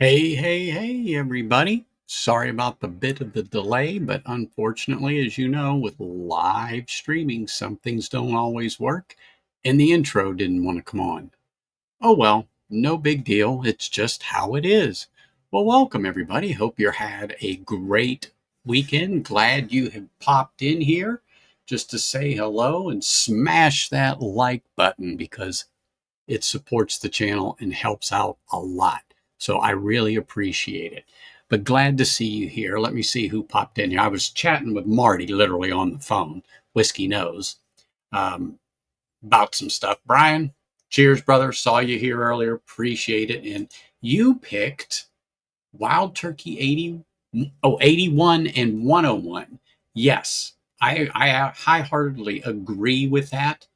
Hey, everybody. Sorry about the bit of the delay, but unfortunately, as you know, with live streaming, some things don't always work, and the intro didn't want to come on. Oh well, no big deal. It's just how it is. Well, welcome, everybody. Hope you had a great weekend. Glad you have popped in here just to say hello and smash that like button because it supports the channel and helps out a lot. So I really appreciate it. But glad to see you here. Let me see who popped in here. I was chatting with Marty literally on the phone, Whiskey Knows, um, about some stuff. Brian, cheers, brother. Saw you here earlier. Appreciate it. And you picked Wild Turkey 81 and 101. Yes, I high-heartedly agree with that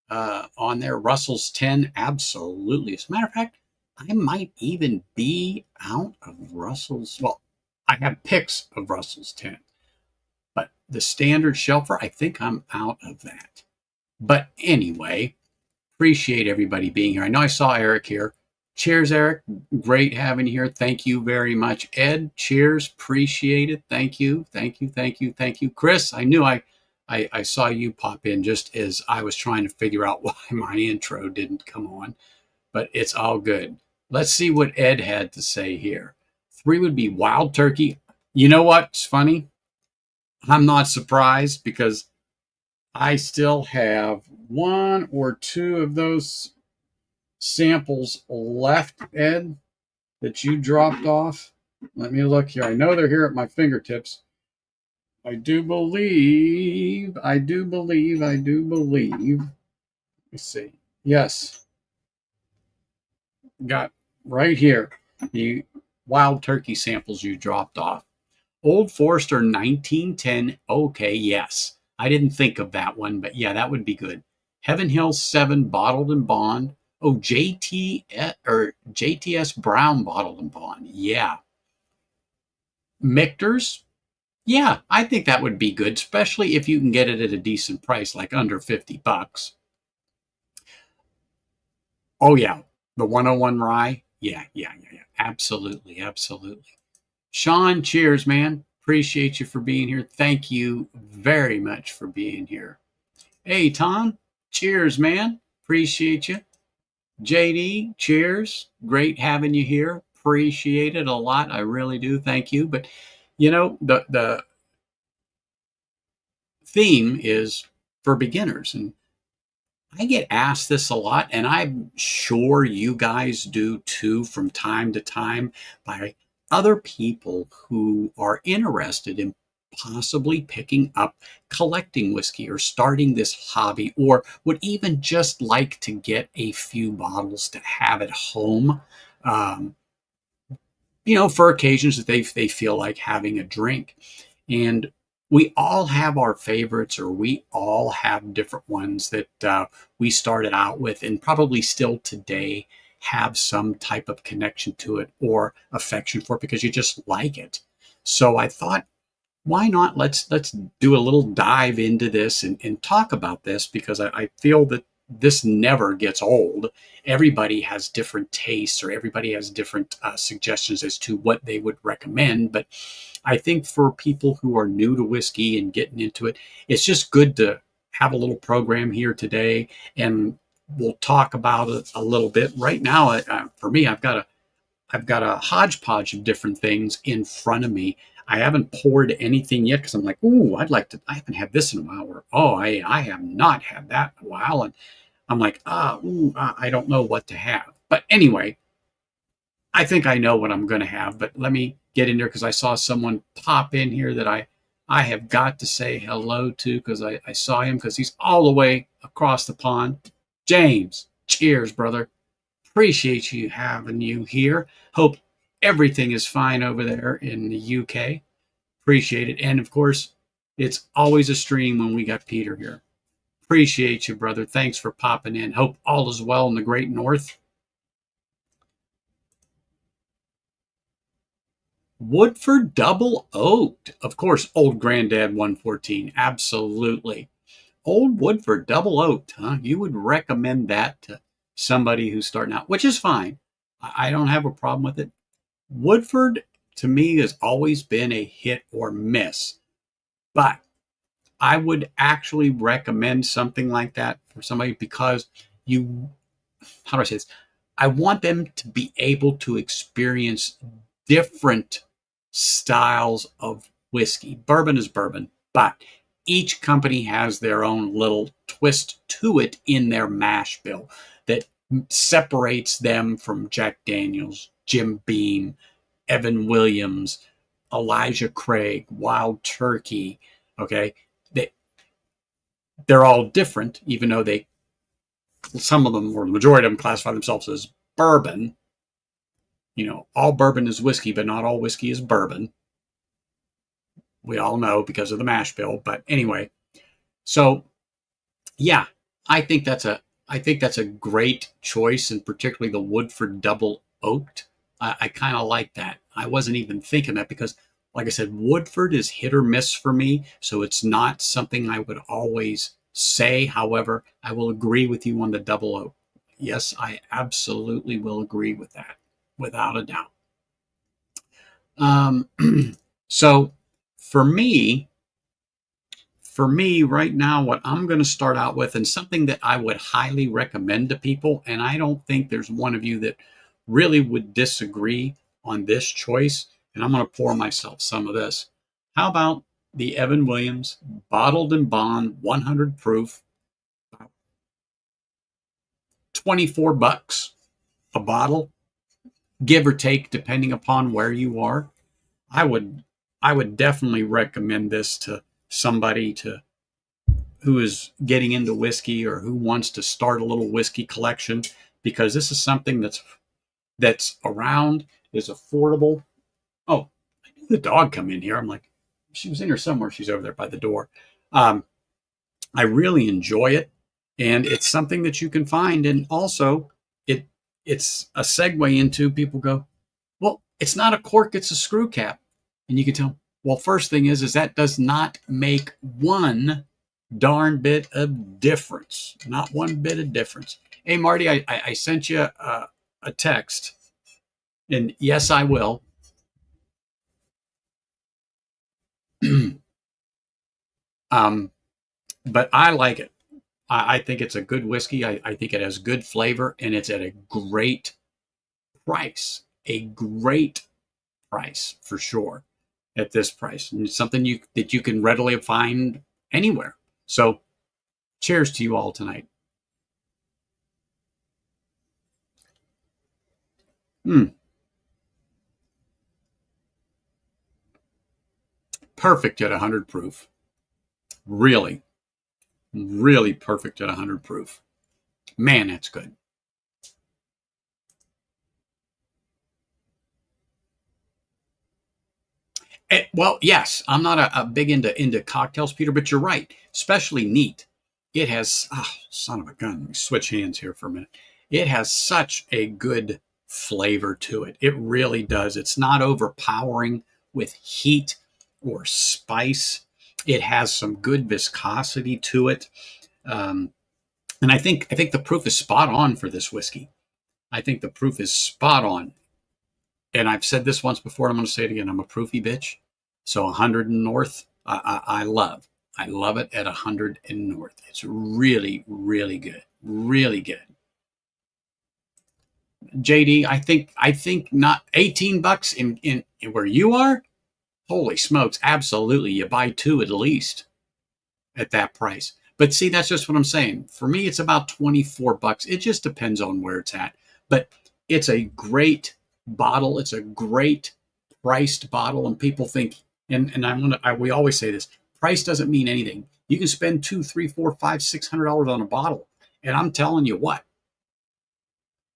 on there. Russell's 10, absolutely. As a matter of fact, I might even be out of Russell's. Well, I have picks of Russell's 10, but the standard shelfer, I think I'm out of that. But anyway, appreciate everybody being here. I know I saw Eric here. Cheers, Eric. Great having you here. Thank you very much. Ed, cheers. Appreciate it. Thank you. Thank you. Chris, I knew I saw you pop in just as I was trying to figure out why my intro didn't come on, but it's all good. Let's see what Ed had to say here. 3 would be Wild Turkey. You know what's funny? I'm not surprised because I still have 1 or 2 of those samples left, Ed, that you dropped off. Let me look here. I know they're here at my fingertips. I do believe. Let me see. Yes, got right here the wild turkey samples you dropped off. Old Forester 1910. Okay, yes. I didn't think of that one, but yeah, that would be good. Heaven Hill 7 bottled and bond. Oh, JTS Brown bottled and bond. Yeah. Michter's. Yeah, I think that would be good, especially if you can get it at a decent price, like under $50. Oh yeah, the 101 rye. Yeah. Absolutely. Sean, cheers, man. Appreciate you for being here. Thank you very much for being here. Hey, Tom, cheers, man. Appreciate you. JD, cheers. Great having you here. Appreciate it a lot. I really do. Thank you. But the theme is for beginners, and I get asked this a lot, and I'm sure you guys do too from time to time by other people who are interested in possibly picking up collecting whiskey or starting this hobby, or would even just like to get a few bottles to have at home, um, for occasions that they feel like having a drink. And we all have our favorites, or we all have different ones that we started out with and probably still today have some type of connection to it or affection for it because you just like it. So I thought, why not let's do a little dive into this and talk about this, because I feel that this never gets old. Everybody has different tastes, or everybody has different suggestions as to what they would recommend. But I think for people who are new to whiskey and getting into it, it's just good to have a little program here today, and we'll talk about it a little bit. Right now, for me, I've got a hodgepodge of different things in front of me. I haven't poured anything yet because I'm like, ooh, I haven't had this in a while. Or, oh, I have not had that in a while. And I'm like, I don't know what to have. But anyway, I think I know what I'm going to have. But let me get in there because I saw someone pop in here that I have got to say hello to, because I saw him because he's all the way across the pond. James, cheers, brother. Appreciate you having you here. Hope everything is fine over there in the UK. Appreciate it. And of course, it's always a stream when we got Peter here. Appreciate you, brother. Thanks for popping in. Hope all is well in the great north. Woodford double oaked. Of course, old granddad 114. Absolutely. Old Woodford double oaked, huh? You would recommend that to somebody who's starting out, which is fine. I don't have a problem with it. Woodford to me has always been a hit or miss, but I would actually recommend something like that for somebody because you, how do I say this? I want them to be able to experience different styles of whiskey. Bourbon is bourbon, but each company has their own little twist to it in their mash bill that separates them from Jack Daniels, Jim Beam, Evan Williams, Elijah Craig, Wild Turkey. Okay. They, they're all different, even though some of them, or the majority of them, classify themselves as bourbon. All bourbon is whiskey, but not all whiskey is bourbon. We all know because of the mash bill. But anyway, so yeah, I think that's a great choice, and particularly the Woodford Double Oaked. I kind of like that. I wasn't even thinking that because, like I said, Woodford is hit or miss for me, so it's not something I would always say. However, I will agree with you on the Double Oak. Yes, I absolutely will agree with that, without a doubt. Um, so for me, right now, what I'm going to start out with, and something that I would highly recommend to people, and I don't think there's one of you that really would disagree on this choice, and I'm going to pour myself some of this. How about the Evan Williams Bottled and Bond 100 proof, 24 bucks a bottle, give or take, depending upon where you are. I would definitely recommend this to somebody who is getting into whiskey or who wants to start a little whiskey collection, because this is something that's around, is affordable. Oh, I knew the dog come in here. I'm like, she was in here somewhere. She's over there by the door. Um, I really enjoy it, and it's something that you can find. And also, it's a segue into, people go, well, it's not a cork, it's a screw cap, and you can tell. Well, first thing is that does not make one darn bit of difference. Not one bit of difference. Hey, Marty, I sent you a text, and yes, I will. um, but I like it. I think it's a good whiskey. I think it has good flavor, and it's at a great price. A great price for sure at this price. And it's something that you can readily find anywhere. So cheers to you all tonight. Mm, perfect at 100 proof. Really, really perfect at 100 proof. Man, that's good. Well, yes, I'm not a big into cocktails, Peter, but you're right. Especially neat. It has, oh, son of a gun. Let me switch hands here for a minute. It has such a good flavor to it. It really does. It's not overpowering with heat or spice. It has some good viscosity to it, um, and I think the proof is spot on for this whiskey. I think the proof is spot on. And I've said this once before. I'm going to say it again. I'm a proofy bitch. So 100 and north, I love. I love it at 100 and north. It's really, really good. Really good. JD, I think not 18 bucks in where you are. Holy smokes! Absolutely, you buy two at least at that price. But see, that's just what I'm saying. For me, it's about 24 bucks. It just depends on where it's at. But it's a great bottle. It's a great priced bottle. And people think, and we always say this, price doesn't mean anything. You can spend two, three, four, five, $600 on a bottle. And I'm telling you what,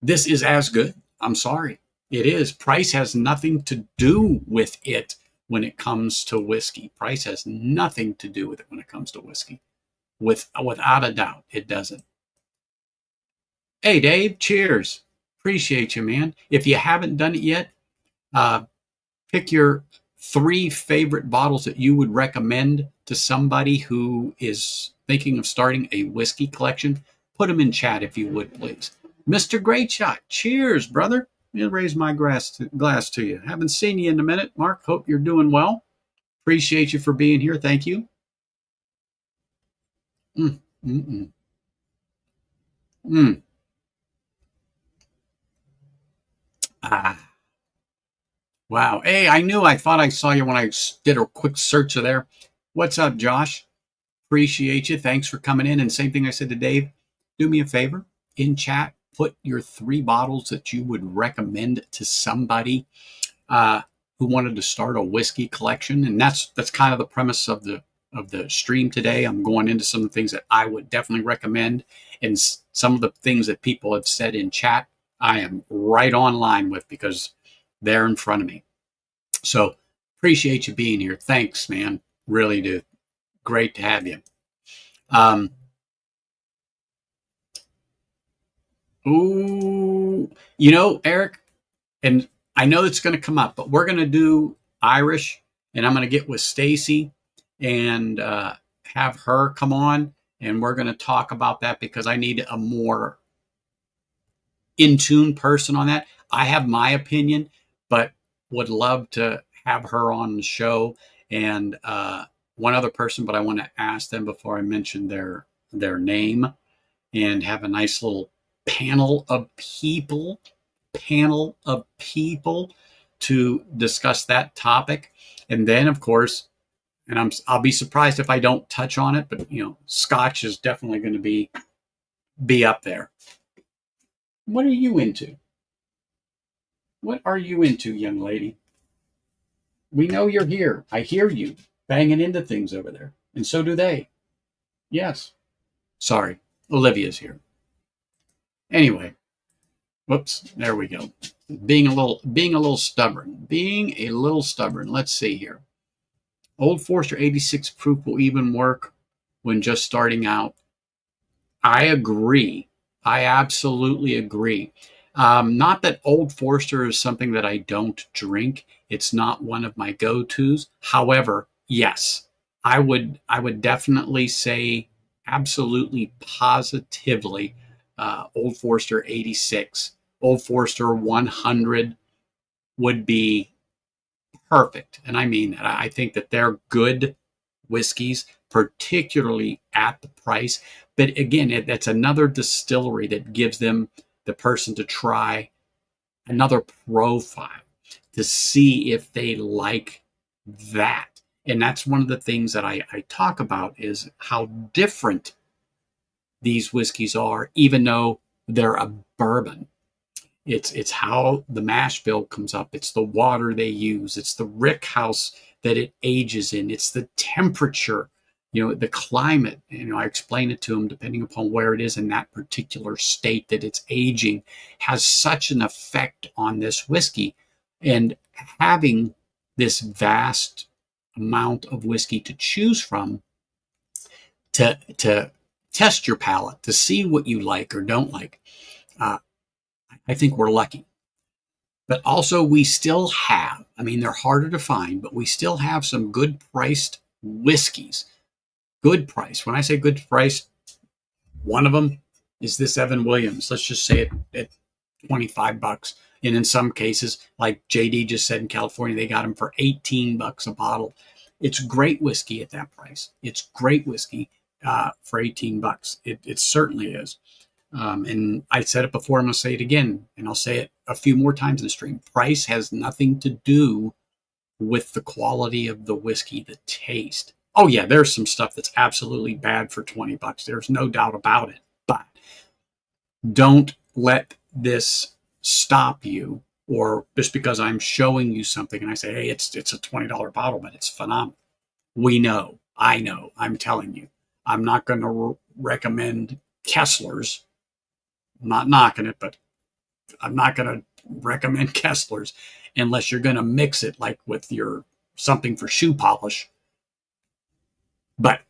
this is as good. I'm sorry. It is. Price has nothing to do with it when it comes to whiskey. Price has nothing to do with it when it comes to whiskey. Without a doubt, it doesn't. Hey, Dave, cheers. Appreciate you, man. If you haven't done it yet, uh, pick your three favorite bottles that you would recommend to somebody who is thinking of starting a whiskey collection. Put them in chat if you would, please. Mr. Great Shot, cheers, brother. Let me raise my glass to you. Haven't seen you in a minute, Mark. Hope you're doing well. Appreciate you for being here. Thank you. Mm, mm, mm, mm. Ah, wow. Hey, I thought I saw you when I did a quick search of there. What's up, Josh? Appreciate you. Thanks for coming in. And same thing I said to Dave. Do me a favor in chat. Put your 3 bottles that you would recommend to somebody uh, who wanted to start a whiskey collection, and that's kind of the premise of the stream today. I'm going into some of the things that I would definitely recommend, and some of the things that people have said in chat. I am right on line with because they're in front of me. So appreciate you being here. Thanks, man. Really do. Great to have you. Um, ooh, Eric, and I know it's going to come up, but we're going to do Irish, and I'm going to get with Stacy and have her come on, and we're going to talk about that because I need a more in tune person on that. I have my opinion, but would love to have her on the show and one other person, but I want to ask them before I mention their name and have a nice little panel of people panel of people to discuss that topic. And then, of course, and I'll be surprised if I don't touch on it, but Scotch is definitely going to be up there. What are you into? What are you into, young lady? We know you're here. I hear you banging into things over there, and so do they. Yes. Sorry, Olivia's here. Anyway, whoops. There we go. Being a little stubborn. Being a little stubborn. Let's see here. Old Forester 86 proof will even work when just starting out. I agree. I absolutely agree. Not that Old Forester is something that I don't drink. It's not one of my go-tos. However, yes, I would definitely say absolutely positively Old Forester 86. Old Forester 100 would be perfect. And I mean that. I think that they're good whiskeys, particularly at the price. But again, that's another distillery that gives them the person to try another profile to see if they like that. And that's one of the things that I talk about is how different these whiskeys are, even though they're a bourbon. It's how the mash bill comes up. It's the water they use. It's the rick house that it ages in. It's the temperature, the climate. I explain it to them depending upon where it is in that particular state that it's aging has such an effect on this whiskey. And having this vast amount of whiskey to choose from to test your palate, to see what you like or don't like. I think we're lucky. But also, we still have, they're harder to find, but we still have some good priced whiskeys. Good price. When I say good price, one of them is this Evan Williams. Let's just say it at $25. And in some cases, like JD just said in California, they got them for $18 a bottle. It's great whiskey at that price. It's great whiskey for $18. It certainly is. And I said it before, I'm going to say it again, and I'll say it a few more times in the stream. Price has nothing to do with the quality of the whiskey, the taste. Oh yeah, there's some stuff that's absolutely bad for $20. There's no doubt about it. But don't let this stop you, or just because I'm showing you something and I say, hey, it's a $20 bottle, but it's phenomenal. We know, I know, I'm telling you. I'm not going to recommend Kessler's. I'm not knocking it, but I'm not going to recommend Kessler's unless you're going to mix it like with your something for shoe polish. But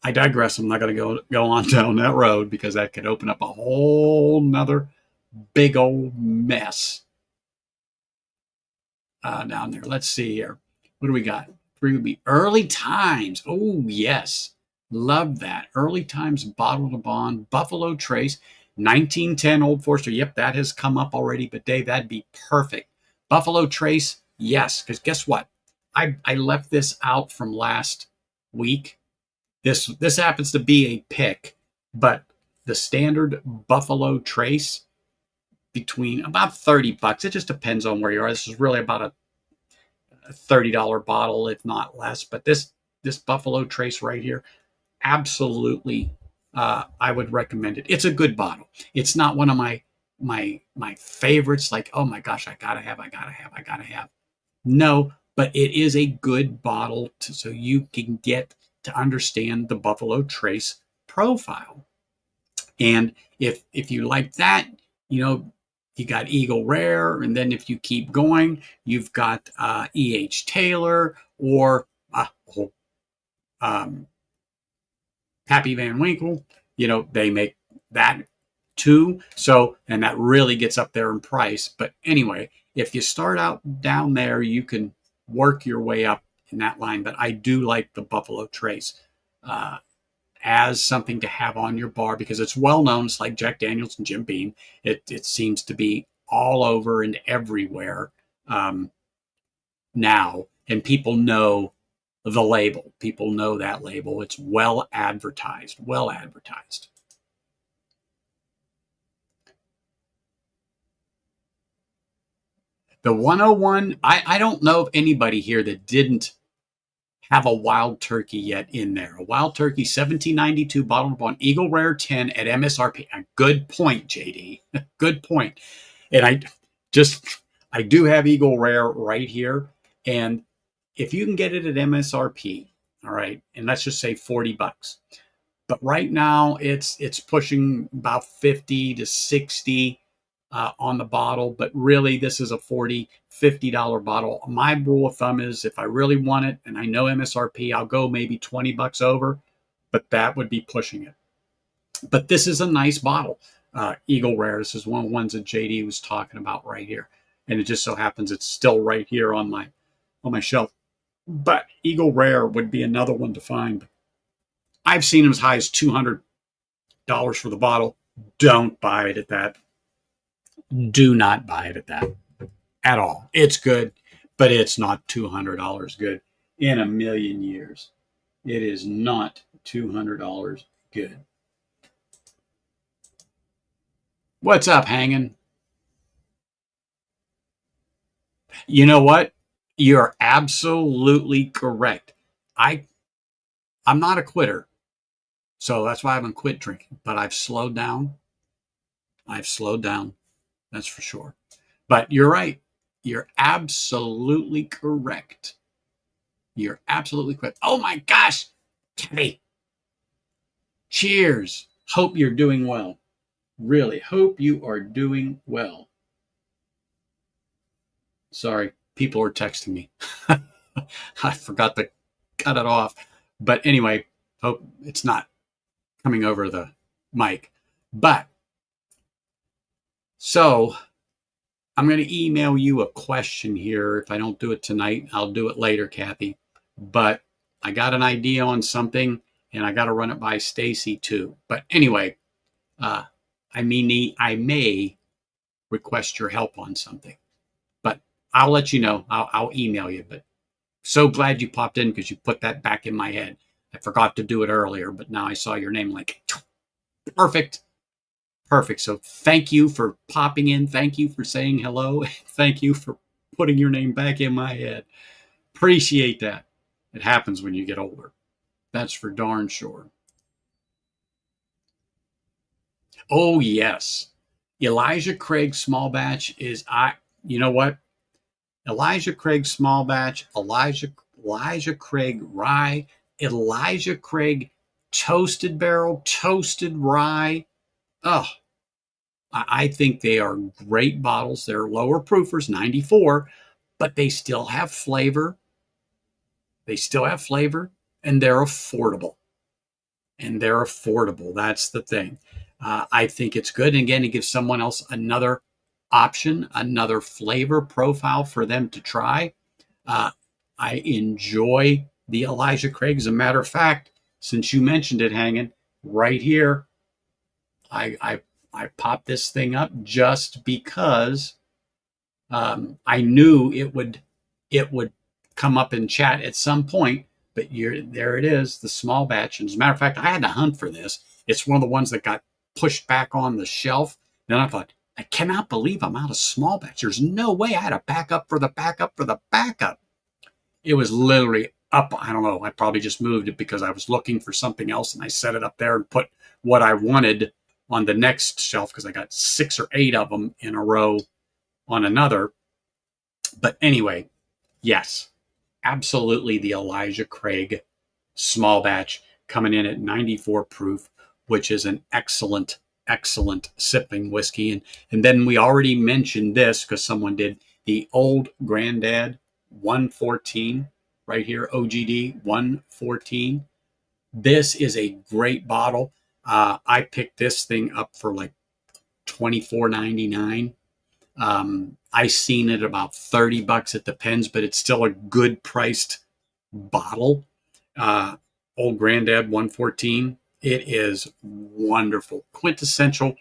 I digress. I'm not going to go on down that road because that could open up a whole nother big old mess down there. Let's see here. What do we got? Freebie. Early Times. Oh, yes. Love that. Early Times Bottle to Bond. Buffalo Trace. 1910 Old Forester. Yep, that has come up already. But Dave, that'd be perfect. Buffalo Trace, yes. Because guess what? I left this out from last week. This happens to be a pick, but the standard Buffalo Trace between about $30. It just depends on where you are. This is really about a $30 bottle, if not less. But this Buffalo Trace right here, absolutely, I would recommend it. It's a good bottle. It's not one of my favorites. Like, oh my gosh, I gotta have. No, but it is a good bottle so you can get to understand the Buffalo Trace profile. And if you like that, you got Eagle Rare, and then if you keep going, you've got E.H. Taylor or um, Pappy Van Winkle. They make that too. So, and that really gets up there in price. But anyway, if you start out down there, you can work your way up in that line. But I do like the Buffalo Trace as something to have on your bar because it's well known. It's like Jack Daniels and Jim Beam. It seems to be all over and everywhere now, and people know the label. People know that label. It's well advertised. Well advertised. The 101, I don't know of anybody here that didn't have a Wild Turkey yet in there. A Wild Turkey 1792 bottled on Eagle Rare 10 at MSRP. A good point, JD. Good point. And I do have Eagle Rare right here. And if you can get it at MSRP, all right, and let's just say $40. But right now it's pushing about 50 to 60 on the bottle, but really this is a $40-$50 bottle. My rule of thumb is if I really want it and I know MSRP, I'll go maybe $20 over, but that would be pushing it. But this is a nice bottle. Eagle Rare, this is one of the ones that JD was talking about right here. And it just so happens it's still right here on my shelf. But Eagle Rare would be another one to find. I've seen them as high as $200 for the bottle. Don't buy it at that. Do not buy it at that at all. It's good, but it's not $200 good in a million years. It is not $200 good. What's up, hanging? You know what? You're absolutely correct. I'm not a quitter, so that's why I haven't quit drinking. But I've slowed down. That's for sure. But you're right. You're absolutely correct. You're absolutely correct. Oh my gosh, Kathy. Cheers. Hope you're doing well. Really hope you are doing well. Sorry, people are texting me. I forgot to cut it off. But anyway, hope it's not coming over the mic. But so I'm going to email you a question here. If I don't do it tonight, I'll do it later, Kathy. But I got an idea on something, and I got to run it by Stacy too. But anyway, I may request your help on something. But I'll let you know. I'll email you. But so glad you popped in because you put that back in my head. I forgot to do it earlier, but now I saw your name like, perfect. Perfect. So thank you for popping in. Thank you for saying hello. Thank you for putting your name back in my head. Appreciate that. It happens when you get older. That's for darn sure. Oh, yes. Elijah Craig Small Batch is, you know what? Elijah Craig Small Batch, Elijah Craig Rye, Elijah Craig Toasted Barrel, Toasted Rye. Oh, I think they are great bottles. They're lower proofers, 94, but they still have flavor. They still have flavor, and they're affordable. That's the thing. I think it's good. And again, it gives someone else another option, another flavor profile for them to try. I enjoy the Elijah Craig. As a matter of fact, since you mentioned it, hanging right here, I popped this thing up just because I knew it would come up in chat at some point. But there it is, the small batch. And as a matter of fact, I had to hunt for this. It's one of the ones that got pushed back on the shelf. Then I thought, I cannot believe I'm out of small batch. There's no way. I had a backup for the backup for the backup. It was literally up. I don't know. I probably just moved it because I was looking for something else, and I set it up there and put what I wanted on the next shelf because I got 6 or 8 of them in a row on another. But anyway, yes, absolutely the Elijah Craig small batch coming in at 94 proof, which is an excellent, excellent sipping whiskey. And then we already mentioned this because someone did, the Old Grandad 114 right here, OGD 114. This is a great bottle. I picked this thing up for like $24.99. I seen it about $30. It depends, but it's still a good priced bottle. Old Grandad 114. It is wonderful. Quintessential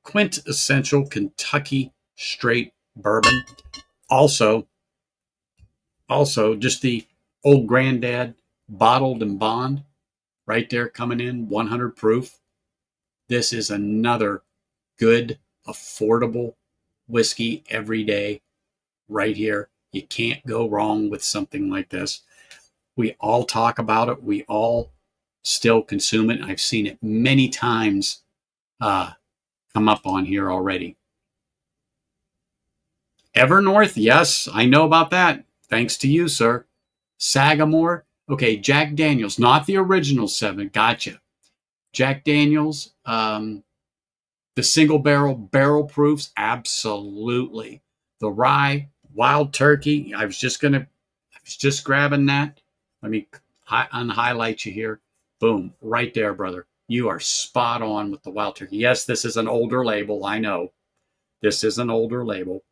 Kentucky straight bourbon. Also just the Old Grandad bottled and bond right there coming in 100 proof. This is another good, affordable whiskey every day right here. You can't go wrong with something like this. We all talk about it. We all still consume it. I've seen it many times come up on here already. Evernorth, yes, I know about that. Thanks to you, sir. Sagamore, okay. Jack Daniels, not the original 7. Gotcha. Jack Daniels, the single barrel proofs, absolutely. The rye, wild turkey. I was just grabbing that. Let me unhighlight you here. Boom, right there, brother. You are spot on with the wild turkey. Yes, this is an older label. I know. This is an older label.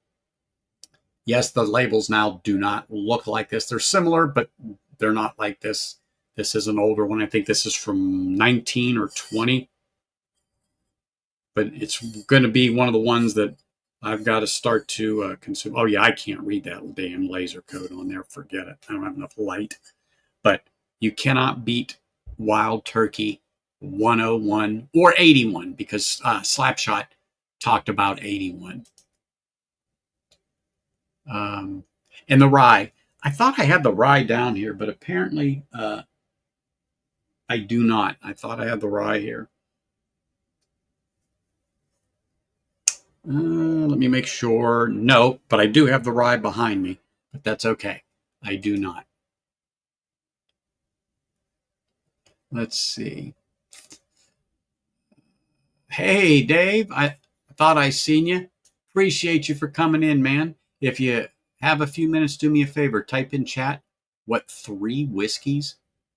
Yes, the labels now do not look like this. They're similar, but they're not like this. This is an older one. I think this is from 19 or 20. But it's going to be one of the ones that I've got to start to consume. Oh, yeah, I can't read that damn laser code on there. Forget it. I don't have enough light. But you cannot beat Wild Turkey 101 or 81 because Slapshot talked about 81. And the rye. I thought I had the rye down here, but apparently I do not. I thought I had the rye here. Let me make sure. No, but I do have the rye behind me, but that's okay. I do not. Let's see. Hey, Dave, I thought I seen you. Appreciate you for coming in, man. If you have a few minutes, do me a favor. Type in chat what 3 whiskeys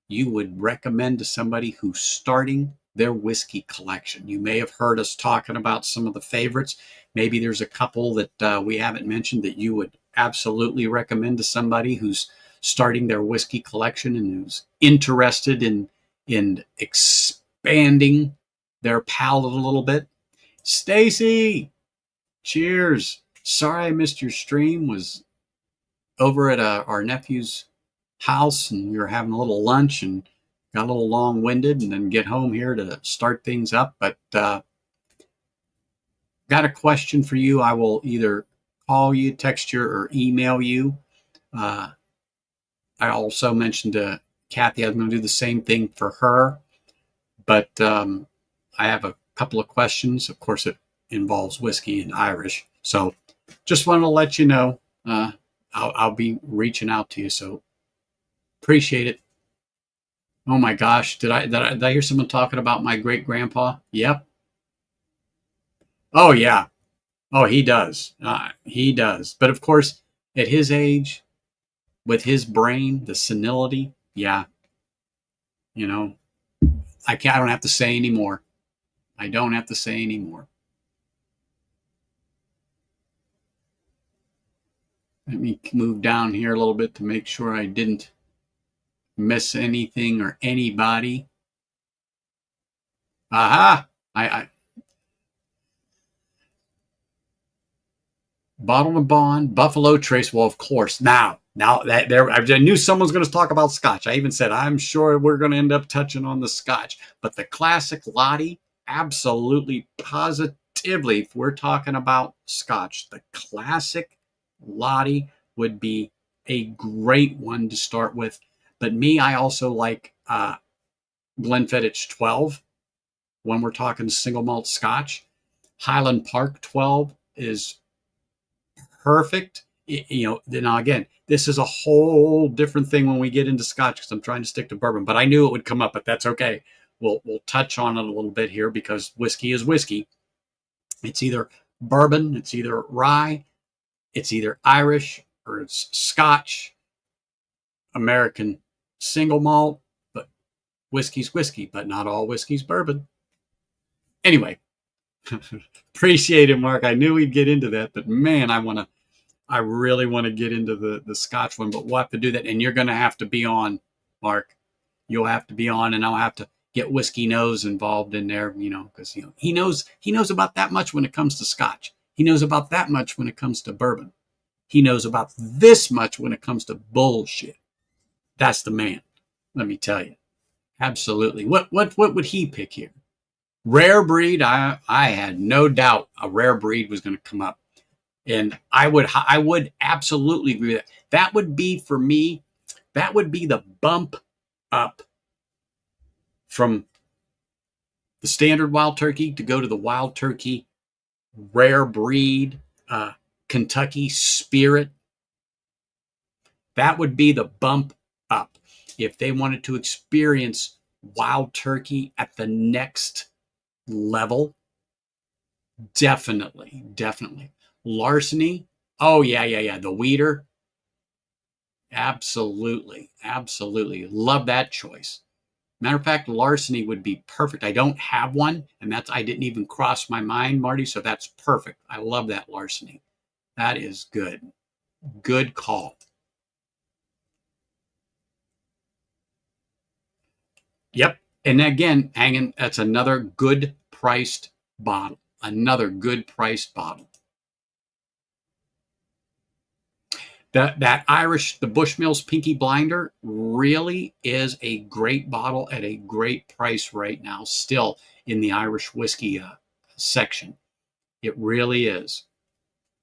you would recommend to somebody who's starting their whiskey collection. You may have heard us talking about some of the favorites. Maybe there's a couple that we haven't mentioned that you would absolutely recommend to somebody who's starting their whiskey collection and who's interested in expanding their palate a little bit. Stacy, cheers. Sorry I missed your stream. Was over at our nephew's house and we were having a little lunch and got a little long-winded and then get home here to start things up. But got a question for you. I will either call you, text you, or email you. I also mentioned to Kathy I'm going to do the same thing for her. But I have a couple of questions. Of course, it involves whiskey and Irish. So just wanted to let you know I'll be reaching out to you. So appreciate it. Oh my gosh, did I hear someone talking about my great grandpa? Yep. Oh yeah. Oh, he does. He does. But of course, at his age, with his brain, the senility, yeah. You know, I don't have to say anymore. I don't have to say anymore. Let me move down here a little bit to make sure I didn't miss anything or anybody. Aha! Bottled and Bond, Buffalo Trace. Well, of course. Now that there, I knew someone was going to talk about Scotch. I even said, I'm sure we're going to end up touching on the Scotch. But the classic Lottie, absolutely, positively, if we're talking about Scotch, the classic Lottie would be a great one to start with. But me, I also like Glenfiddich 12 when we're talking single malt Scotch. Highland Park 12 is perfect. Now again, this is a whole different thing when we get into Scotch because I'm trying to stick to bourbon, but I knew it would come up, but that's okay. We'll touch on it a little bit here because whiskey is whiskey. It's either bourbon, it's either rye, it's either Irish or it's Scotch, American single malt, but whiskey's whiskey, but not all whiskey's bourbon. Anyway, appreciate it, Mark. I knew we'd get into that, but man, I really want to get into the Scotch one, but we'll have to do that. And you're going to have to be on, Mark. You'll have to be on, and I'll have to get Whiskey Nose involved in there, because he knows about that much when it comes to Scotch. He knows about that much when it comes to bourbon. He knows about this much when it comes to bullshit. That's the man. Let me tell you. Absolutely. What would he pick here? Rare breed. I had no doubt a rare breed was going to come up. And I would absolutely agree with that. That would be, for me, that would be the bump up from the standard wild turkey to go to the wild turkey rare breed Kentucky Spirit. That would be the bump up if they wanted to experience wild turkey at the next level. Definitely. Larceny. Oh, yeah. The Weeder. Absolutely. Love that choice. Matter of fact, Larceny would be perfect. I don't have one, and I didn't even cross my mind, Marty, so that's perfect. I love that Larceny. That is good. Good call. Yep. And again, that's another good priced bottle. That Irish, the Bushmills Pinky Blinder really is a great bottle at a great price right now, still in the Irish whiskey section. It really is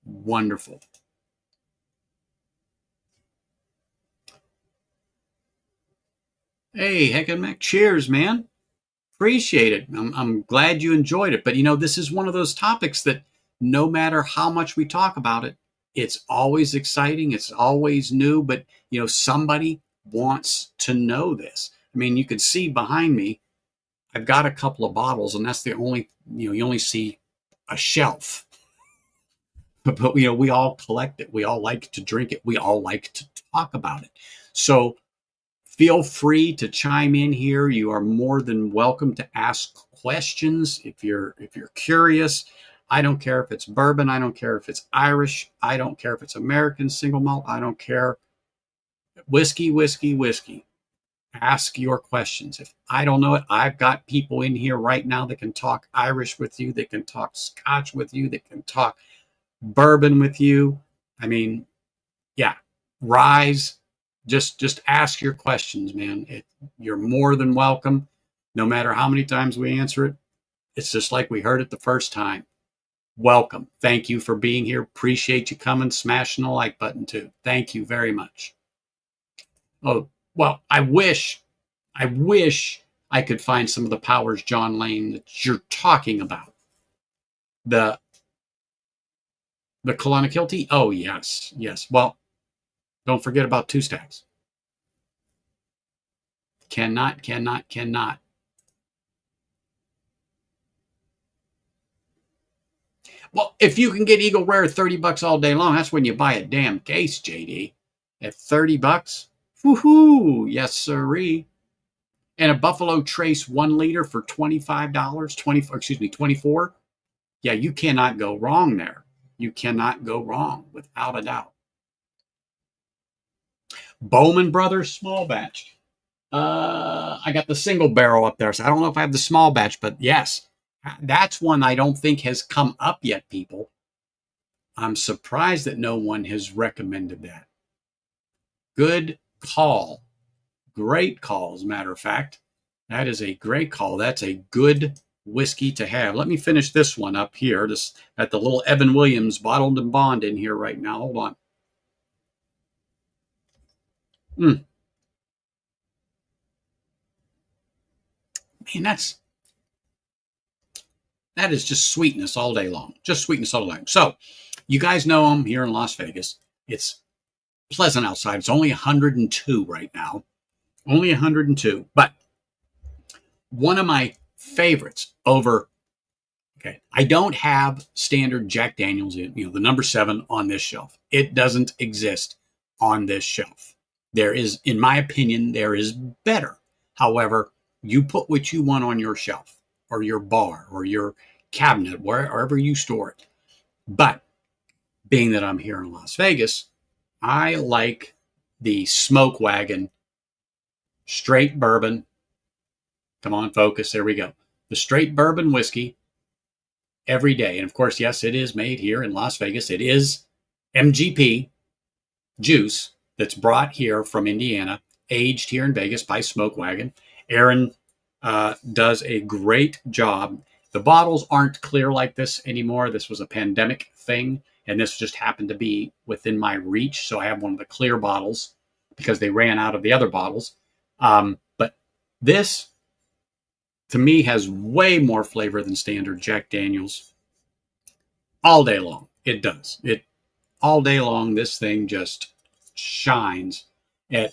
wonderful. Hey, Heck and Mac, cheers, man. Appreciate it. I'm glad you enjoyed it. But this is one of those topics that no matter how much we talk about it, it's always exciting. It's always new. But somebody wants to know this. I mean, you can see behind me, I've got a couple of bottles, and that's the only, you only see a shelf. But we all collect it. We all like to drink it. We all like to talk about it. So feel free to chime in here. You are more than welcome to ask questions if you're curious. I don't care if it's bourbon. I don't care if it's Irish. I don't care if it's American single malt. I don't care. Whiskey. Ask your questions. If I don't know it, I've got people in here right now that can talk Irish with you, that can talk Scotch with you, that can talk bourbon with you. I mean, yeah, rise. Just ask your questions, man. You're more than welcome. No matter how many times we answer it, it's just like we heard it the first time. Welcome. Thank you for being here. Appreciate you coming, smashing the like button too. Thank you very much. Oh, well, I wish I could find some of the Powers John Lane that you're talking about. The Clonakilty? Oh, yes. Well, don't forget about Two Stacks. Cannot. Well, if you can get Eagle Rare at $30 all day long, that's when you buy a damn case, JD. At $30? Woohoo! Yes, sirree. And a Buffalo Trace 1 liter for $25, 24. Yeah, you cannot go wrong there. You cannot go wrong, without a doubt. Bowman Brothers small batch. I got the single barrel up there, so I don't know if I have the small batch, but yes, that's one I don't think has come up yet, people. I'm surprised that no one has recommended that. Good call. Great call, as a matter of fact. That is a great call. That's a good whiskey to have. Let me finish this one up here. This at the little Evan Williams bottled and bond in here right now. Hold on. Man, that is just sweetness all day long. Just sweetness all day long. So, you guys know I'm here in Las Vegas. It's pleasant outside. It's only 102 right now. Only 102. But one of my favorites over, okay, I don't have standard Jack Daniels, the number 7 on this shelf. It doesn't exist on this shelf. There is, in my opinion, there is better. However, you put what you want on your shelf or your bar or your cabinet, wherever you store it. But being that I'm here in Las Vegas, I like the Smoke Wagon straight bourbon. Come on, focus. There we go. The straight bourbon whiskey every day. And of course, yes, it is made here in Las Vegas. It is MGP juice that's brought here from Indiana, aged here in Vegas by Smoke Wagon. Aaron does a great job. The bottles aren't clear like this anymore. This was a pandemic thing, and this just happened to be within my reach. So I have one of the clear bottles because they ran out of the other bottles. But this, to me, has way more flavor than standard Jack Daniels. All day long, it does. It all day long. This thing just shines at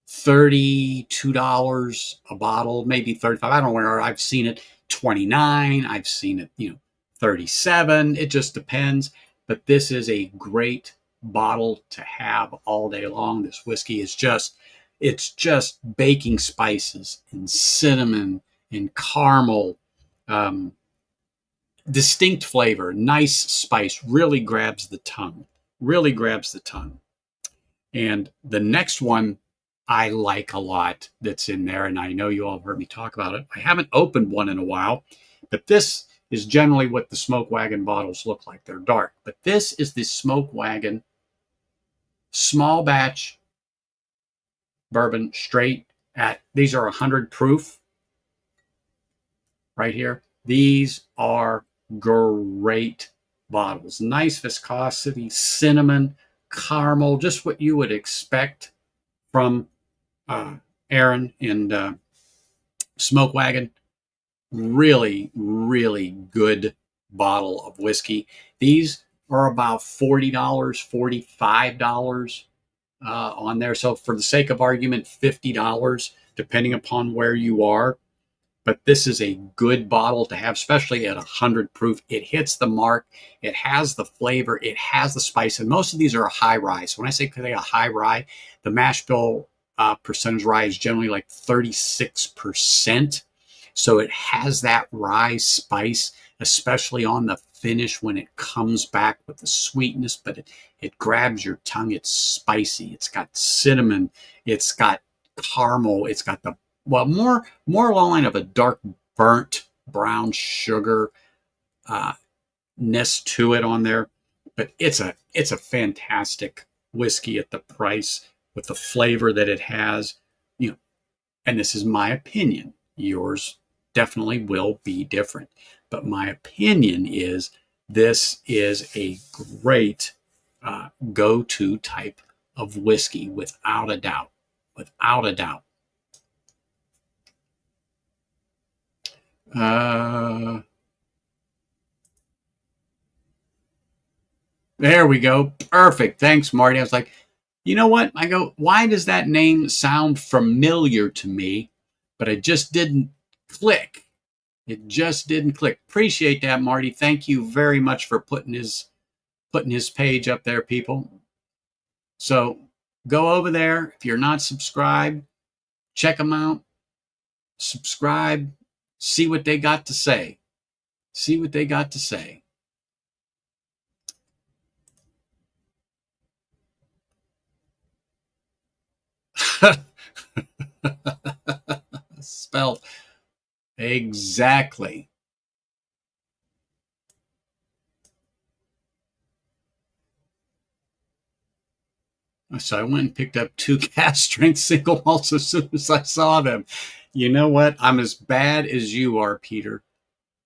$32 a bottle, maybe 35. I don't know where I've seen it 29. I've seen it, 37. It just depends. But this is a great bottle to have all day long. This whiskey is it's just baking spices and cinnamon and caramel, distinct flavor, nice spice, really grabs the tongue. Really grabs the tongue. And the next one I like a lot that's in there, and I know you all have heard me talk about it. I haven't opened one in a while, but this is generally what the Smoke Wagon bottles look like. They're dark. But this is the Smoke Wagon small batch bourbon straight at, these are 100 proof right here. These are great bottles. Nice viscosity, cinnamon, caramel, just what you would expect from Aaron and Smoke Wagon. Really, really good bottle of whiskey. These are about $40, $45 on there. So for the sake of argument, $50, depending upon where you are. But this is a good bottle to have, especially at 100 proof. It hits the mark. It has the flavor. It has the spice. And most of these are a high rye. So when I say a high rye, the mash bill percentage rye is generally like 36%. So it has that rye spice, especially on the finish when it comes back with the sweetness, but it grabs your tongue. It's spicy. It's got cinnamon. It's got caramel. It's got the, well, more along the line of a dark burnt brown sugar ness to it on there. But it's a fantastic whiskey at the price with the flavor that it has. And this is my opinion. Yours definitely will be different. But my opinion is this is a great go-to type of whiskey, without a doubt. Without a doubt. There we go. Perfect. Thanks, Marty. I was like, you know what? I go, why does that name sound familiar to me? But it just didn't click. It just didn't click. Appreciate that, Marty. Thank you very much for putting his page up there, people. So go over there. If you're not subscribed, check them out. Subscribe. See what they got to say. See what they got to say. Spelled exactly. So I went and picked up 2 cast strength single malts as soon as I saw them. You know what? I'm as bad as you are, Peter.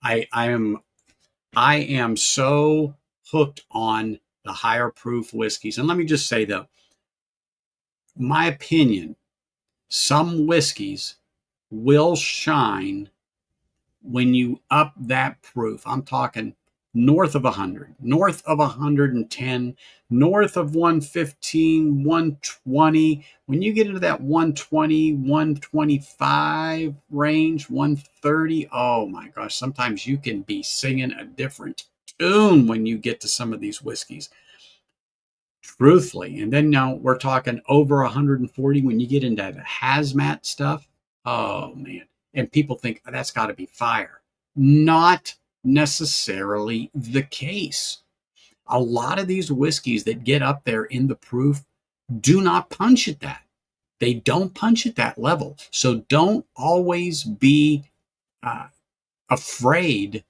I am so hooked on the higher proof whiskeys. And let me just say though, my opinion, some whiskeys will shine when you up that proof. I'm talking north of 100, north of 110, north of 115, 120. When you get into that 120, 125 range, 130, oh my gosh, sometimes you can be singing a different tune when you get to some of these whiskeys. Truthfully. And then now we're talking over 140 when you get into the hazmat stuff. Oh man. And people think, oh, that's got to be fire. Not necessarily the case. A lot of these whiskeys that get up there in the proof do not punch at that. They don't punch at that level. So don't always be afraid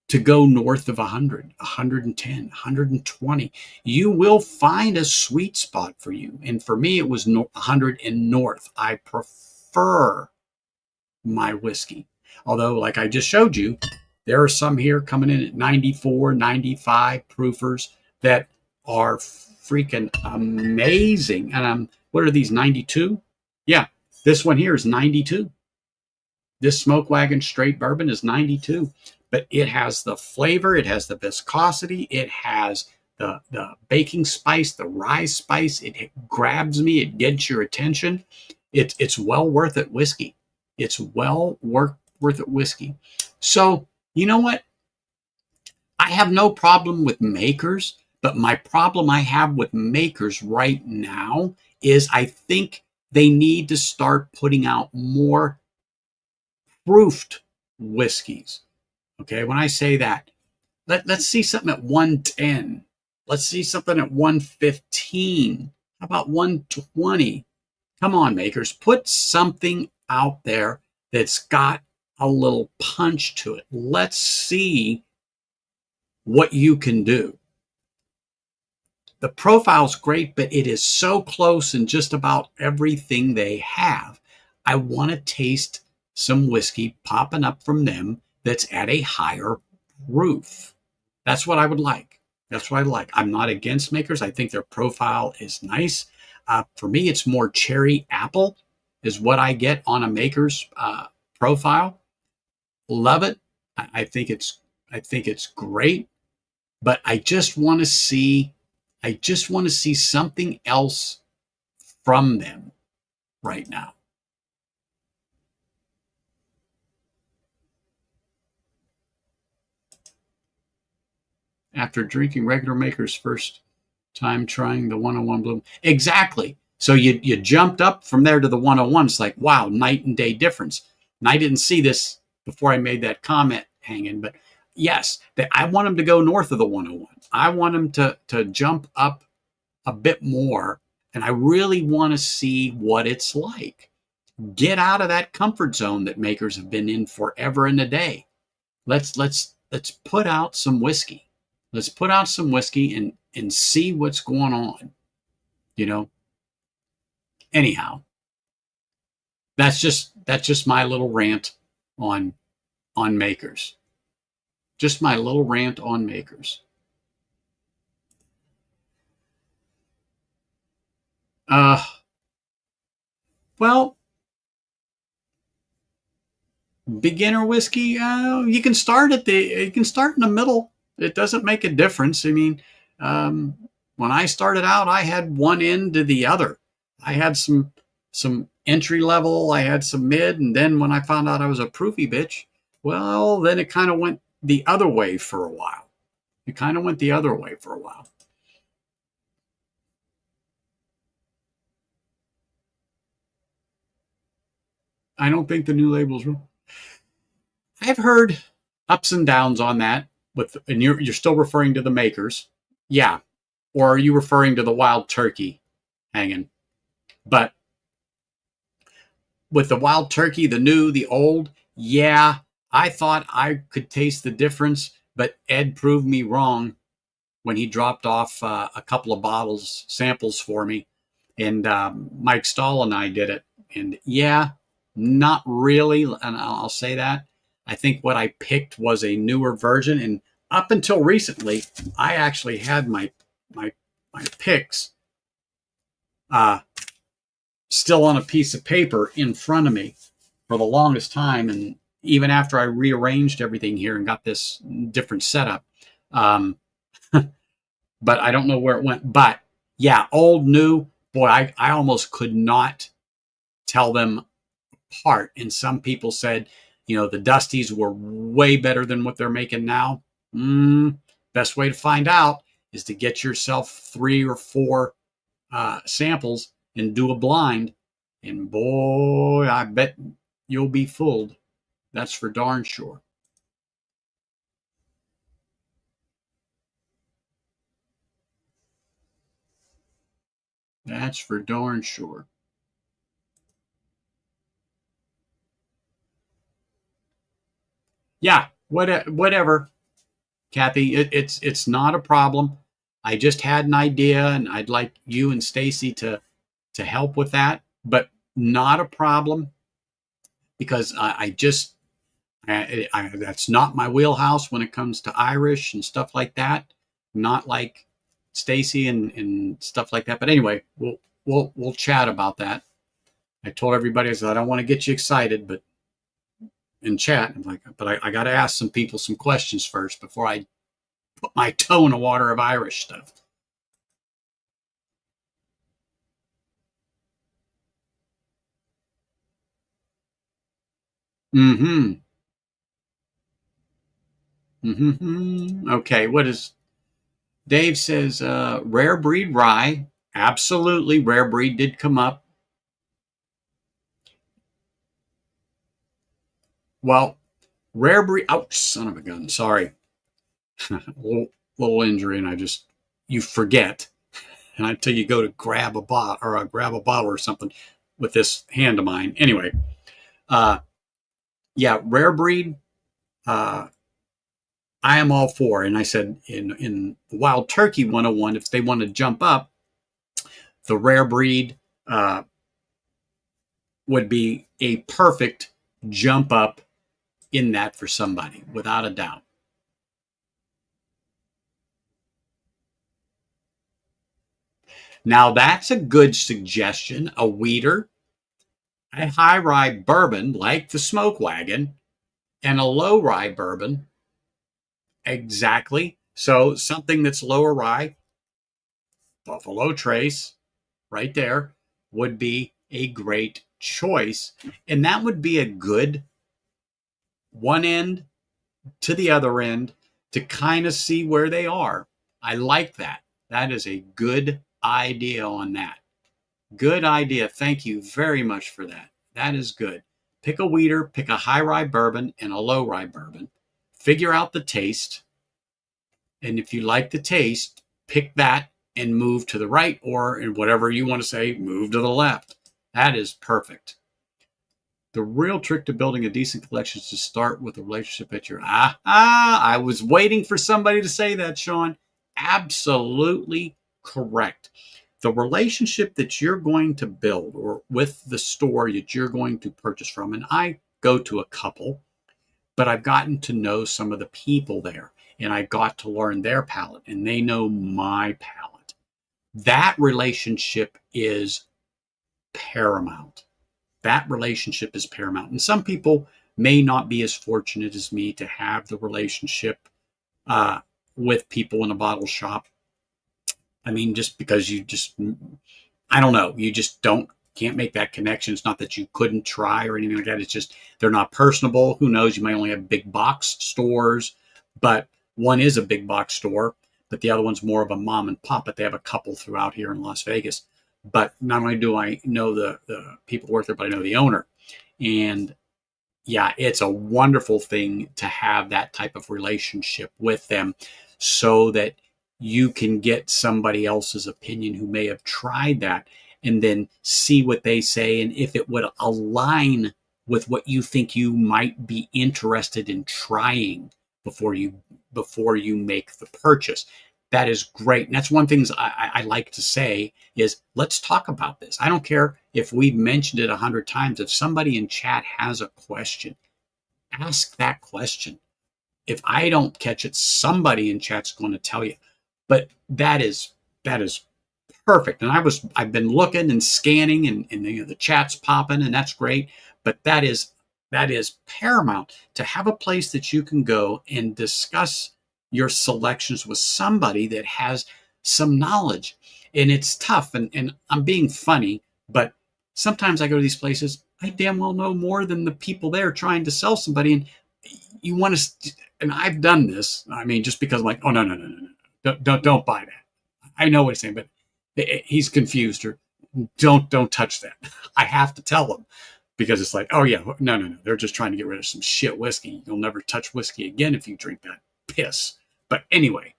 to go north of 100, 110, 120. You will find a sweet spot for you. And for me, it was 100 and north. I prefer my whiskey. Although, like I just showed you, there are some here coming in at 94, 95 proofers that are freaking amazing. And what are these, 92? Yeah, this one here is 92. This Smoke Wagon Straight Bourbon is 92, but it has the flavor, it has the viscosity, it has the baking spice, the rye spice. It grabs me, it gets your attention. It's well worth it whiskey. It's well worth it whiskey. So, you know what? I have no problem with makers, but my problem I have with makers right now is I think they need to start putting out more proofed whiskeys. Okay, when I say that, let's see something at 110. Let's see something at 115. How about 120? Come on, makers, put something out there that's got a little punch to it. Let's see what you can do. The profile's great, but it is so close in just about everything they have. I want to taste some whiskey popping up from them that's at a higher proof. That's what I would like. That's what I like. I'm not against makers. I think their profile is nice. For me, it's more cherry apple is what I get on a maker's profile. Love it. I think it's great. But I just want to see something else from them right now. After drinking regular makers first time trying the 101 Bloom. Exactly. So you jumped up from there to the 101. It's like, wow, night and day difference. And I didn't see this before I made that comment hanging, but yes, I want them to go north of the 101. I want them to jump up a bit more, and I really want to see what it's like. Get out of that comfort zone that makers have been in forever and a day. Let's put out some whiskey. Let's put out some whiskey and see what's going on. You know. Anyhow, that's just my little rant on makers. Just my little rant on makers. Well, beginner whiskey, you can start in the middle. It doesn't make a difference. I mean, when I started out, I had one end to the other. I had some entry level, I had some mid, and then when I found out I was a proofy bitch, well, then it kind of went the other way for a while. I don't think the new label's wrong. I've heard ups and downs on that. And you're still referring to the makers, yeah, or are you referring to the wild turkey hanging? But with the wild turkey, the new, the old, yeah, I thought I could taste the difference, but Ed proved me wrong when he dropped off a couple of bottles samples for me And Mike Stahl and I did it. And yeah, not really. And I'll say that. I think what I picked was a newer version. And up until recently, I actually had my my picks uh, still on a piece of paper in front of me for the longest time. And even after I rearranged everything here and got this different setup, um, but I don't know where it went. But yeah, old, new, boy, I almost could not tell them apart. And some people said, the Dusties were way better than what they're making now. Best way to find out is to get yourself 3 or 4 samples and do a blind. And boy, I bet you'll be fooled. That's for darn sure. That's for darn sure. Yeah, whatever, Kathy. It's not a problem. I just had an idea, and I'd like you and Stacy to help with that, but not a problem because I just that's not my wheelhouse when it comes to Irish and stuff like that. Not like Stacy and stuff like that. But anyway, we'll chat about that. I told everybody I said I don't want to get you excited, but in chat, I'm like, but I got to ask some people some questions first before I put my toe in the water of Irish stuff. Mm-hmm. Mm-hmm. Okay. What is Dave says? Rare breed rye. Absolutely, rare breed did come up. Well, rare breed. Oh, son of a gun. Sorry, little injury, and you forget, and until you go to grab a bottle or something with this hand of mine. Anyway, uh, yeah, rare breed. Uh, I am all for, and I said in Wild Turkey 101, if they want to jump up, the rare breed would be a perfect jump up in that for somebody, without a doubt. Now that's a good suggestion. A weeder, a high rye bourbon like the Smoke Wagon, and a low rye bourbon. Exactly. So something that's lower rye, Buffalo Trace, right there, would be a great choice. And that would be a good one end to the other end to kind of see where they are. I like that. That is a good idea on that. Good idea. Thank you very much for that. That is good. Pick a weeder, pick a high rye bourbon and a low rye bourbon. Figure out the taste. And if you like the taste, pick that and move to the right, or in whatever you want to say, move to the left. That is perfect. The real trick to building a decent collection is to start with a relationship at your I was waiting for somebody to say that, Sean. Absolutely correct. The relationship that you're going to build or with the store that you're going to purchase from, and I go to a couple, but I've gotten to know some of the people there and I got to learn their palate and they know my palate. That relationship is paramount. That relationship is paramount. And some people may not be as fortunate as me to have the relationship uh, with people in a bottle shop. I mean, just because I don't know, you just can't make that connection. It's not that you couldn't try or anything like that. It's just they're not personable. Who knows? You might only have big box stores, but one is a big box store, but the other one's more of a mom and pop. But they have a couple throughout here in Las Vegas. But not only do I know the people who work there, but I know the owner. And yeah, it's a wonderful thing to have that type of relationship with them so that you can get somebody else's opinion who may have tried that and then see what they say and if it would align with what you think you might be interested in trying before you make the purchase. that is great. And that's one thing I like to say is let's talk about this. I don't care if we've mentioned it 100 times. If somebody in chat has a question, ask that question. If I don't catch it, somebody in chat's going to tell you. But that is perfect. And I've been looking and scanning, and the chat's popping, and that's great. But that is paramount to have a place that you can go and discuss your selections with somebody that has some knowledge. And it's tough, and I'm being funny, but sometimes I go to these places, I damn well know more than the people there trying to sell somebody. And you want to, and I've done this. I mean, just because I'm like, oh, no, no, no, no, no, don't buy that. I know what he's saying, but he's confused, or don't touch that. I have to tell him, because it's like, oh yeah, no, no, no, they're just trying to get rid of some shit whiskey. You'll never touch whiskey again if you drink that piss. But anyway,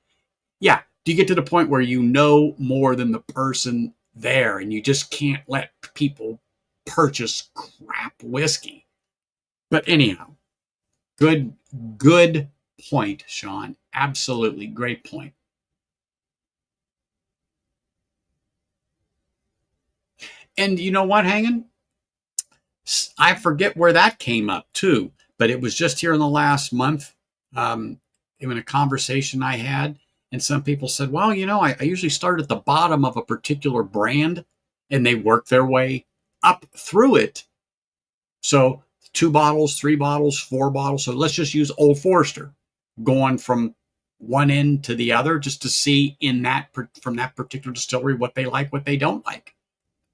yeah, do you get to the point where you know more than the person there, and you just can't let people purchase crap whiskey? But anyhow, good point, Sean. Absolutely great point. And you know what, Hanging? I forget where that came up too, but it was just here in the last month, in a conversation I had. And some people said, well, I usually start at the bottom of a particular brand, and they work their way up through it. So 2 bottles, 3 bottles, 4 bottles. So let's just use Old Forester, going from one end to the other, just to see from that particular distillery what they like, what they don't like.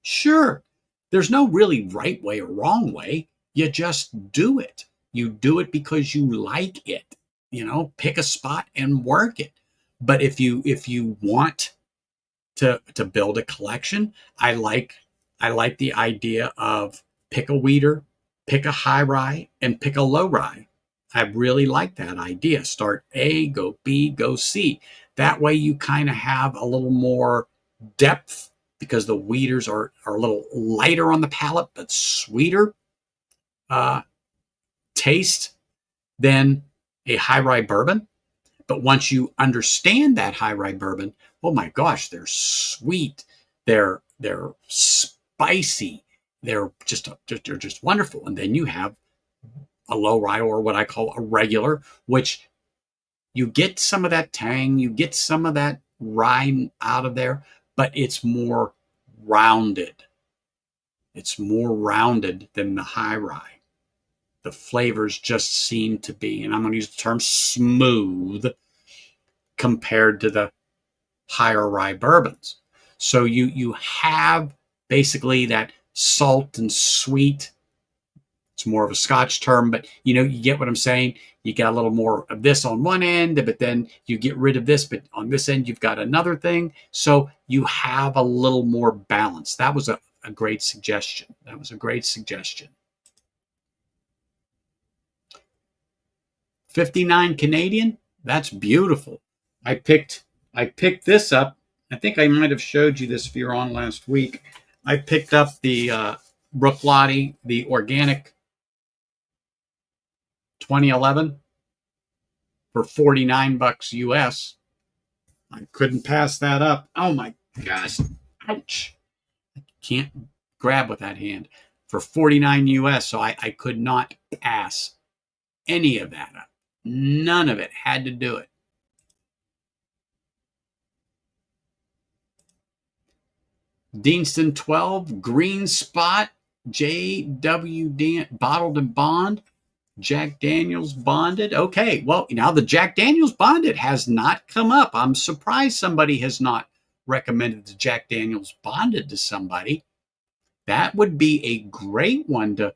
Sure, there's no really right way or wrong way. You just do it. You do it because you like it. Pick a spot and work it. But if you want to build a collection, I like the idea of pick a weeder, pick a high rye, and pick a low rye. I really like that idea. Start A, go B, go C. That way you kind of have a little more depth, because the weeders are a little lighter on the palate, but sweeter taste than a high rye bourbon. But once you understand that high rye bourbon, oh my gosh, they're sweet, they're spicy, they're just wonderful. And then you have a low rye, or what I call a regular, which you get some of that tang, you get some of that rye out of there, but it's more rounded. It's more rounded than the high rye. The flavors just seem to be, and I'm going to use the term smooth, compared to the higher rye bourbons. So you have basically that salt and sweet. It's more of a Scotch term, but you get what I'm saying. You got a little more of this on one end, but then you get rid of this, but on this end you've got another thing. So you have a little more balance. That was a great suggestion. That was a great suggestion. 59 Canadian. That's beautiful. I picked this up. I think I might have showed you this if you're on last week. I picked up the Bruichladdich, the organic 2011, for $49 US. I couldn't pass that up. Oh my gosh. Ouch. I can't grab with that hand. For 49 US. So I could not pass any of that up. None of it. Had to do it. Deanston 12, Green Spot, J.W. Bottled and Bond, Jack Daniels Bonded. Okay, well, now the Jack Daniels Bonded has not come up. I'm surprised somebody has not recommended the Jack Daniels Bonded to somebody. That would be a great one to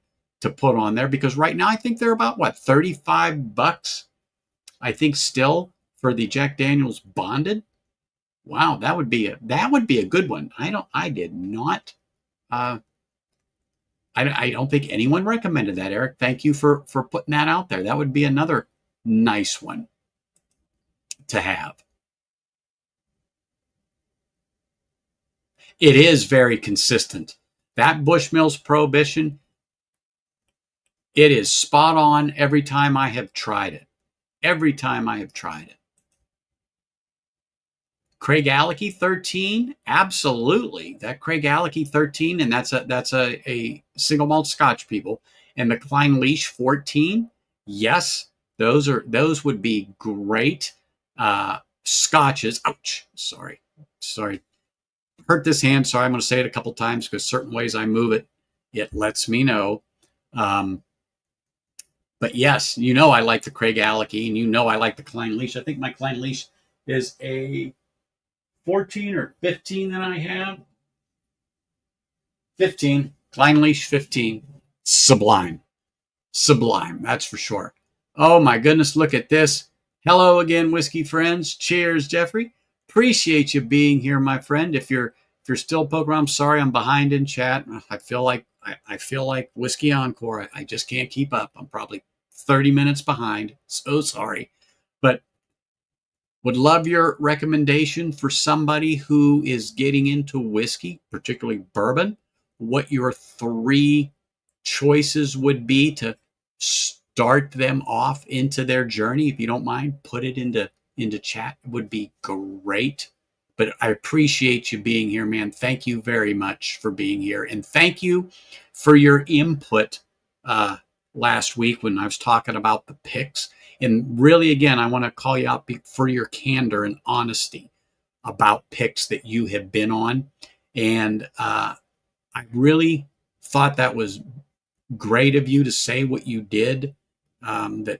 put on there, because right now I think they're about, what, $35, I think, still, for the Jack Daniels Bonded. Wow, that would be a good one. I did not. I don't think anyone recommended that, Eric. Thank you for putting that out there. That would be another nice one to have. It is very consistent. That Bushmills Prohibition, it is spot on every time I have tried it. Every time I have tried it. Craig Alecky 13, absolutely. That Craig Alecky 13, and that's a single malt Scotch, people. And the Klein Leash 14, yes, those would be great Scotches. Ouch, sorry, hurt this hand. Sorry, I'm going to say it a couple times because certain ways I move it, it lets me know. Um, but yes, I like the Craig Alecky, and I like the Klein Leash. I think my Klein Leash is a 14 or 15 that I have. 15. Klein Leash 15. Sublime. Sublime, that's for sure. Oh my goodness, look at this. Hello again, whiskey friends. Cheers, Jeffrey. Appreciate you being here, my friend. If you're still poking around, I'm sorry I'm behind in chat. I feel like Whiskey Encore. I just can't keep up. I'm probably 30 minutes behind. So sorry. But would love your recommendation for somebody who is getting into whiskey, particularly bourbon, what your 3 choices would be to start them off into their journey. If you don't mind, put it into chat. It would be great. But I appreciate you being here, man. Thank you very much for being here. And thank you for your input last week when I was talking about the picks. And really, again, I want to call you out for your candor and honesty about picks that you have been on. And I really thought that was great of you to say what you did, that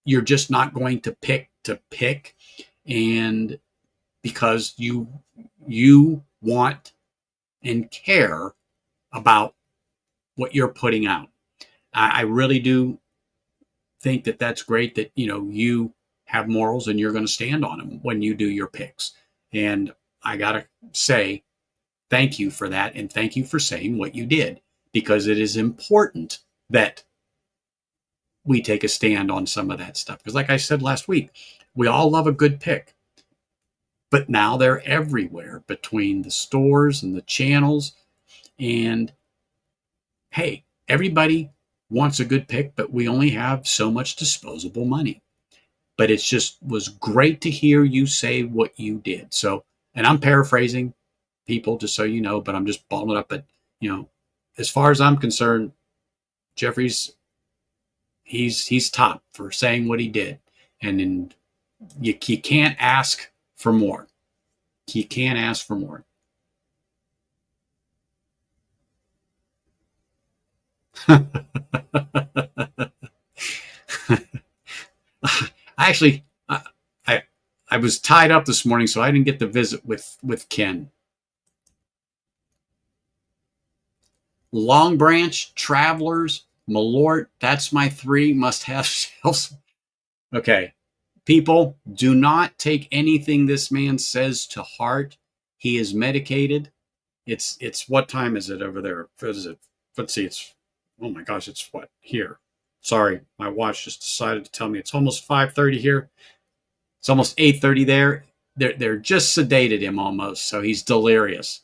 you're just not going to pick. And because you want and care about what you're putting out. I really do think that that's great that you have morals and you're going to stand on them when you do your picks. And I gotta say thank you for that, and thank you for saying what you did, because it is important that we take a stand on some of that stuff. Because like I said last week, we all love a good pick, but now they're everywhere between the stores and the channels. And hey, everybody wants a good pick, but we only have so much disposable money. But it just was great to hear you say what you did. So, and I'm paraphrasing, people, just so you know, but I'm just balling it up. But, as far as I'm concerned, Jeffrey's, he's top for saying what he did. And then you can't ask for more. You can't ask for more. Actually, I was tied up this morning, so I didn't get to visit with Ken. Long Branch, Travelers, Malort. That's my 3 must-have shelves. Okay, people, do not take anything this man says to heart. He is medicated. It's what time is it over there? What is it? Let's see. It's, oh my gosh, it's what here? Sorry, my watch just decided to tell me it's almost 5:30 here. It's almost 8:30 there. They're just sedated him almost, so he's delirious.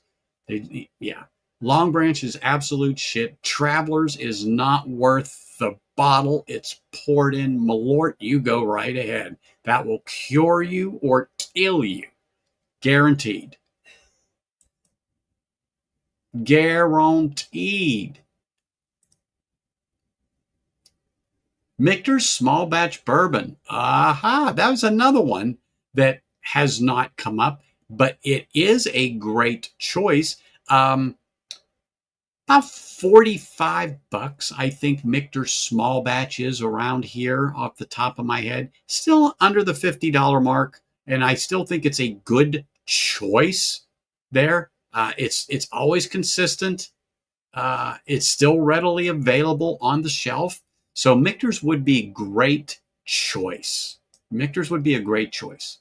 Yeah. Long Branch is absolute shit. Travelers is not worth the bottle it's poured in. Malort, you go right ahead. That will cure you or kill you. Guaranteed. Guaranteed. Michter's small batch bourbon. Aha, that was another one that has not come up, but it is a great choice. About $45, I think Michter's small batch is around here off the top of my head. Still under the $50 mark, and I still think it's a good choice there. It's always consistent. It's still readily available on the shelf. So Michter's would be a great choice. Michter's would be a great choice.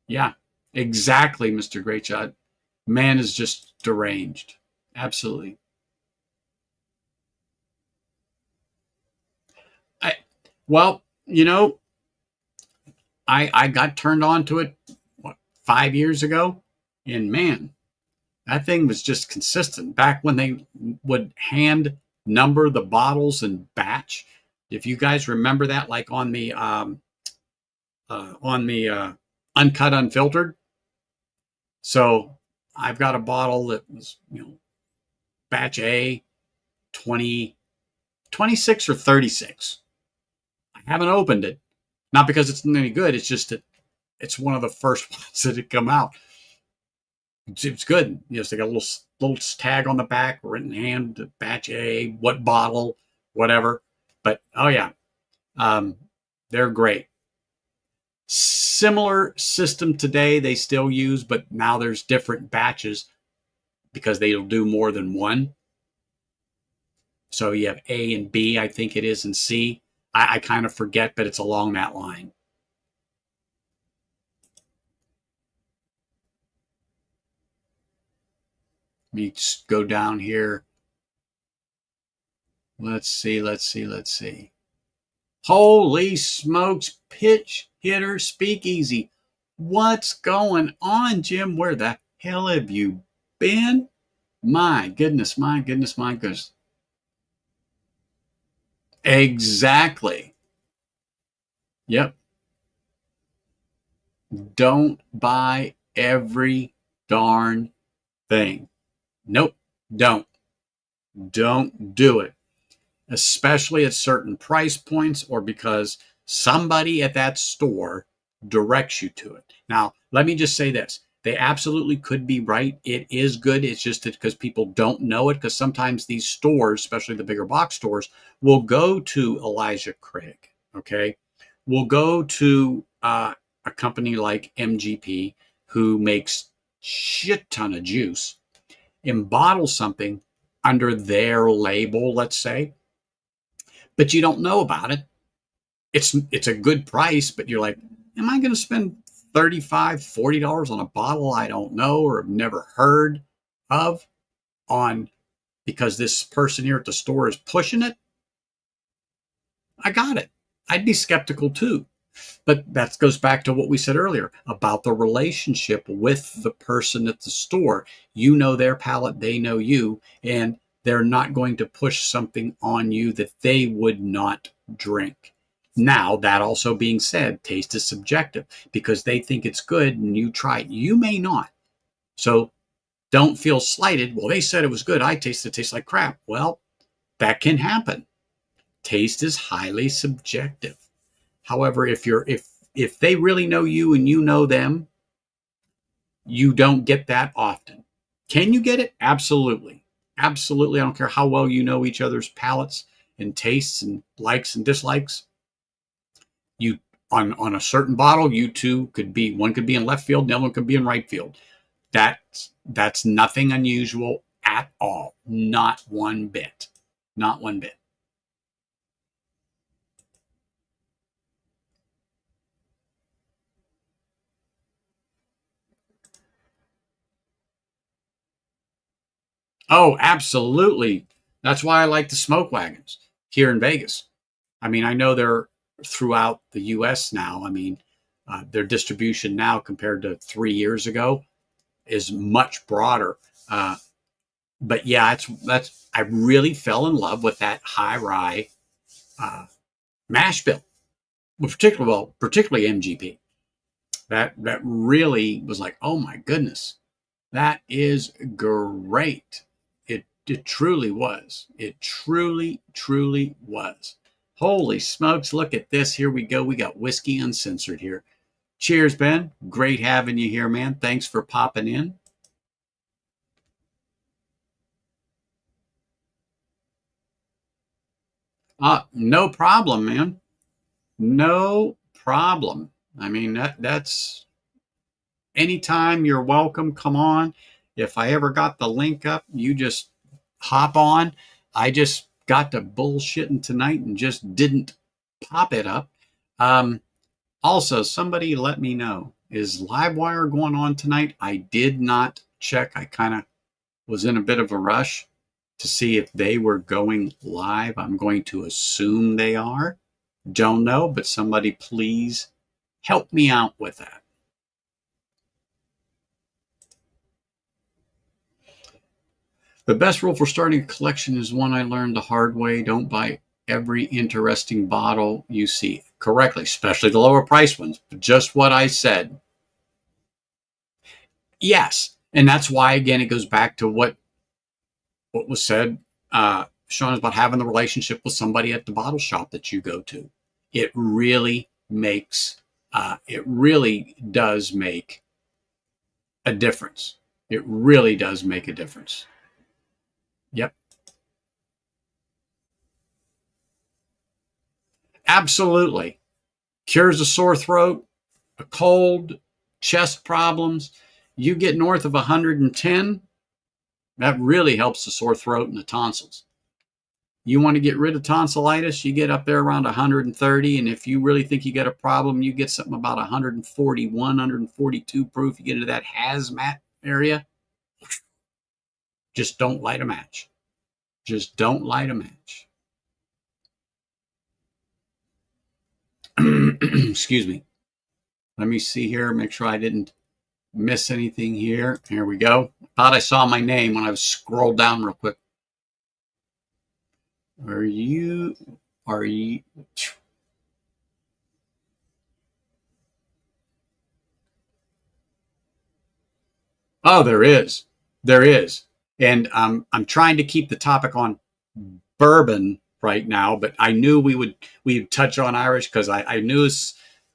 Yeah, exactly, Mr. Greatshot. Man is just deranged. Absolutely. Well, I got turned on to it, 5 years ago? And man, that thing was just consistent. Back when they would hand number the bottles and batch. If you guys remember that, like on the uncut, unfiltered. So I've got a bottle that was, batch A, 20, 26 or 36. I haven't opened it. Not because it's any good. It's just that it's one of the first ones that had come out. It's good. They got a little tag on the back, written hand, batch A, what bottle, whatever. But oh yeah, they're great. Similar system today they still use, but now there's different batches because they'll do more than one. So you have A and B, I think it is, and C. I kind of forget, but it's along that line. Let me just go down here. Let's see. Holy smokes, Pitch Hitter Speakeasy. What's going on, Jim? Where the hell have you been? My goodness. Exactly. Yep. Don't buy every darn thing. Nope, don't. Don't do it. Especially at certain price points or because somebody at that store directs you to it. Now, let me just say this. They absolutely could be right. It is good. It's just that because people don't know it, because sometimes these stores, especially the bigger box stores, will go to Elijah Craig, okay? Will go to a company like MGP who makes shit ton of juice and bottle something under their label, let's say, but you don't know about it. It's a good price, but you're like, am I going to spend $35, $40 on a bottle I don't know or have never heard of because this person here at the store is pushing it? I got it. I'd be skeptical too. But that goes back to what we said earlier about the relationship with the person at the store. You know their palate, they know you, and they're not going to push something on you that they would not drink. Now, that also being said, taste is subjective because they think it's good and you try it. You may not. So don't feel slighted. Well, they said it was good. I tasted it tastes like crap. Well, that can happen. Taste is highly subjective. However, if they really know you and you know them, you don't get that often. Can you get it? Absolutely. Absolutely. I don't care how well you know each other's palates and tastes and likes and dislikes. You on a certain bottle, you two could be, one could be in left field, the other one could be in right field. That's nothing unusual at all. Not one bit. Not one bit. Oh, absolutely. That's why I like the smoke wagons here in Vegas. I mean, I know they're throughout the U.S. now. I mean, their distribution now compared to 3 years ago is much broader. But yeah, that's I really fell in love with that high rye mash bill, particularly MGP. That really was like, oh my goodness, that is great. It truly was. It truly was. Holy smokes, look at this. Here we go. We got Whiskey Uncensored here. Cheers, Ben. Great having you here, man. Thanks for popping in. No problem, man. No problem. I mean, that's anytime you're welcome. Come on. If I ever got the link up, you just hop on. I just got to bullshitting tonight and just didn't pop it up. Also, somebody let me know, is Livewire going on tonight? I did not check. I kind of was in a bit of a rush to see if they were going live. I'm going to assume they are. Don't know, but somebody please help me out with that. The best rule for starting a collection is one I learned the hard way. Don't buy every interesting bottle you see. Correctly, especially the lower price ones. Just what I said. Yes. And that's why, again, it goes back to what was said, Sean, is about having the relationship with somebody at the bottle shop that you go to. It really makes, it really does make a difference. It really does make a difference. Yep. Absolutely. Cures a sore throat, a cold, chest problems. You get north of 110, that really helps the sore throat and the tonsils. You want to get rid of tonsillitis, you get up there around 130. And if you really think you got a problem, you get something about 141, 142 proof. You get into that hazmat area, just don't light a match. Just don't light a match. Excuse me. Let me see here, make sure I didn't miss anything here. Here we go. Thought I saw my name when I was scrolled down real quick. Are you? Oh, there is. There is. And I'm trying to keep the topic on bourbon right now, but I knew we'd touch on Irish because I knew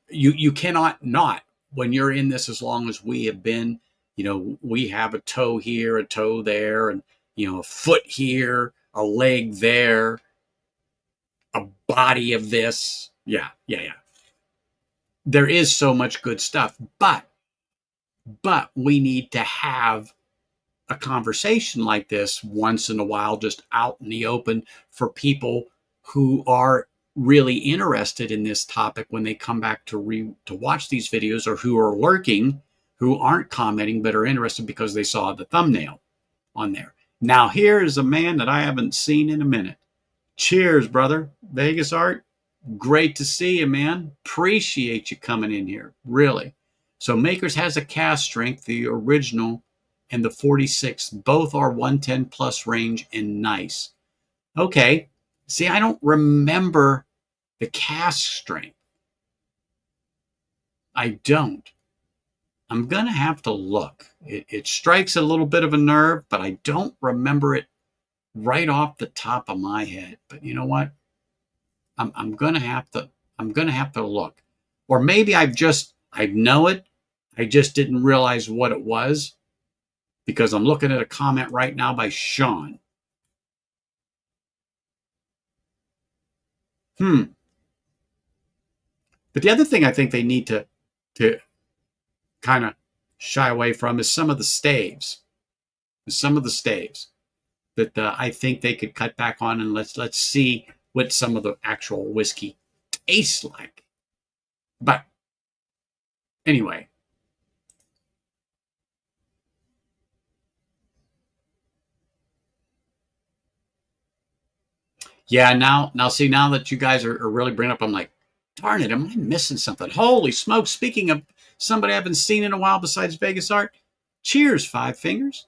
you cannot not, when you're in this as long as we have been. We have a toe here, a toe there, and a foot here, a leg there, a body of this. Yeah, yeah, yeah. There is so much good stuff, but we need to have a conversation like this once in a while, just out in the open, for people who are really interested in this topic when they come back to watch these videos, or who are lurking, who aren't commenting but are interested because they saw the thumbnail on there. Now, here is a man that I haven't seen in a minute. Cheers, brother. Vegas Art, great to see you, man. Appreciate you coming in here, really. So Makers has a cast strength, the original and the 46, both are 110 plus range and nice. Okay. See, I don't remember the cast strength. I don't. I'm going to have to look. It strikes a little bit of a nerve, but I don't remember it right off the top of my head. But you know what? I'm going to have to look. Or maybe I know it. I just didn't realize what it was, because I'm looking at a comment right now by Sean. But the other thing I think they need to kind of shy away from is some of the staves. Some of the staves that I think they could cut back on, and let's see what some of the actual whiskey tastes like. But anyway. Yeah, now see, now that you guys are really bringing up, I'm like, darn it, am I missing something? Holy smoke. Speaking of somebody I haven't seen in a while besides Vegas Art, cheers, Five Fingers.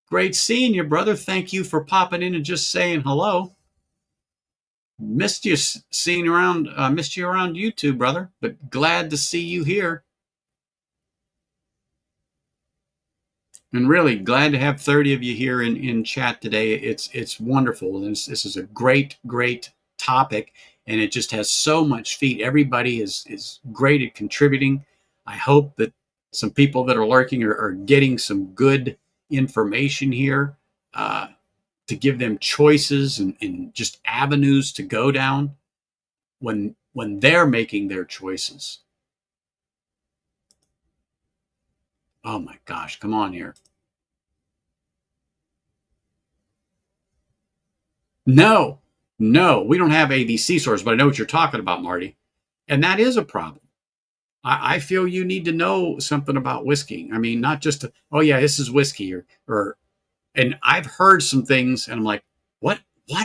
Great seeing you, brother. Thank you for popping in and just saying hello. Missed you around YouTube, brother, but glad to see you here. And really glad to have 30 of you here in chat today. It's wonderful. This is a great topic, and it just has so much feed. Everybody is great at contributing. I hope that some people that are lurking are getting some good information here, to give them choices and just avenues to go down when they're making their choices. Oh my gosh, come on here. No, we don't have ABC stores, but I know what you're talking about, Marty. And that is a problem. I feel you need to know something about whiskey. I mean, not just, oh yeah, this is whiskey, and I've heard some things and I'm like, what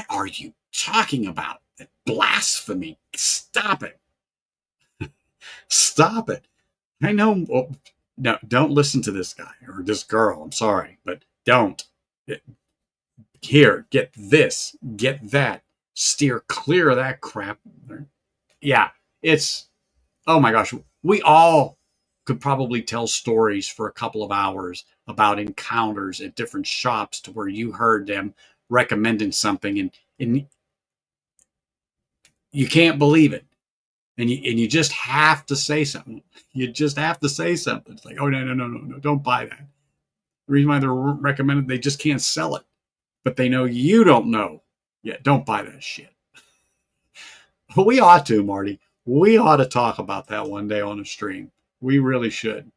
are you talking about? Blasphemy. Stop it. Stop it. I know. Oh, no, don't listen to this guy or this girl. I'm sorry, but don't. Here, get this, get that. Steer clear of that crap. Yeah, it's, oh my gosh. We all could probably tell stories for a couple of hours about encounters at different shops to where you heard them recommending something and you can't believe it. And you just have to say something. You just have to say something. It's like, oh, no, no, no, no, no, don't buy that. The reason why they're recommended, they just can't sell it. But they know you don't know. Yeah, don't buy that shit. But we ought to, Marty. We ought to talk about that one day on a stream. We really should.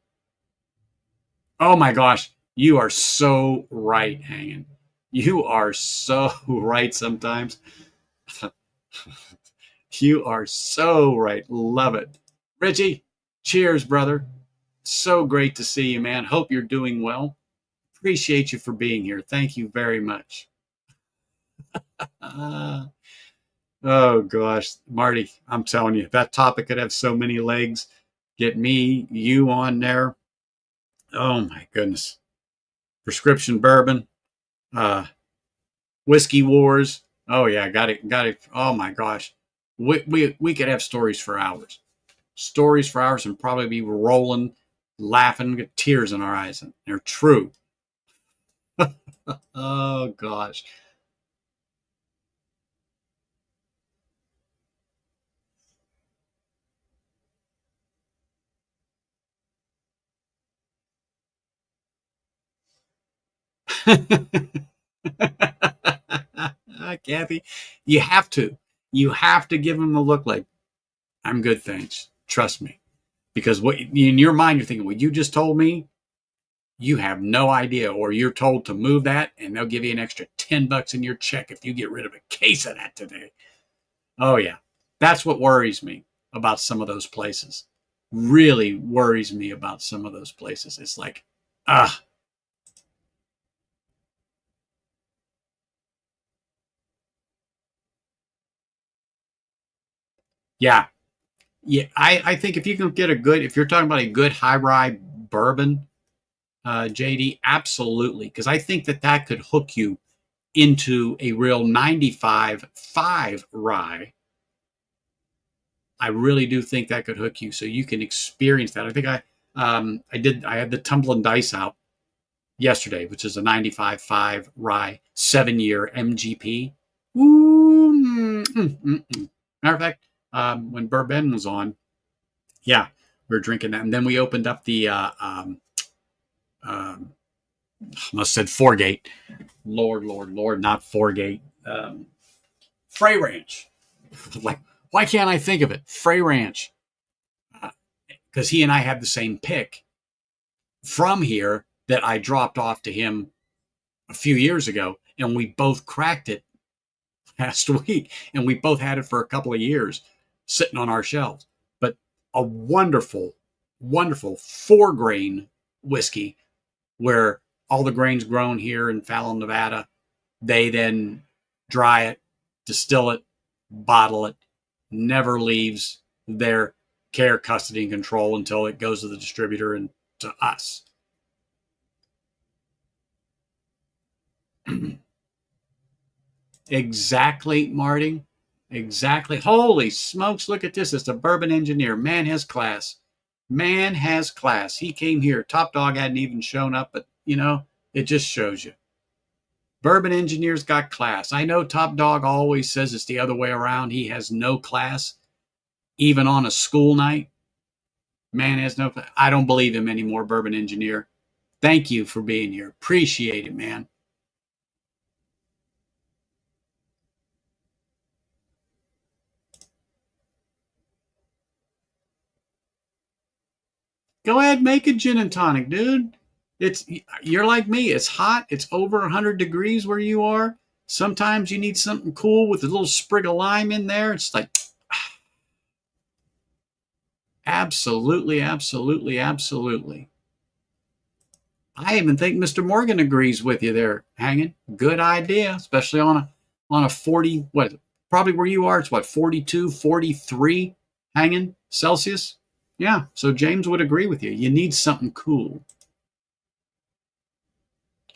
Oh my gosh, you are so right, Hanging. You are so right sometimes. You are so right. Love it. Richie, cheers, brother. So great to see you, man. Hope you're doing well. Appreciate you for being here. Thank you very much. Uh, oh, gosh. Marty, I'm telling you, that topic could have so many legs. Get me, you on there. Oh, my goodness. Prescription bourbon, uh, whiskey wars. Oh, yeah, got it. Got it. Oh, my gosh. We could have stories for hours. Stories for hours and probably be rolling, laughing, get tears in our eyes. And they're true. Oh, gosh. Kathy, you have to. You have to give them the look like, I'm good, thanks. Trust me. Because what in your mind, you're thinking, what you just told me, you have no idea. Or you're told to move that and they'll give you an extra $10 in your check if you get rid of a case of that today. Oh, yeah. That's what worries me about some of those places. Really worries me about some of those places. It's like, ah, yeah. Yeah, I think if you can get a good, if you're talking about a good high rye bourbon, JD, absolutely. Because I think that that could hook you into a real 95.5 rye. I really do think that could hook you so you can experience that. I think I had the Tumbling Dice out yesterday, which is a 95.5 rye 7-year MGP. Ooh, Matter of fact, when Bourbon was on, yeah, we were drinking that. And then we opened up the, must have said Foregate. Lord, Lord, Lord, not Foregate. Frey Ranch. Like, why can't I think of it? Frey Ranch. Because he and I had the same pick from here that I dropped off to him a few years ago. And we both cracked it last week. And we both had it for a couple of years sitting on our shelves. But a wonderful, wonderful 4-grain whiskey where all the grains grown here in Fallon, Nevada. They then dry it, distill it, bottle it, never leaves their care, custody, and control until it goes to the distributor and to us. Exactly, Marty. Exactly. Holy smokes, look at this. It's a bourbon engineer. Man has class. Man has class. He came here. Top Dog hadn't even shown up, but it just shows you. Bourbon engineers got class. I know Top Dog always says it's the other way around. He has no class, even on a school night. Man has no class. I don't believe him anymore, bourbon engineer. Thank you for being here. Appreciate it, man. Go ahead, make a gin and tonic, dude. You're like me. It's hot. It's over 100 degrees where you are. Sometimes you need something cool with a little sprig of lime in there. It's like, absolutely, absolutely, absolutely. I even think Mr. Morgan agrees with you there, Hanging. Good idea, especially on a 40, what, probably where you are, it's what, 42, 43 Hanging Celsius? Yeah, so James would agree with you. You need something cool.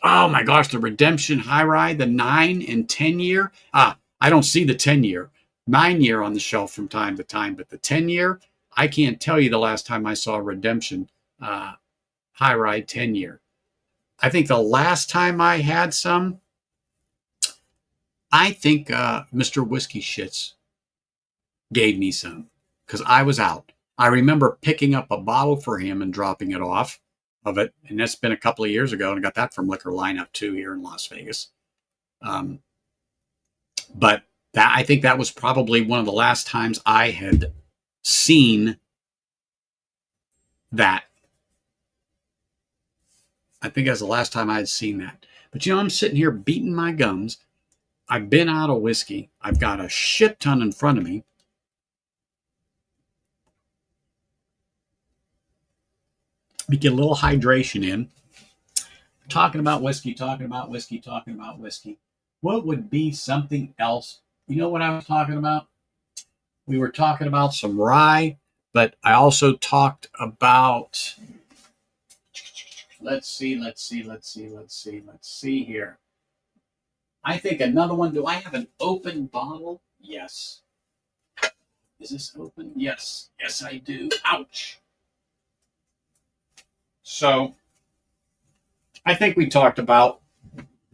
Oh my gosh, the Redemption High Ride, the 9 and 10-year. I don't see the 10-year. 9-year on the shelf from time to time, but the 10-year, I can't tell you the last time I saw Redemption uh, high rye 10-year. I think the last time I had some, I think Mr. Whiskey Shits gave me some because I was out. I remember picking up a bottle for him and dropping it off of it. And that's been a couple of years ago. And I got that from Liquor Lineup too here in Las Vegas. Um, but that I think that was probably one of the last times I had seen that. I think that's the last time I had seen that. But I'm sitting here beating my gums. I've been out of whiskey. I've got a shit ton in front of me. We get a little hydration in. Talking about whiskey, talking about whiskey, talking about whiskey. What would be something else? You know what I was talking about? We were talking about some rye, but I also talked about, let's see here. I think another one. Do I have an open bottle? Yes. Is this open? Yes. Yes, I do. Ouch. So I think we talked about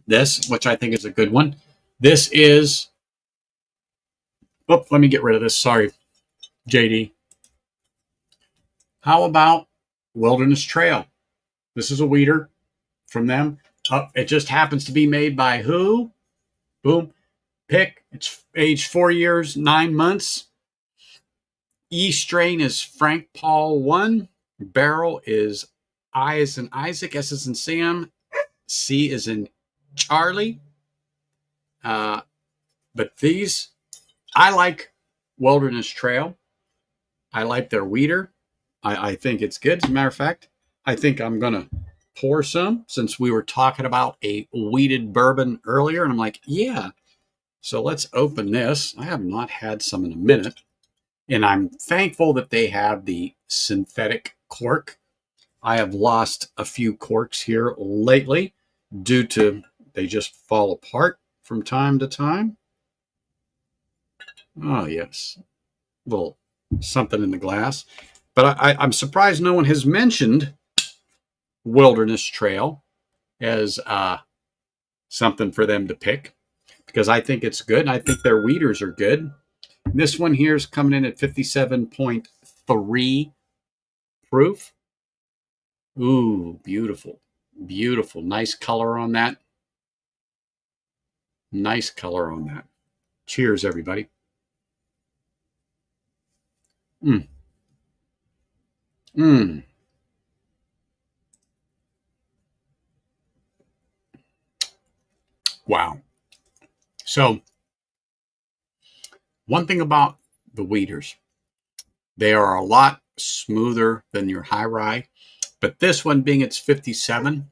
this, which I think is a good one. This is, let me get rid of this. Sorry, JD. How about Wilderness Trail? This is a weeder from them. It just happens to be made by who? Boom. Pick. It's aged 4 years, 9 months. E strain is Frank Paul 1. Barrel is I as in Isaac, S as in Sam, C as in Charlie. But these, I like Wilderness Trail. I like their weeder. I think it's good. As a matter of fact, I think I'm going to pour some since we were talking about a weeded bourbon earlier. And I'm like, yeah. So let's open this. I have not had some in a minute. And I'm thankful that they have the synthetic cork. I have lost a few corks here lately due to they just fall apart from time to time. Oh, yes. A little something in the glass. But I'm surprised no one has mentioned Wilderness Trail as something for them to pick because I think it's good. And I think their weeders are good. This one here is coming in at 57.3 proof. Ooh, beautiful. Beautiful. Nice color on that. Nice color on that. Cheers, everybody. Mm. Mm. Wow. So, one thing about the weeders, they are a lot smoother than your high rye, but this one being it's 57,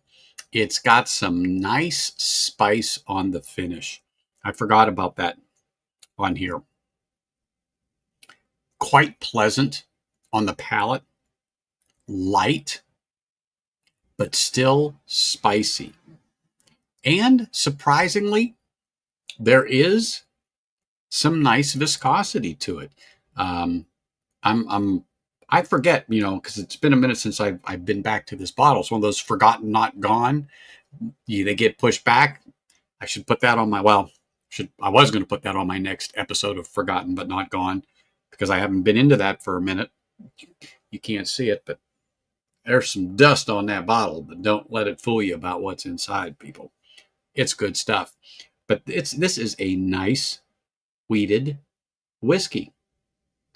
it's got some nice spice on the finish. I forgot about that on here. Quite pleasant on the palate, light, but still spicy. And surprisingly, there is some nice viscosity to it. I forget, because it's been a minute since I've been back to this bottle. It's one of those forgotten, not gone. They get pushed back. I should put that on my, I was going to put that on my next episode of Forgotten but Not Gone because I haven't been into that for a minute. You can't see it, but there's some dust on that bottle, but don't let it fool you about what's inside, people. It's good stuff. But this is a nice wheated whiskey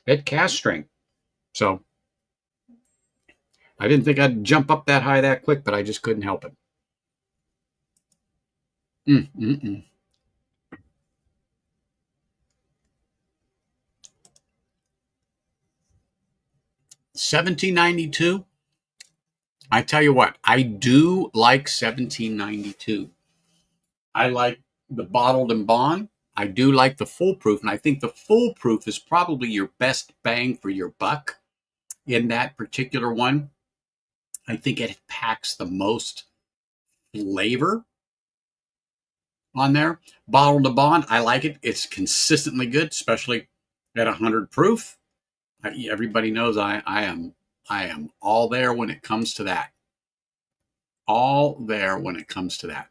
at cask strength. So I didn't think I'd jump up that high that quick, but I just couldn't help it. 1792. I tell you what, I do like 1792. I like the bottled and bond. I do like the foolproof, and I think the foolproof is probably your best bang for your buck in that particular one. I think it packs the most flavor on there. Bottled and bond, I like it. It's consistently good, especially at 100 proof. Everybody knows I am I am all there when it comes to that. All there when it comes to that.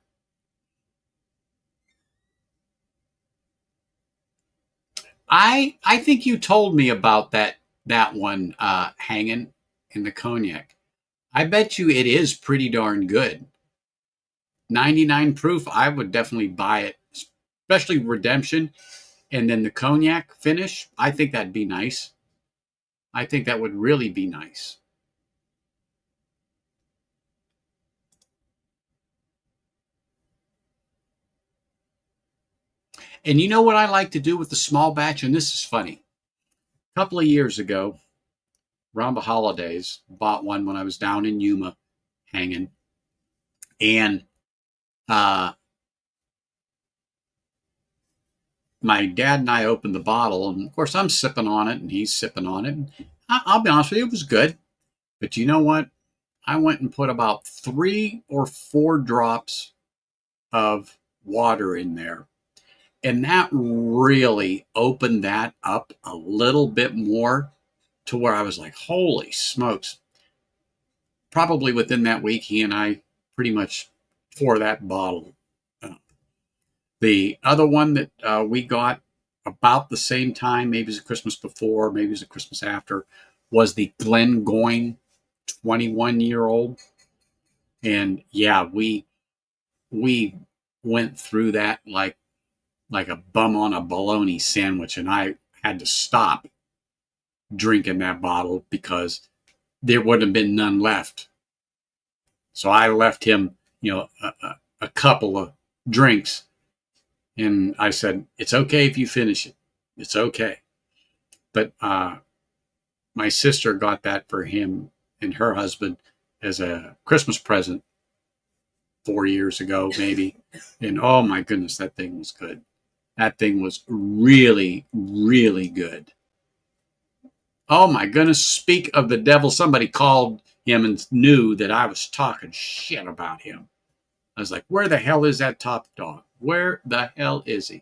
I think you told me about that one hanging in the cognac. I bet you it is pretty darn good. 99 proof, I would definitely buy it, especially redemption and then the cognac finish. I think that'd be nice. I think that would really be nice. And you know what I like to do with the small batch? And this is funny. A couple of years ago, around the holidays, bought one when I was down in Yuma hanging. And uh, my dad and I opened the bottle. And of course, I'm sipping on it and he's sipping on it. And I'll be honest with you, it was good. But you know what? I went and put about 3 or 4 drops of water in there. And that really opened that up a little bit more to where I was like, holy smokes. Probably within that week, he and I pretty much tore that bottle. Uh, the other one that we got about the same time, maybe it was a Christmas before, maybe it was a Christmas after, was the Glengoyne 21-year-old. And yeah, we went through that like a bum on a bologna sandwich, and I had to stop drinking that bottle because there would have been none left. So I left him, a couple of drinks, and I said, "It's okay if you finish it. It's okay." But my sister got that for him and her husband as a Christmas present 4 years ago, maybe. And oh my goodness, that thing was good. That thing was really, really good. Oh my goodness, speak of the devil. Somebody called him and knew that I was talking shit about him. I was like, where the hell is that top dog? Where the hell is he?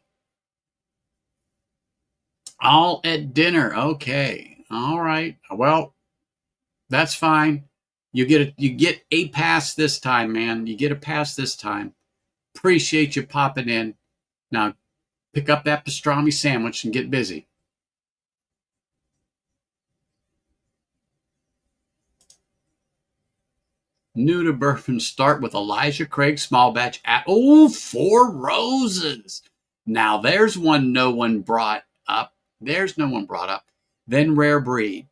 All at dinner. Okay. All right. Well, that's fine. You get a pass this time, man. You get a pass this time. Appreciate you popping in. Now pick up that pastrami sandwich and get busy. New to bourbon, start with Elijah Craig small batch at Four Roses. Now there's one no one brought up. There's no one brought up. Then Rare Breed.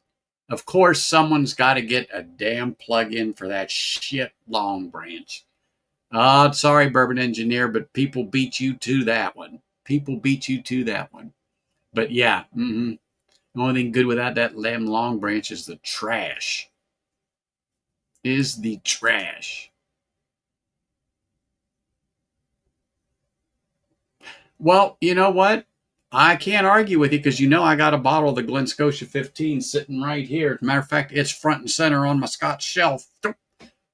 Of course, someone's got to get a damn plug in for that shit Long Branch. Oh, sorry, Bourbon Engineer, but people beat you to that one. People beat you to that one. But yeah, the only thing good without that lamb Long Branch is the trash. Is the trash. Well, you know what? I can't argue with you because I got a bottle of the Glen Scotia 15 sitting right here. As a matter of fact, it's front and center on my Scotch shelf.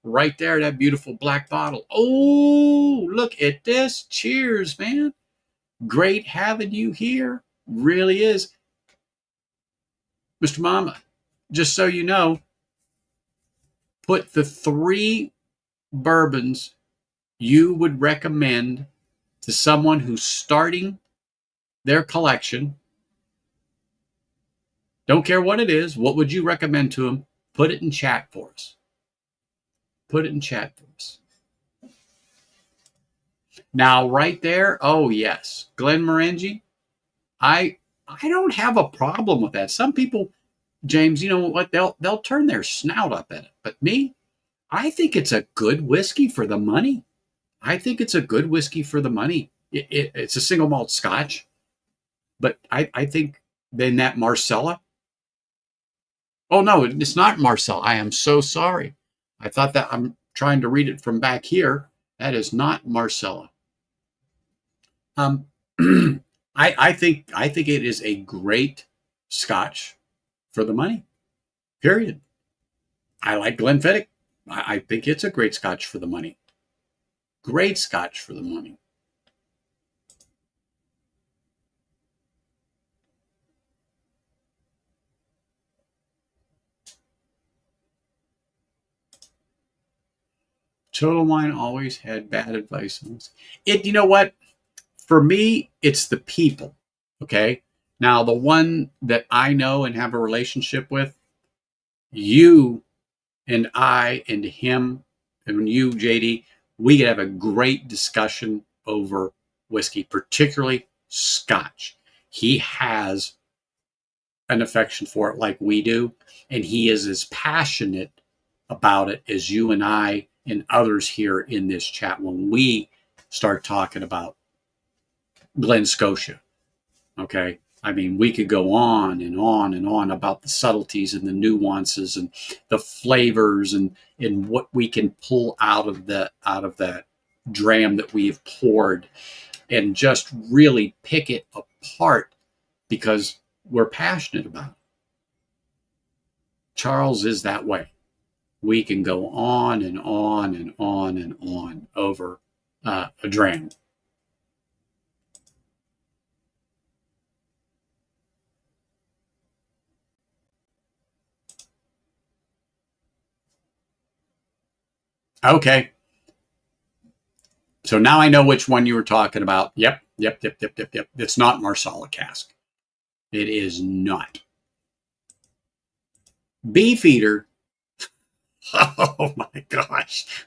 Right there, that beautiful black bottle. Oh, look at this. Cheers, man. Great having you here. Really is. Mr. Mama, just so you know, put the 3 bourbons you would recommend to someone who's starting their collection. Don't care what it is. What would you recommend to them? Put it in chat for us. Put it in chat for us. Now, right there, oh yes, Glenmorangie. I don't have a problem with that. Some people, James, you know what? They'll turn their snout up at it. But me, I think it's a good whiskey for the money. I think it's a good whiskey for the money. It's a single malt Scotch, but I think then that Marcella. Oh no, it's not Marcella. I am so sorry. I thought that I'm trying to read it from back here. That is not Marcella. Um, I think it is a great Scotch for the money. Period. I like Glenfiddich. I think it's a great Scotch for the money. Great Scotch for the money. Total Wine always had bad advice on this. You know what? For me, it's the people. Okay. Now, the one that I know and have a relationship with, you and I and him and you, JD, we could have a great discussion over whiskey, particularly Scotch. He has an affection for it like we do, and he is as passionate about it as you and I and others here in this chat when we start talking about Glen Scotia. Okay. I mean, we could go on and on and on about the subtleties and the nuances and the flavors and what we can pull out of that dram that we've poured and just really pick it apart because we're passionate about it. Charles is that way. We can go on and on and on and on over a dram. Okay. So now I know which one you were talking about. Yep. It's not Marsala cask. It is not. Beefeater. Oh my gosh.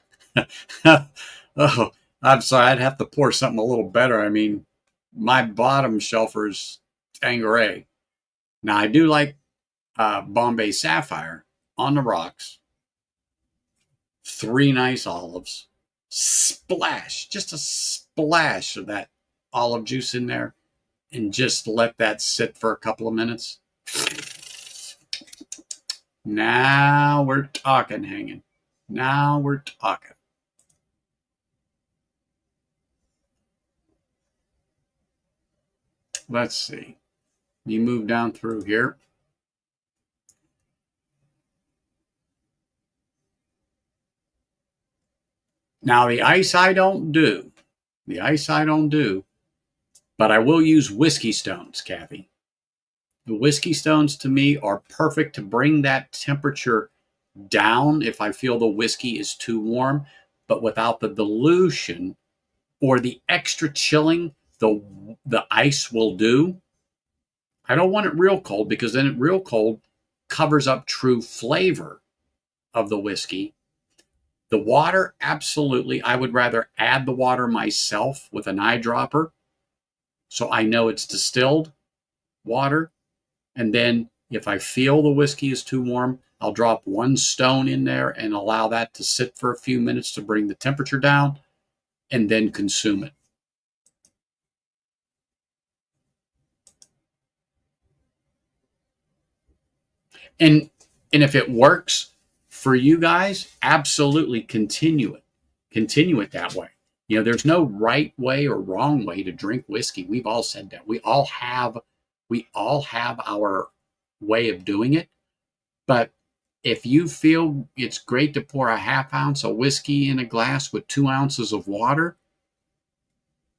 Oh, I'm sorry. I'd have to pour something a little better. I mean, my bottom shelfer's Tanqueray. Now I do like Bombay Sapphire on the rocks. 3 nice olives. Splash, just a splash of that olive juice in there, and just let that sit for a couple of minutes. Now we're talking, hanging. Now we're talking. Let's see. You move down through here. Now the ice I don't do. The ice I don't do. But I will use whiskey stones, Kathy. The whiskey stones to me are perfect to bring that temperature down if I feel the whiskey is too warm, but without the dilution or the extra chilling the ice will do. I don't want it real cold because then real cold covers up true flavor of the whiskey. The water, absolutely. I would rather add the water myself with an eyedropper so I know it's distilled water. And then if I feel the whiskey is too warm, I'll drop 1 stone in there and allow that to sit for a few minutes to bring the temperature down and then consume it. And if it works for you guys, absolutely continue it. Continue it that way. You know, there's no right way or wrong way to drink whiskey. We've all said that. We all have our way of doing it. But if you feel it's great to pour a half ounce of whiskey in a glass with 2 ounces of water,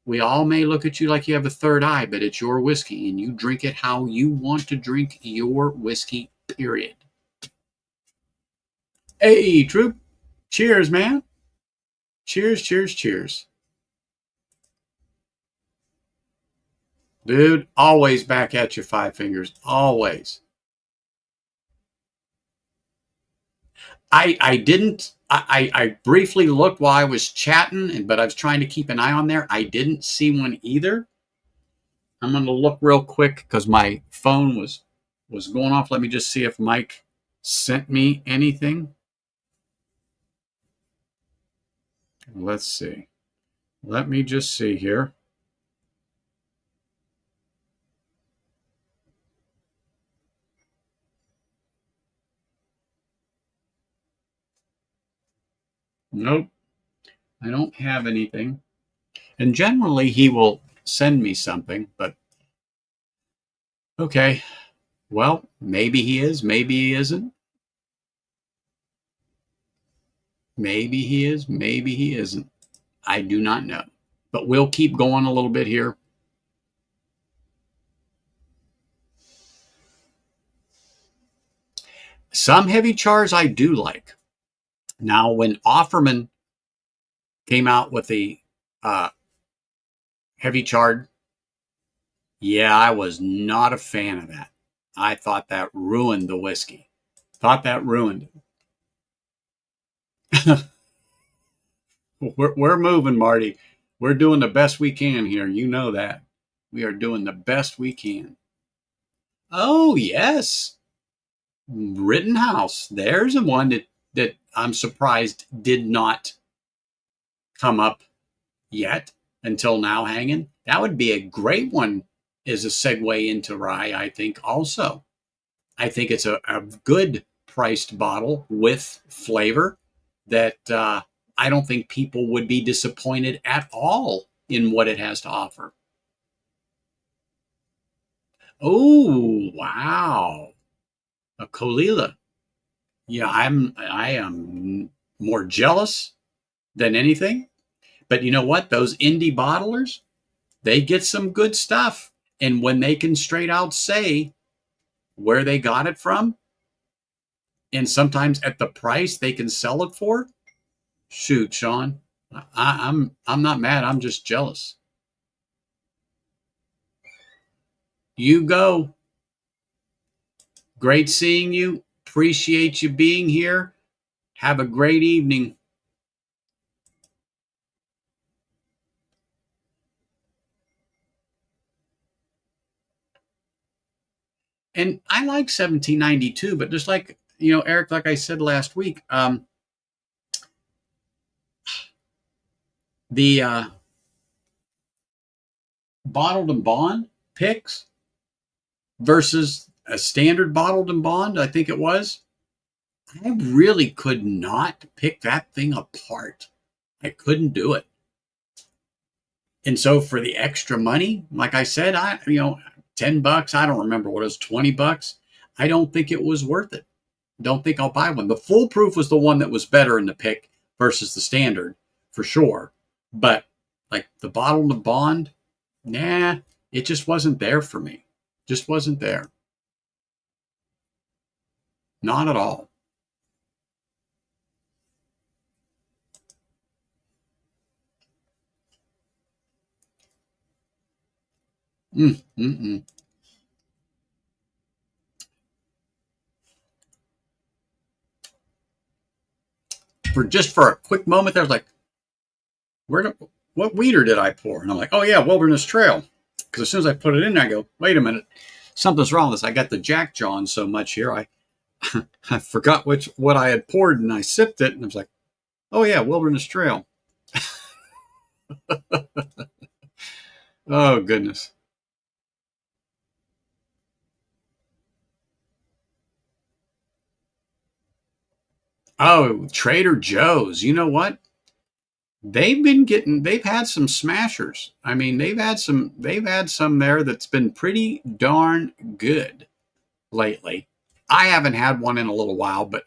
we all may look at you like you have a third eye, but it's your whiskey and you drink it how you want to drink your whiskey, period. Hey, Troop. Cheers, man. Cheers, cheers, cheers. Dude, always back at you, 5 fingers. Always. I didn't. I briefly looked while I was chatting, but I was trying to keep an eye on there. I didn't see one either. I'm going to look real quick because my phone was going off. Let me just see if Mike sent me anything. Let's see. Let me just see here. Nope. I don't have anything. And generally, he will send me something, but okay. Well, maybe he is, maybe he isn't. Maybe he is, maybe he isn't. I do not know. But we'll keep going a little bit here. Some heavy chars I do like. Now, when Offerman came out with the uh, heavy charred. Yeah, I was not a fan of that. I thought that ruined the whiskey. Thought that ruined it. We're moving, Marty. We're doing the best we can here. You know that. We are doing the best we can. Oh, yes. Rittenhouse. There's a one that I'm surprised did not come up yet until now hanging. That would be a great one as a segue into rye, I think, also. I think it's a good priced bottle with flavor that I don't think people would be disappointed at all in what it has to offer. Oh, wow. A Kolila. Yeah, I am more jealous than anything. But you know what? Those indie bottlers, they get some good stuff. And when they can straight out say where they got it from, and sometimes at the price they can sell it for, shoot, Sean, I'm not mad. I'm just jealous. You go. Great seeing you. Appreciate you being here. Have a great evening. And I like 1792, but just like, Eric, like I said last week, the bottled and bond picks versus a standard bottled and bond, I think it was. I really could not pick that thing apart. I couldn't do it. And so for the extra money, like I said, $10, I don't remember what it was, $20. I don't think it was worth it. Don't think I'll buy one. The foolproof was the one that was better in the pick versus the standard for sure. But like the bottled and bond, nah, it just wasn't there for me. Just wasn't there. Not at all. Mm-mm. For a quick moment, there I was like, what weeder did I pour? And I'm like, oh yeah, Wilderness Trail. Because as soon as I put it in, I go, wait a minute, something's wrong with this. I got the Jack John so much here, I forgot what I had poured, and I sipped it, and I was like, oh yeah, Wilderness Trail. Oh goodness. Oh, Trader Joe's. You know what? They've had some smashers. I mean, they've had some there that's been pretty darn good lately. I haven't had one in a little while, but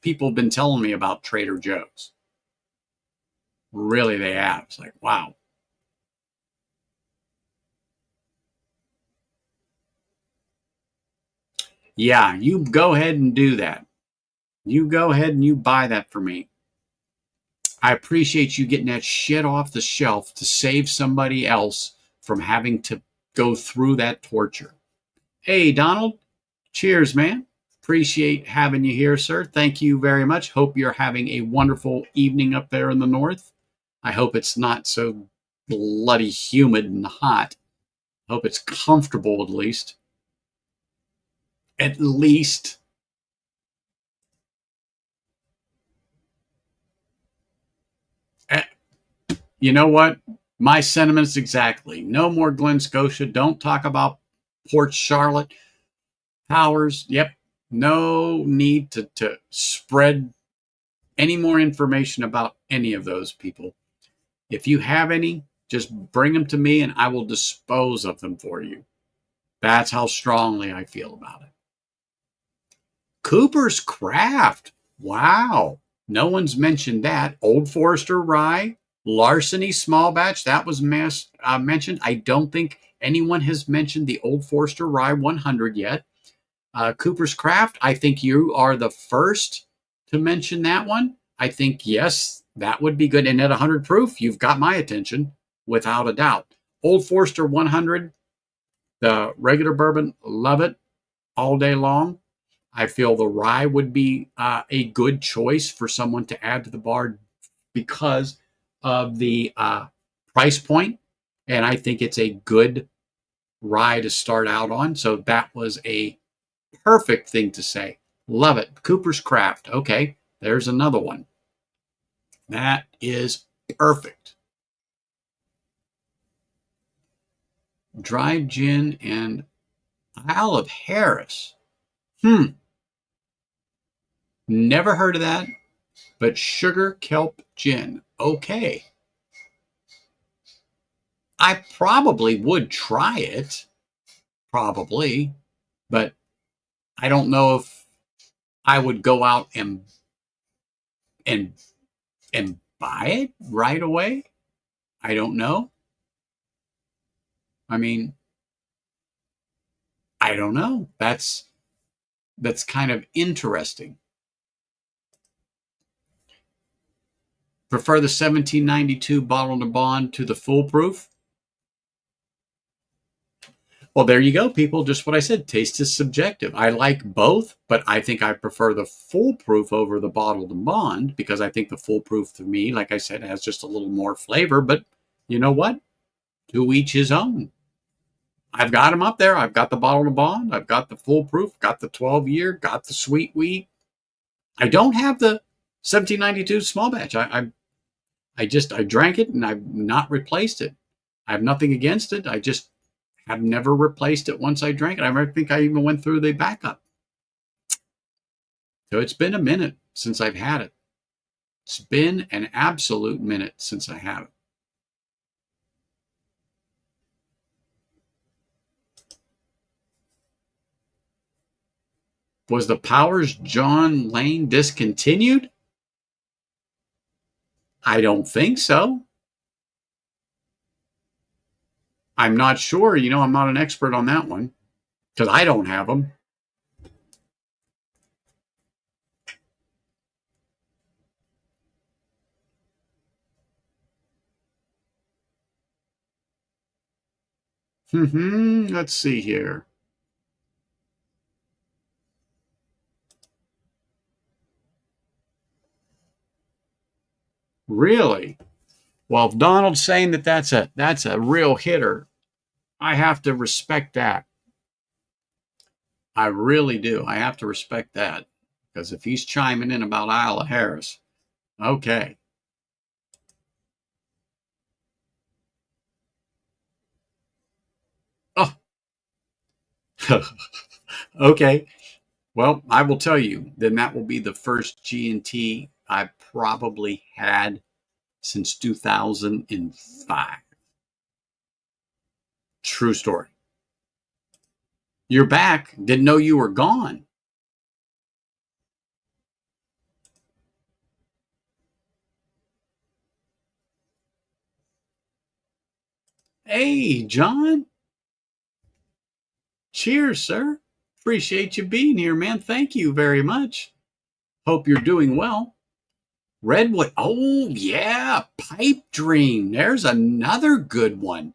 people have been telling me about Trader Joe's. Really, they have. It's like, wow. Yeah, you go ahead and do that. You go ahead and you buy that for me. I appreciate you getting that shit off the shelf to save somebody else from having to go through that torture. Hey, Donald, cheers, man. Appreciate having you here, sir. Thank you very much. Hope you're having a wonderful evening up there in the north. I hope it's not so bloody humid and hot. Hope it's comfortable at least. At least. You know what? My sentiments exactly. No more Glen Scotia. Don't talk about Port Charlotte. Powers. Yep. No need to spread any more information about any of those people. If you have any, just bring them to me and I will dispose of them for you. That's how strongly I feel about it. Cooper's Craft. Wow. No one's mentioned that. Old Forester Rye, Larceny Small Batch. That was mentioned. I don't think anyone has mentioned the Old Forester Rye 100 yet. Cooper's Craft, I think you are the first to mention that one. I think, yes, That would be good. And at 100 proof, you've got my attention without a doubt. Old Forester 100, the regular bourbon, love it all day long. I feel the rye would be a good choice for someone to add to the bar because of the price point, and I think it's a good rye to start out on. So that was a perfect thing to say. Love it. Cooper's Craft. Okay, there's another one. That is perfect. Dried gin and Isle of Harris. Never heard of that, but sugar kelp gin. Okay. I probably would try it, probably, but I don't know if I would go out and and buy it right away. I don't know. I mean, I don't know. That's kind of interesting. Prefer the 1792 bottled and bond to the foolproof? Well, there you go, people. Just what I said. Taste is subjective. I like both, but I think I prefer the foolproof over the bottled and bond because I think the foolproof to me, like I said, has just a little more flavor. But you know what? To each his own. I've got them up there. I've got the bottled and bond. I've got the foolproof. Got the 12-year. Got the sweet wheat. I don't have the 1792 small batch. I drank it and I've not replaced it. I have nothing against it. I just have never replaced it once I drank it. I think I even went through the backup. So it's been a minute since I've had it. It's been an absolute minute since I have it. Was the Powers John Lane discontinued? I don't think so. I'm not sure. I'm not an expert on that one because I don't have them. Let's see here. Really? Well, if Donald's saying that that's a real hitter, I have to respect that. I really do. I have to respect that because if he's chiming in about Isle of Harris, okay. Oh, okay. Well, I will tell you. Then that will be the first G&T I probably had since 2005. True story. You're back. Didn't know you were gone. Hey, John. Cheers, sir. Appreciate you being here, man. Thank you very much. Hope you're doing well. Redwood. Oh, yeah. Pipe Dream. There's another good one.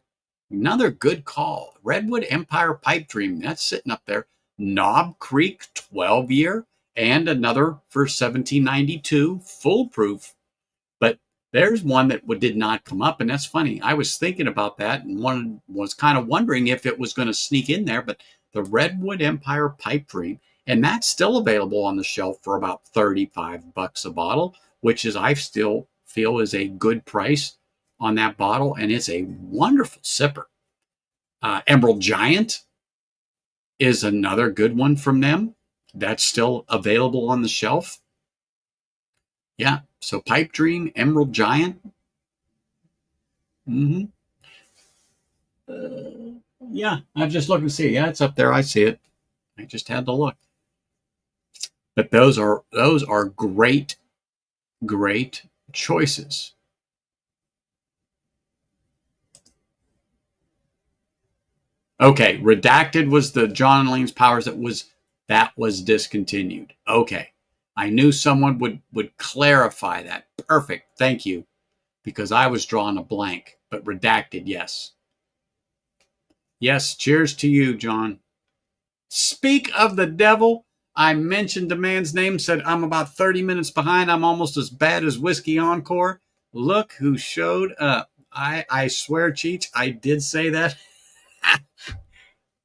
Another good call. Redwood Empire Pipe Dream. That's sitting up there. Knob Creek 12-year and another for 1792 foolproof. But there's one that did not come up, and that's funny. I was thinking about that and was kind of wondering if it was going to sneak in there, but the Redwood Empire Pipe Dream, and that's still available on the shelf for about $35 a bottle, which is I still feel is a good price on that bottle, and it's a wonderful sipper. Emerald Giant is another good one from them. That's still available on the shelf. Yeah, so Pipe Dream, Emerald Giant. Yeah, I'm just looking to see. Yeah, it's up there. I see it. I just had to look. But those are great choices. Okay, Redacted was the John Lane's Powers that was discontinued. Okay. I knew someone would clarify that. Perfect. Thank you. Because I was drawing a blank, but redacted, yes. Yes, cheers to you, John. Speak of the devil. I mentioned the man's name, said I'm about 30 minutes behind. I'm almost as bad as Whiskey Encore. Look who showed up. I swear, Cheech, I did say that.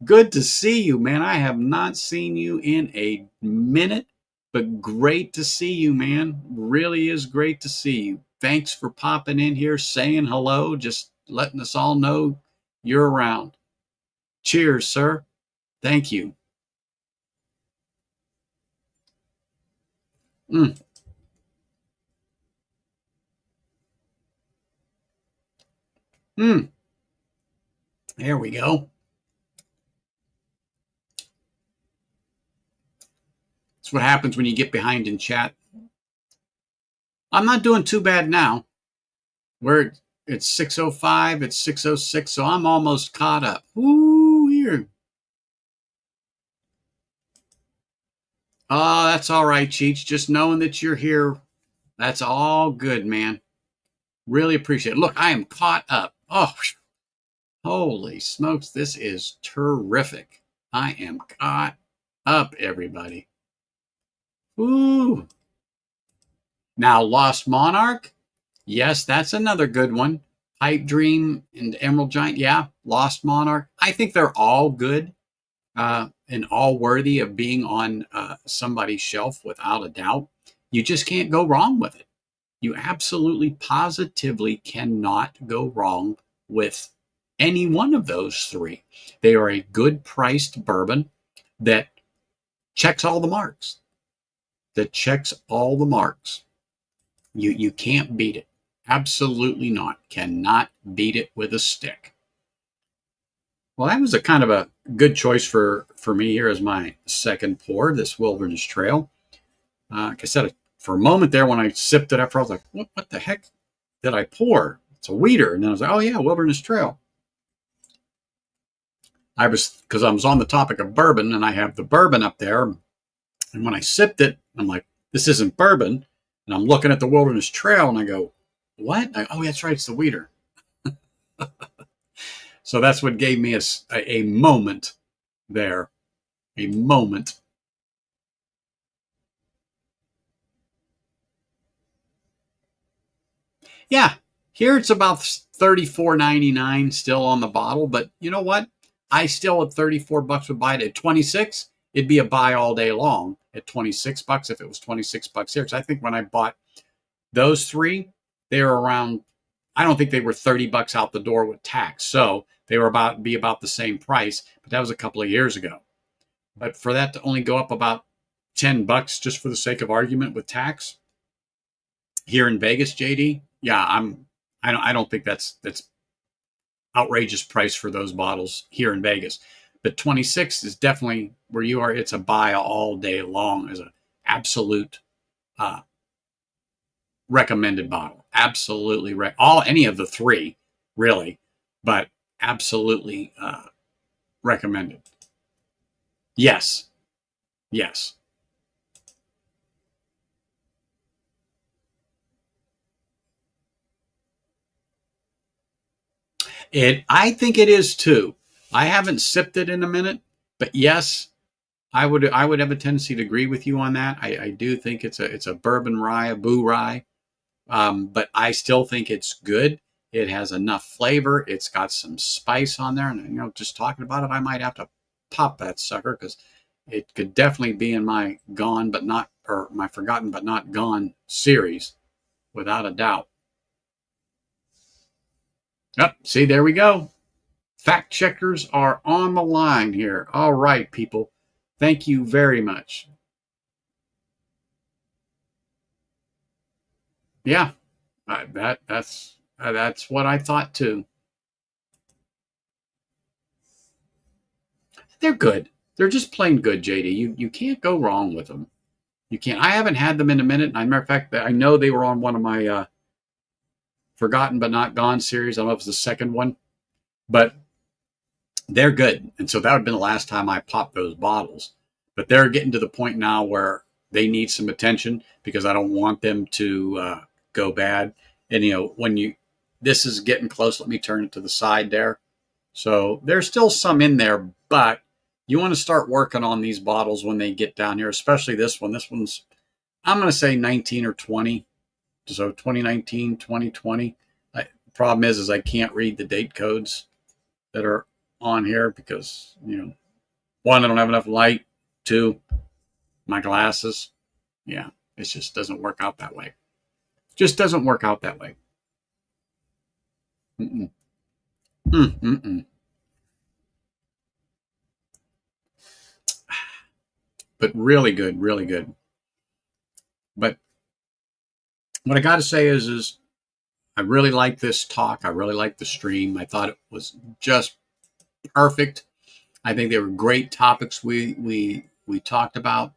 Good to see you, man. I have not seen you in a minute, but great to see you, man. Really is great to see you. Thanks for popping in here, saying hello, just letting us all know you're around. Cheers, sir. Thank you. Mm, mm. There we go. That's what happens when you get behind in chat. I'm not doing too bad now. It's 6:05, it's 6:06, so I'm almost caught up. Woo, here. Oh, that's all right, Cheech. Just knowing that you're here, that's all good, man. Really appreciate it. Look, I am caught up. Oh, holy smokes, this is terrific. I am caught up, everybody. Woo. Now, Lost Monarch. Yes, that's another good one. Pipe Dream and Emerald Giant. Yeah, Lost Monarch. I think they're all good and all worthy of being on somebody's shelf without a doubt. You just can't go wrong with it. You absolutely positively cannot go wrong with any one of those three. They are a good priced bourbon that checks all the marks. That checks all the marks. You can't beat it. Absolutely not. Cannot beat it with a stick. Well, that was a kind of a good choice for me here as my second pour, this Wilderness Trail. Like I said, for a moment there when I sipped it after, I was like, what the heck did I pour? It's a weeder. And then I was like, oh yeah, Wilderness Trail. Because I was on the topic of bourbon and I have the bourbon up there. And when I sipped it, I'm like, this isn't bourbon. And I'm looking at the Wilderness Trail and I go, what? Oh, that's right. It's the weeder. So that's what gave me a moment there. A moment. Yeah, here it's about $34.99 still on the bottle, but you know what? I still at $34 would buy it. At 26, it'd be a buy all day long. At 26 bucks, if it was 26 bucks here, because I think when I bought those three, they were around. I don't think they were 30 bucks out the door with tax, so they were about the same price. But that was a couple of years ago. But for that to only go up about 10 bucks just for the sake of argument with tax here in Vegas, JD, yeah, I don't think that's outrageous price for those bottles here in Vegas. But 26 is definitely where you are. It's a buy all day long as an absolute recommended bottle. Absolutely any of the three, really, but absolutely recommended. Yes. Yes. I think it is too. I haven't sipped it in a minute, but yes, I would have a tendency to agree with you on that. I do think it's a bourbon rye, a boo rye, but I still think it's good. It has enough flavor. It's got some spice on there, and just talking about it, I might have to pop that sucker because it could definitely be in my gone but not, or my forgotten but not gone series, without a doubt. Yep. See, there we go. Fact checkers are on the line here. All right, people. Thank you very much. Yeah, that's what I thought too. They're good. They're just plain good, JD. You can't go wrong with them. You can't. I haven't had them in a minute. And as a matter of fact, I know they were on one of my forgotten but not gone series. I don't know if it's the second one, but they're good. And so that would have been the last time I popped those bottles. But they're getting to the point now where they need some attention because I don't want them to go bad. And this is getting close. Let me turn it to the side there. So there's still some in there, but you want to start working on these bottles when they get down here, especially this one. This one's, I'm going to say 19 or 20. So 2019, 2020. The problem is I can't read the date codes that are on here because, one, I don't have enough light. Two, my glasses. Yeah, it just doesn't work out that way. Just doesn't work out that way. Mm-mm. Mm-mm. But really good, really good. But what I got to say is I really like this talk. I really like the stream. I thought it was just perfect. I think they were great topics we talked about,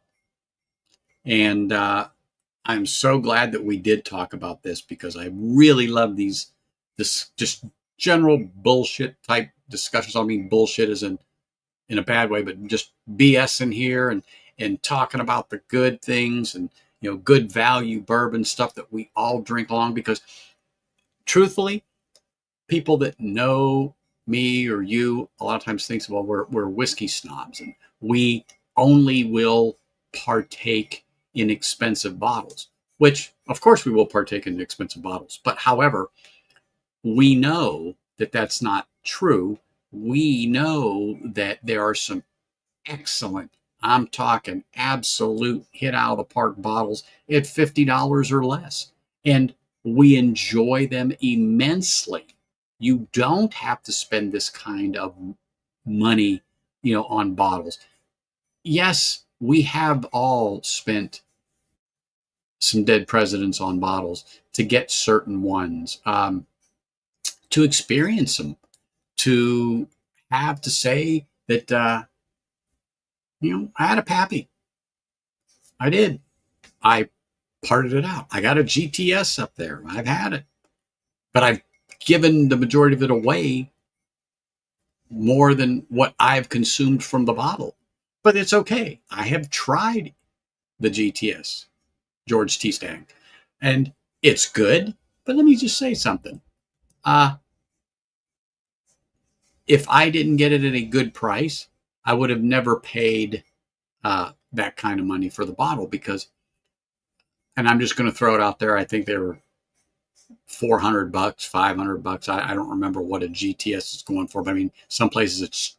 and I'm so glad that we did talk about this because I really love this just general bullshit type discussions. I mean, bullshit is in a bad way, but just BS in here and talking about the good things and good value bourbon stuff that we all drink along. Because truthfully, people that know me or you a lot of times thinks, well, we're whiskey snobs and we only will partake in expensive bottles, which of course we will partake in expensive bottles. But however, we know that that's not true. We know that there are some excellent, I'm talking absolute hit out of the park bottles at $50 or less. And we enjoy them immensely. You don't have to spend this kind of money, on bottles. Yes, we have all spent some dead presidents on bottles to get certain ones, to experience them, to have to say that, I had a pappy. I did. I parted it out. I got a GTS up there. I've had it. But I've given the majority of it away more than what I've consumed from the bottle. But it's okay. I have tried the GTS, George T. Stagg, and it's good. But let me just say something. If I didn't get it at a good price, I would have never paid that kind of money for the bottle because, and I'm just going to throw it out there. I think they were $400, $500. I don't remember what a GTS is going for, but I mean, some places it's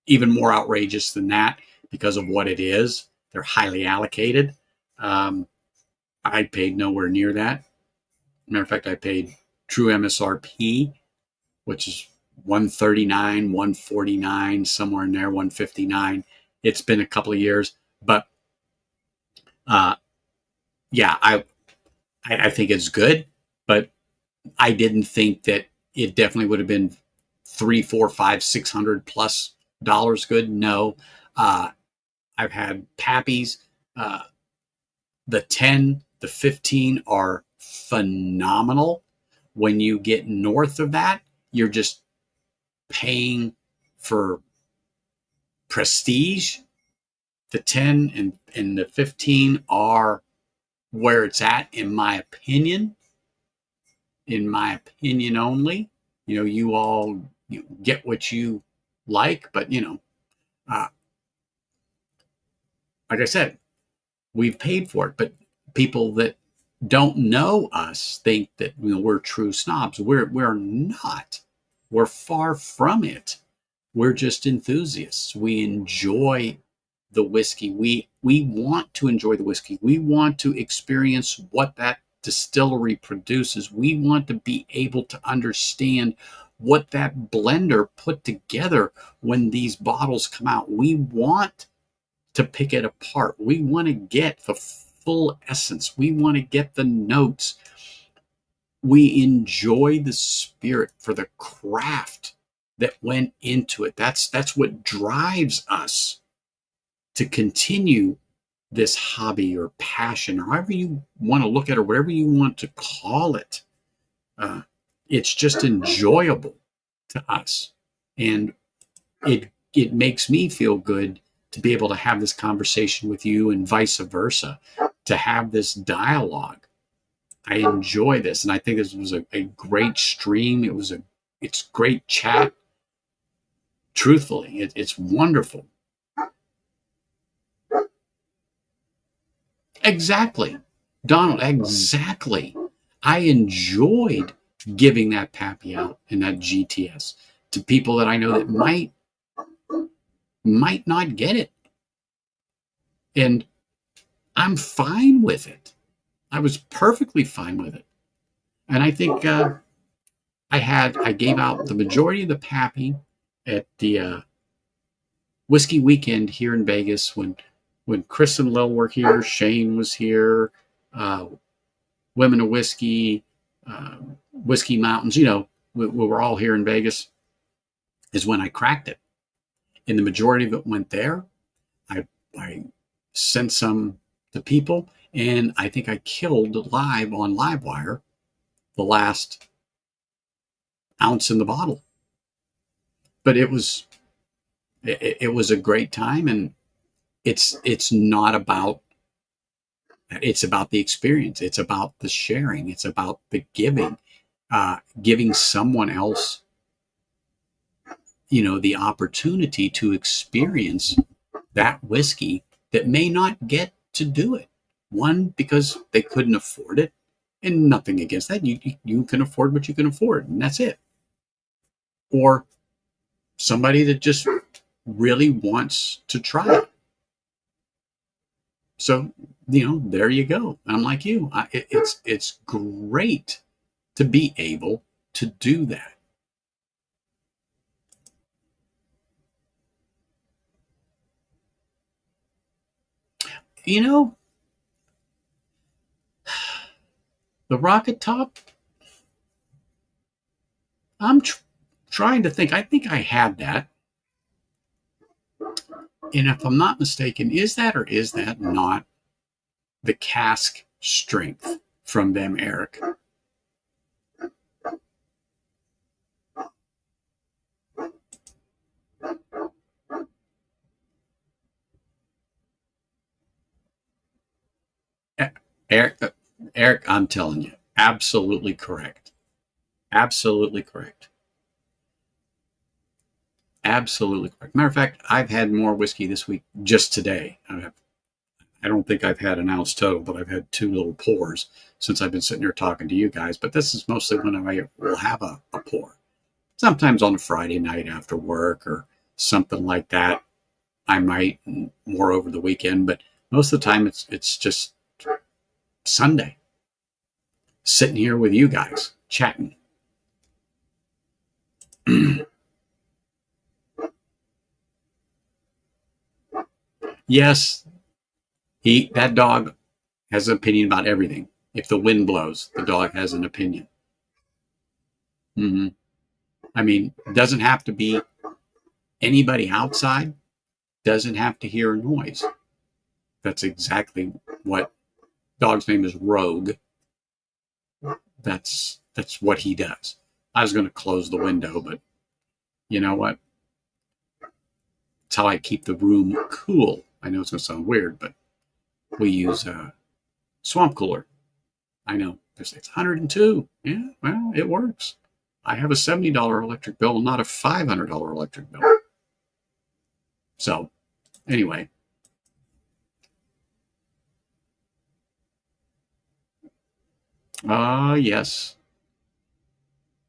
even more outrageous than that because of what it is. They're highly allocated. I paid nowhere near that. Matter of fact, I paid true MSRP, which is 139, 149, somewhere in there, 159. It's been a couple of years, but yeah, I think it's good, but I didn't think that it definitely would have been $300, $400, $500, $600+ good. No, I've had Pappies. The 10, the 15 are phenomenal. When you get north of that, you're just paying for prestige. The 10 and the 15 are where it's at, in my opinion. In my opinion only. You all get what you like, but like I said, we've paid for it. But people that don't know us think that we're true snobs. We're not. We're far from it. We're just enthusiasts. We enjoy the whiskey. We want to enjoy the whiskey. We want to experience what that distillery produces. We want to be able to understand what that blender put together when these bottles come out. We want to pick it apart. We want to get the full essence. We want to get the notes. We enjoy the spirit for the craft that went into it. That's what drives us to continue this hobby or passion, or however you want to look at it, or whatever you want to call it. It's just enjoyable to us. And it makes me feel good to be able to have this conversation with you and vice versa. to have this dialogue. I enjoy this, and I think this was a great stream. It's great chat. Truthfully, it's wonderful. Exactly, Donald. Exactly. I enjoyed giving that Pappy out and that GTS to people that I know that might not get it, and I'm fine with it. I was perfectly fine with it, and I think I gave out the majority of the Pappy at the whiskey weekend here in Vegas when Chris and Lil were here, Shane was here, uh, Women of Whiskey, Whiskey Mountains. We were all here in Vegas. Is when I cracked it, and the majority of it went there. I sent some to people, and I think I killed live on Livewire the last ounce in the bottle. But it was a great time, and it's not about. It's about the experience. It's about the sharing. It's about the giving, giving someone else, the opportunity to experience that whiskey that may not get to do it. One, because they couldn't afford it, and nothing against that. You can afford what you can afford, and that's it. Or somebody that just really wants to try it. So, there you go. I'm like you. It's great to be able to do that. The Rocket Top, I'm trying to think. I think I had that. And if I'm not mistaken, is that or is that not the cask strength from them, Eric? Eric, I'm telling you, absolutely correct. Absolutely correct. Absolutely correct. Matter of fact, I've had more whiskey this week just today. I don't think I've had an ounce total, but I've had 2 little pours since I've been sitting here talking to you guys. But this is mostly when I will have a pour. Sometimes on a Friday night after work or something like that. I might more over the weekend, but most of the time it's just Sunday. Sitting here with you guys, chatting. Yes, that dog has an opinion about everything. If the wind blows, the dog has an opinion. Mm-hmm. I mean, it doesn't have to be anybody outside, doesn't have to hear a noise. That's exactly what dog's name is, Rogue. That's what he does. I was going to close the window, but you know what? It's how I keep the room cool. I know it's going to sound weird, but we use a swamp cooler. I know it's 102. Yeah, well, it works. I have a $70 electric bill, not a $500 electric bill. So, anyway. Yes.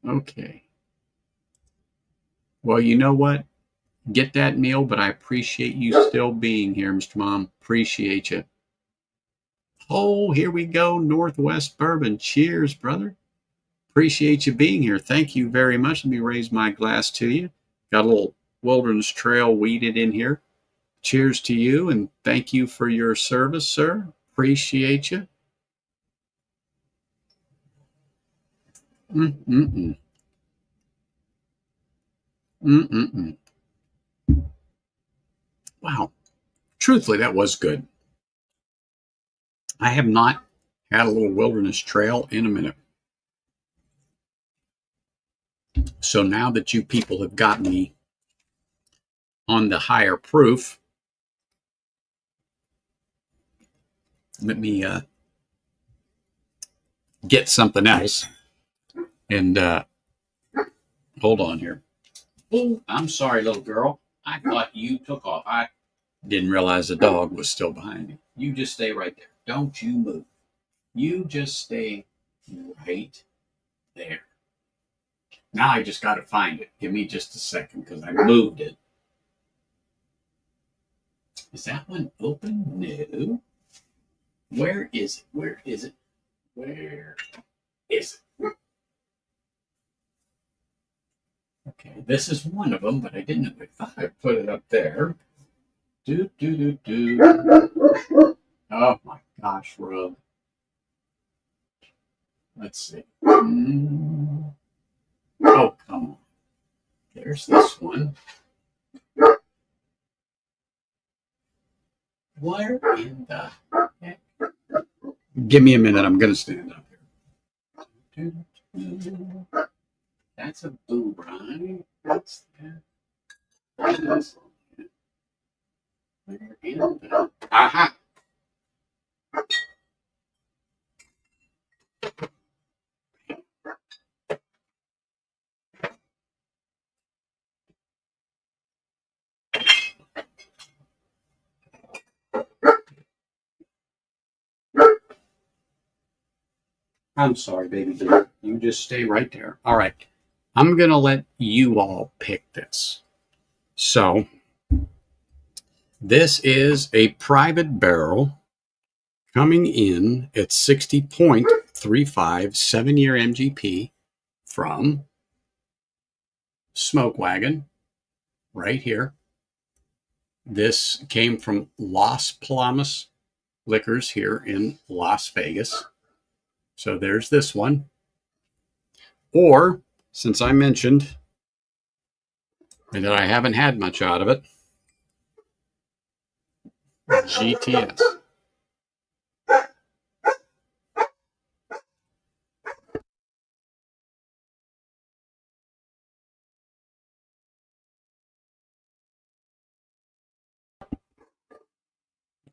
Okay. Well, you know what? Get that meal, but I appreciate you still being here, Mr. Mom. Appreciate you. Oh, here we go. Northwest Bourbon. Cheers, brother. Appreciate you being here. Thank you very much. Let me raise my glass to you. Got a little Wilderness Trail weeded in here. Cheers to you, and thank you for your service, sir. Appreciate you. Mm-mm-mm. Mm-mm-mm. Wow. Truthfully, that was good. I have not had a little Wilderness Trail in a minute. So now that you people have got me on the higher proof, let me get something else. And hold on here. Oh, I'm sorry, little girl. I thought you took off. I didn't realize the dog was still behind me. You just stay right there. Don't you move. You just stay right there. Now I just got to find it. Give me just a second because I moved it. Is that one open? No. Where is it? Where is it? Where is it? Okay, this is one of them, but I didn't. I thought I put it up there. Do, do, do, do. Oh my gosh, Rub. Let's see. Oh, come on. There's this one. Where in the heck? Give me a minute. I'm going to stand up here. That's a Bourbon. What's that? Where in the... Aha! I'm sorry, baby girl. You just stay right there. All right. I'm going to let you all pick this. So, this is a private barrel coming in at 60.35 7-year MGP from Smoke Wagon right here. This came from Las Palomas Liquors here in Las Vegas. So there's this one. Or, since I mentioned that I haven't had much out of it, GTS.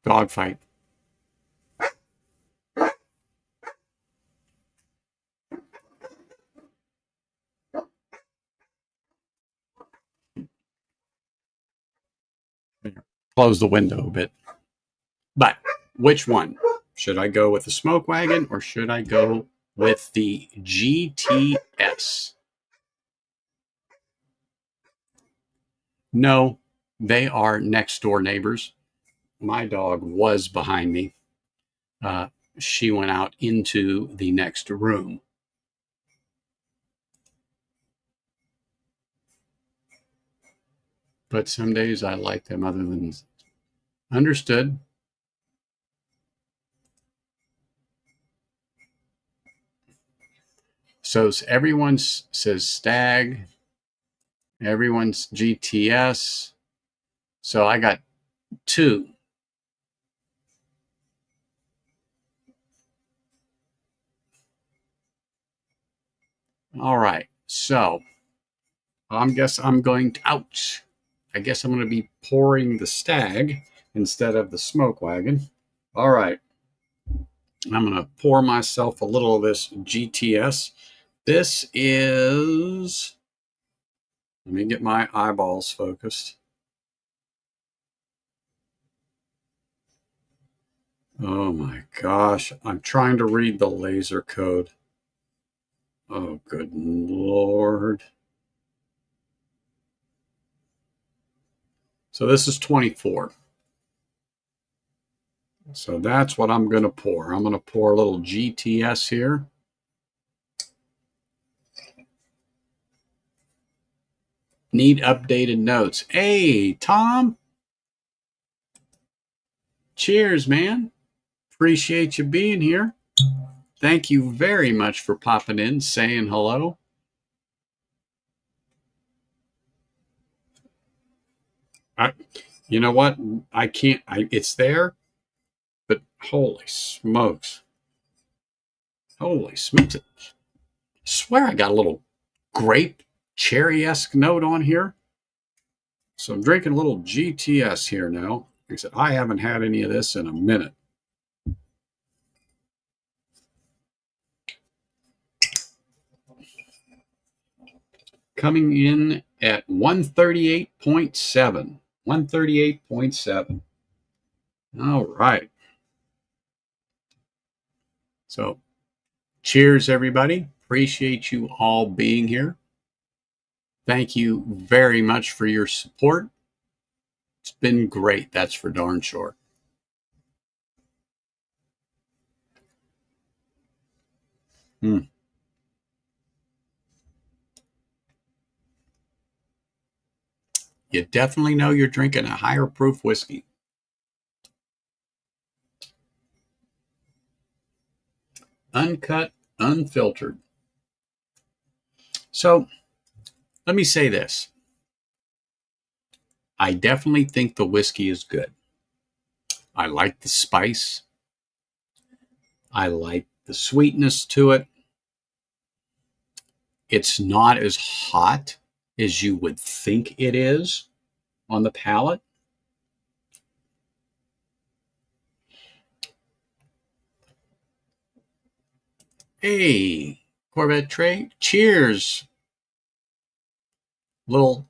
Dogfight. Close the window a bit. But which one? Should I go with the Smoke Wagon or should I go with the GTS? No, they are next door neighbors. My dog was behind me. She went out into the next room. But some days I like them other than understood. So everyone says Stag. Everyone's GTS. So I got two. All right. So I guess I'm going to, ouch. I guess I'm going to be pouring the Stag instead of the Smoke Wagon. All right. I'm going to pour myself a little of this GTS. This is, let me get my eyeballs focused. Oh my gosh. I'm trying to read the laser code. Oh, good Lord. So this is 24. So that's what I'm going to pour. I'm going to pour a little GTS here. Need updated notes. Hey, Tom. Cheers, man. Appreciate you being here. Thank you very much for popping in, saying hello. You know what? I can't. It's there, but holy smokes. Holy smokes. I swear I got a little grape cherry-esque note on here. So I'm drinking a little GTS here now. Like I said, I haven't had any of this in a minute. coming in at 138.7. 138.7. All right. So, cheers, everybody. Appreciate you all being here. Thank you very much for your support. It's been great, that's for darn sure. You definitely know you're drinking a higher proof whiskey. Uncut, unfiltered. So, let me say this. I definitely think the whiskey is good. I like the spice. I like the sweetness to it. It's not as hot as you would think it is on the palate. Hey, Corvette Trey, cheers. Little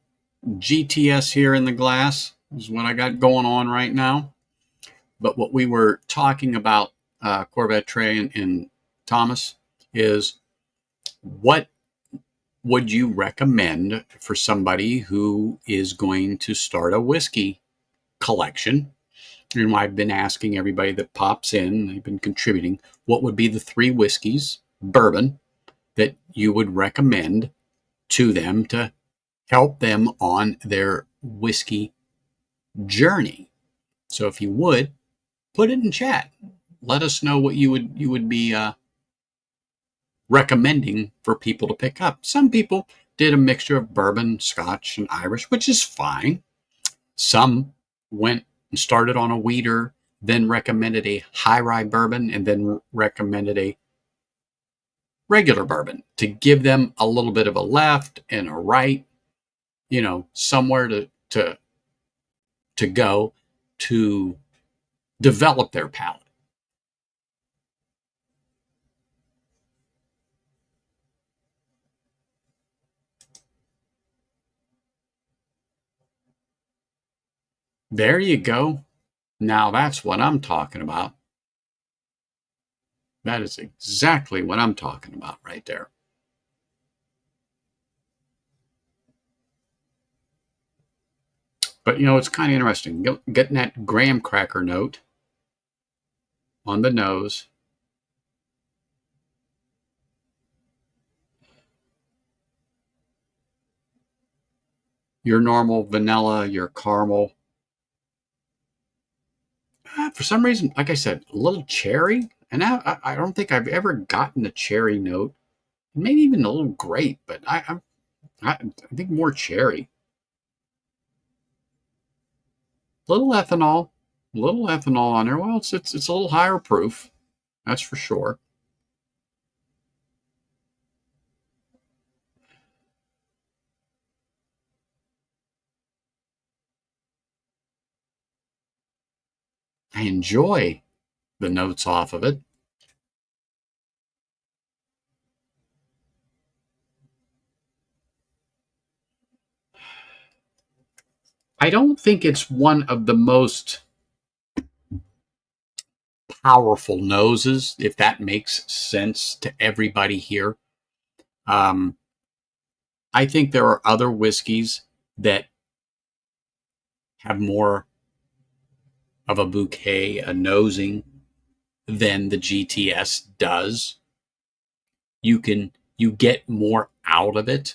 GTS here in the glass is what I got going on right now. But what we were talking about, Corvette Trey and Thomas, is what would you recommend for somebody who is going to start a whiskey collection? And I've been asking everybody that pops in, they've been contributing, what would be the 3 whiskeys, bourbon, that you would recommend to them to help them on their whiskey journey? So if you would, put it in chat. Let us know what you would be recommending for people to pick up. Some people did a mixture of bourbon, Scotch, and Irish, which is fine. Some went and started on a wheater, then recommended a high rye bourbon, and then recommended a regular bourbon to give them a little bit of a left and a right, somewhere to go to develop their palate. There you go. Now that's what I'm talking about. That is exactly what I'm talking about right there. But it's kind of interesting getting that graham cracker note on the nose. Your normal vanilla, your caramel. For some reason, like I said, a little cherry. And I don't think I've ever gotten a cherry note. Maybe even a little grape, but I think more cherry. Little ethanol on there. Well, it's a little higher proof, that's for sure. I enjoy the notes off of it. I don't think it's one of the most powerful noses, if that makes sense to everybody here. I think there are other whiskeys that have more of a bouquet, a nosing, than the GTS does. You get more out of it.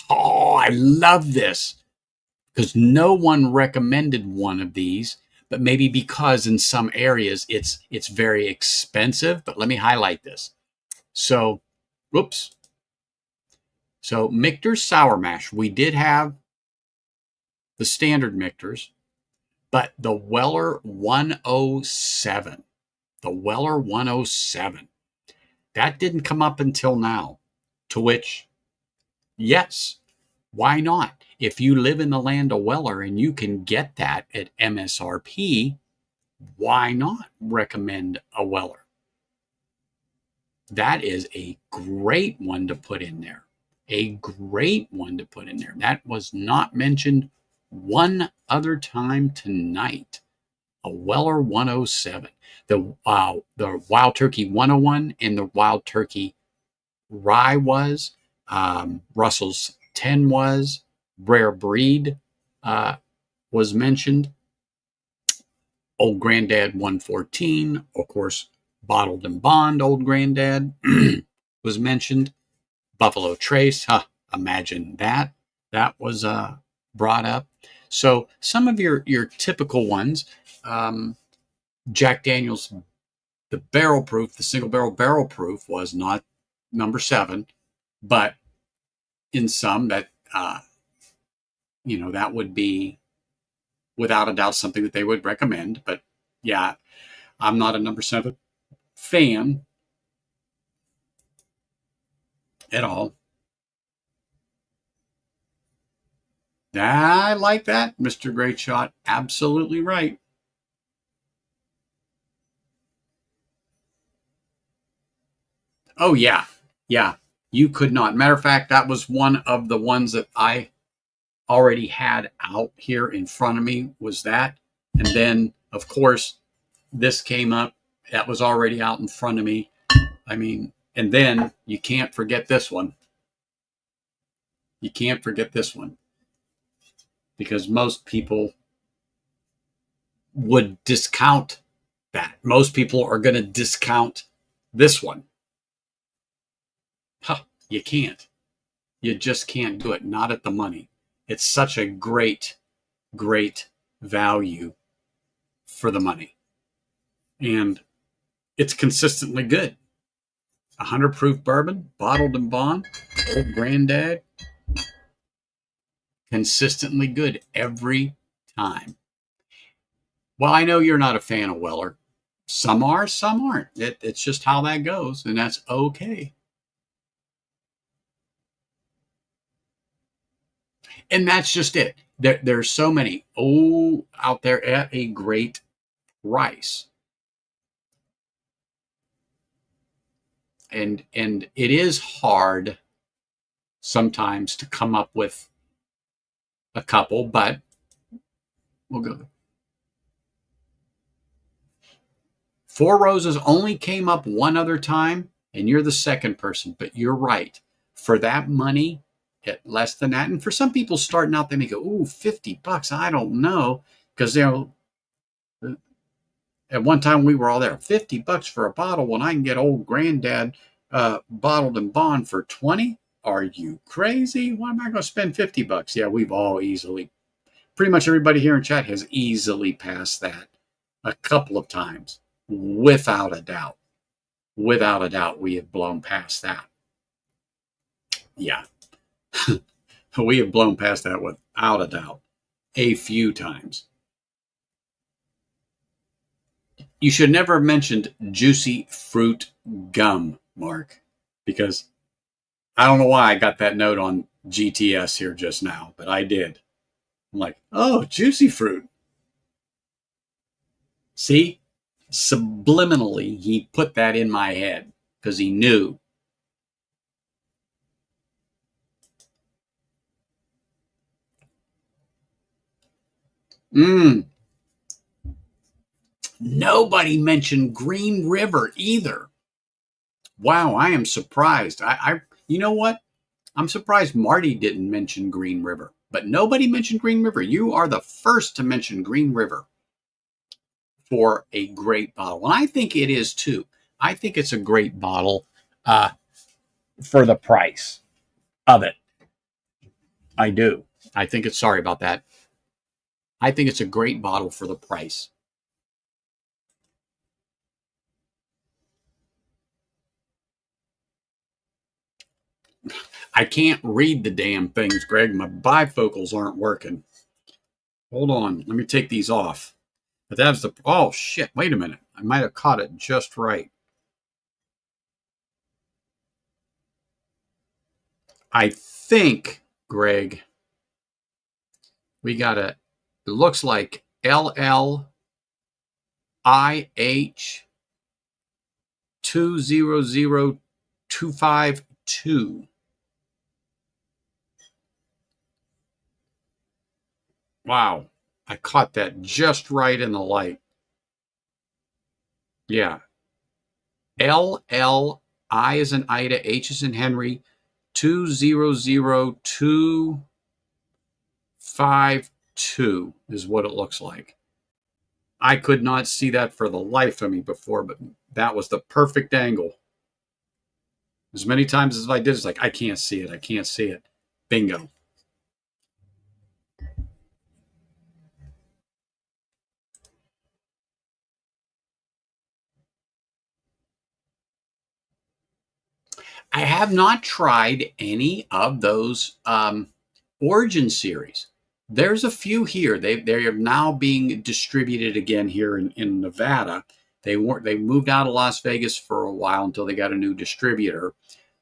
Oh, I love this because no one recommended one of these, but maybe because in some areas it's very expensive. But let me highlight this. So, whoops. So Michter's Sour Mash, we did have the standard Michter's, but the Weller 107, that didn't come up until now. To which, yes, why not? If you live in the land of Weller and you can get that at MSRP, why not recommend a Weller? That is a great one to put in there. A great one to put in there. That was not mentioned one other time tonight. A Weller 107. The Wild Turkey 101 and the Wild Turkey Rye was. Russell's 10 was. Rare Breed was mentioned. Old Granddad 114. Of course, Bottled and Bond Old Granddad was mentioned. Buffalo Trace, imagine that. That was brought up. So some of your typical ones, Jack Daniel's, the barrel proof, the single barrel proof was not number 7, but in some that, that would be without a doubt something that they would recommend. But yeah, I'm not a number 7 fan at all. I like that, Mr. Great Shot. Absolutely right. Oh, yeah. Yeah. You could not. Matter of fact, that was one of the ones that I already had out here in front of me, was that. And then, of course, this came up. That was already out in front of me. I mean, and then you can't forget this one. You can't forget this one. Because most people would discount that. Most people are going to discount this one. You can't. You just can't do it. Not at the money. It's such a great, great value for the money. And it's consistently good. 100 proof bourbon, bottled and bond, Old Granddad. Consistently good every time. Well, I know you're not a fan of Weller. Some are, some aren't. It's just how that goes, and that's okay. And that's just it. There's so many out there at a great price. And it is hard sometimes to come up with a couple, but we'll go. Four Roses only came up one other time, and you're the second person, but you're right. For that money, at less than that, and for some people starting out, they may go, ooh, $50. I don't know. Because at one time we were all there, $50 for a bottle when I can get Old Granddad bottled and bond for 20. Are you crazy? Why am I going to spend $50? Yeah, we've all easily, pretty much everybody here in chat has easily passed that a couple of times, without a doubt. Without a doubt, we have blown past that. Yeah, we have blown past that without a doubt a few times. You should never have mentioned juicy fruit gum, Mark, because I don't know why I got that note on GTS here just now, but I did. I'm like, oh, juicy fruit. See, subliminally, he put that in my head because he knew. Nobody mentioned Green River either. Wow, I am surprised. You know what? I'm surprised Marty didn't mention Green River, but nobody mentioned Green River. You are the first to mention Green River for a great bottle. And I think it is too. I think it's a great bottle for the price of it. I do. I think it's, sorry about that. I think it's a great bottle for the price. I can't read the damn things, Greg. My bifocals aren't working. Hold on. Let me take these off. But that's the, oh shit, wait a minute. I might have caught it just right. I think, Greg, we got it looks like LLIH 200252. Wow. I caught that just right in the light. Yeah. LLI is in Ida, H is in Henry, 200252 is what it looks like. I could not see that for the life of me before, but that was the perfect angle. As many times as I did, it's like, I can't see it. I can't see it. Bingo. I have not tried any of those Origin series. There's a few here. They are now being distributed again here in Nevada. They moved out of Las Vegas for a while until they got a new distributor.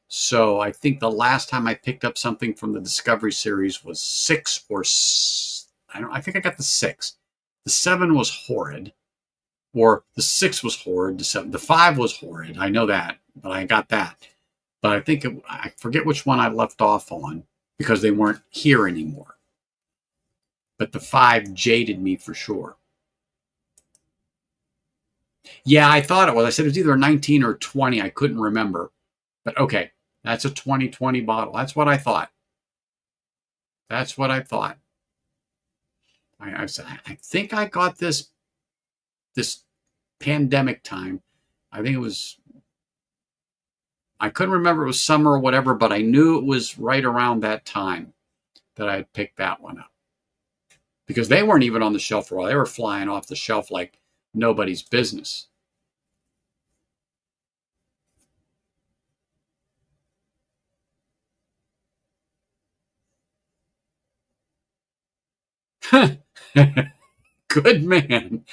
So I think the last time I picked up something from the Discovery series was six or I don't. I think I got the six. The seven was horrid, or the six was horrid. The five was horrid. I know that, but I got that. But I forget which one I left off on because they weren't here anymore. But the five jaded me for sure. Yeah, I thought it was. I said it was either a 19 or 20. I couldn't remember. But okay, that's a 2020 bottle. That's what I thought. That's what I thought. I think I got this pandemic time. I think it was. I couldn't remember it was summer or whatever, but I knew it was right around that time that I had picked that one up because they weren't even on the shelf for a while. They were flying off the shelf like nobody's business. Good man.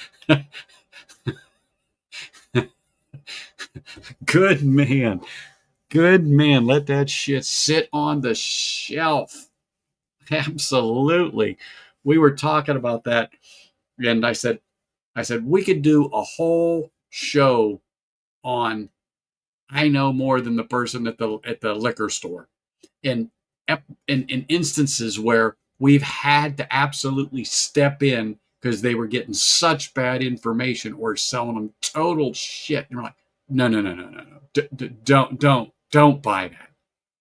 Good man. Good man. Let that shit sit on the shelf. Absolutely. We were talking about that, and I said we could do a whole show on I know more than the person at the liquor store. In in instances where we've had to absolutely step in because they were getting such bad information or selling them total shit. And we're like, no, no, no, no, no, no. Don't buy that.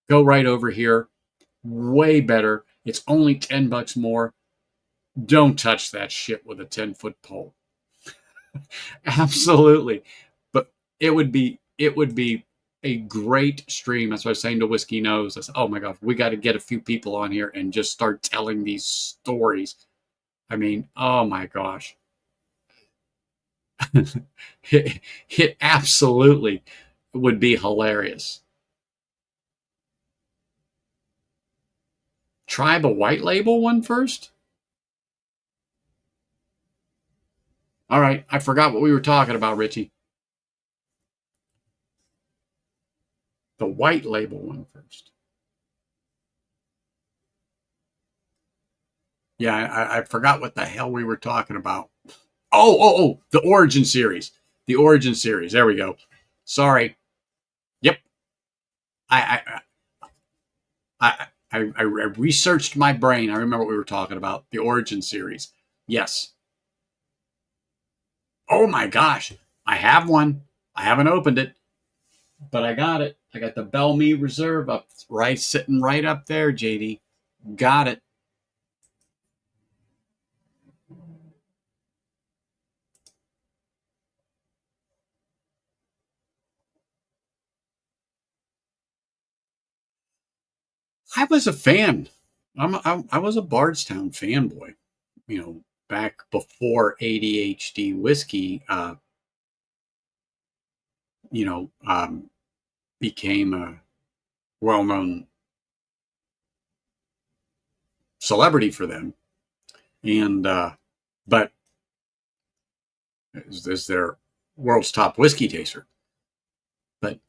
Go right over here. Way better. It's only $10 more. Don't touch that shit with a 10-foot pole. Absolutely. But it would be a great stream. That's what I was saying to Whiskey Nose. I said, oh my God, we got to get a few people on here and just start telling these stories. I mean, oh my gosh. it absolutely would be hilarious. Try the white label one first. All right. I forgot what we were talking about, Richie. The white label one first. Yeah, I forgot what the hell we were talking about. Oh, the Origin series. The Origin series. There we go. Sorry. Yep. I I researched my brain. I remember what we were talking about. The Origin series. Yes. Oh my gosh. I have one. I haven't opened it, but I got it. I got the Bellmy Reserve up right, sitting right up there, JD. Got it. I was a fan. I was a Bardstown fanboy. Back before ADHD whiskey, you know, um, became a well-known celebrity for them, and but is their world's top whiskey taster. But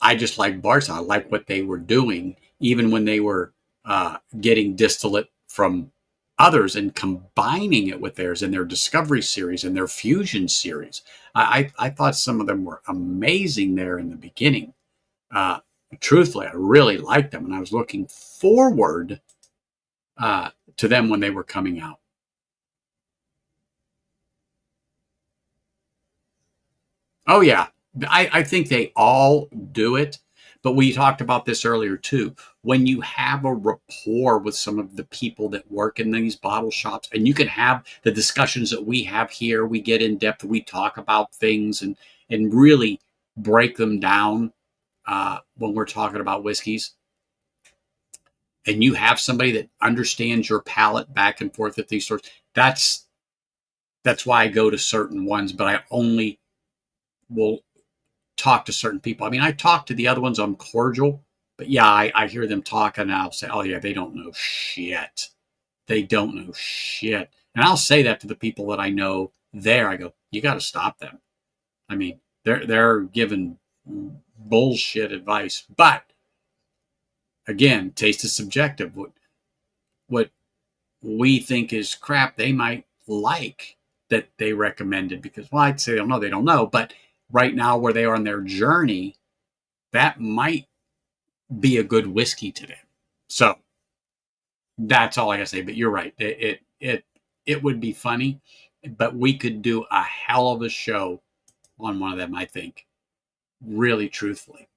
I just like Bardstown. I like what they were doing, even when they were getting distillate from others and combining it with theirs in their Discovery series and their Fusion series. I thought some of them were amazing there in the beginning. Uh, Truthfully, I really liked them, and I was looking forward to them when they were coming out. Oh yeah, I think they all do it. But we talked about this earlier too. When you have a rapport with some of the people that work in these bottle shops, and you can have the discussions that we have here, we get in depth, we talk about things, and really break them down when we're talking about whiskeys. And you have somebody that understands your palate back and forth at these stores. That's why I go to certain ones, but I only will talk to certain people. I mean, I talk to the other ones, I'm cordial, but yeah, I hear them talk and I'll say, oh, yeah, they don't know shit. They don't know shit. And I'll say that to the people that I know there. I go, you got to stop them. I mean, they're giving bullshit advice. But again, taste is subjective. What we think is crap, they might like that they recommended because, well, I'd say they don't know. But right now, where they are on their journey, that might be a good whiskey to them. So that's all I gotta say. But you're right. It would be funny, but we could do a hell of a show on one of them. I think, really, truthfully.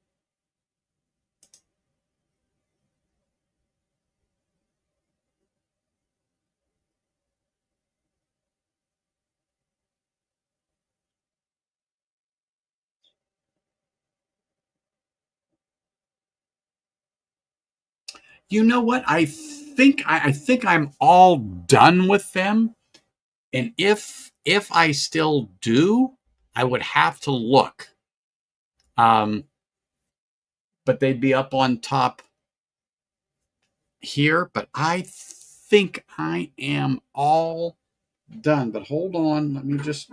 You know what? I think I'm all done with them. And if I still do, I would have to look. Um, but they'd be up on top here. But I think I am all done. But hold on, let me just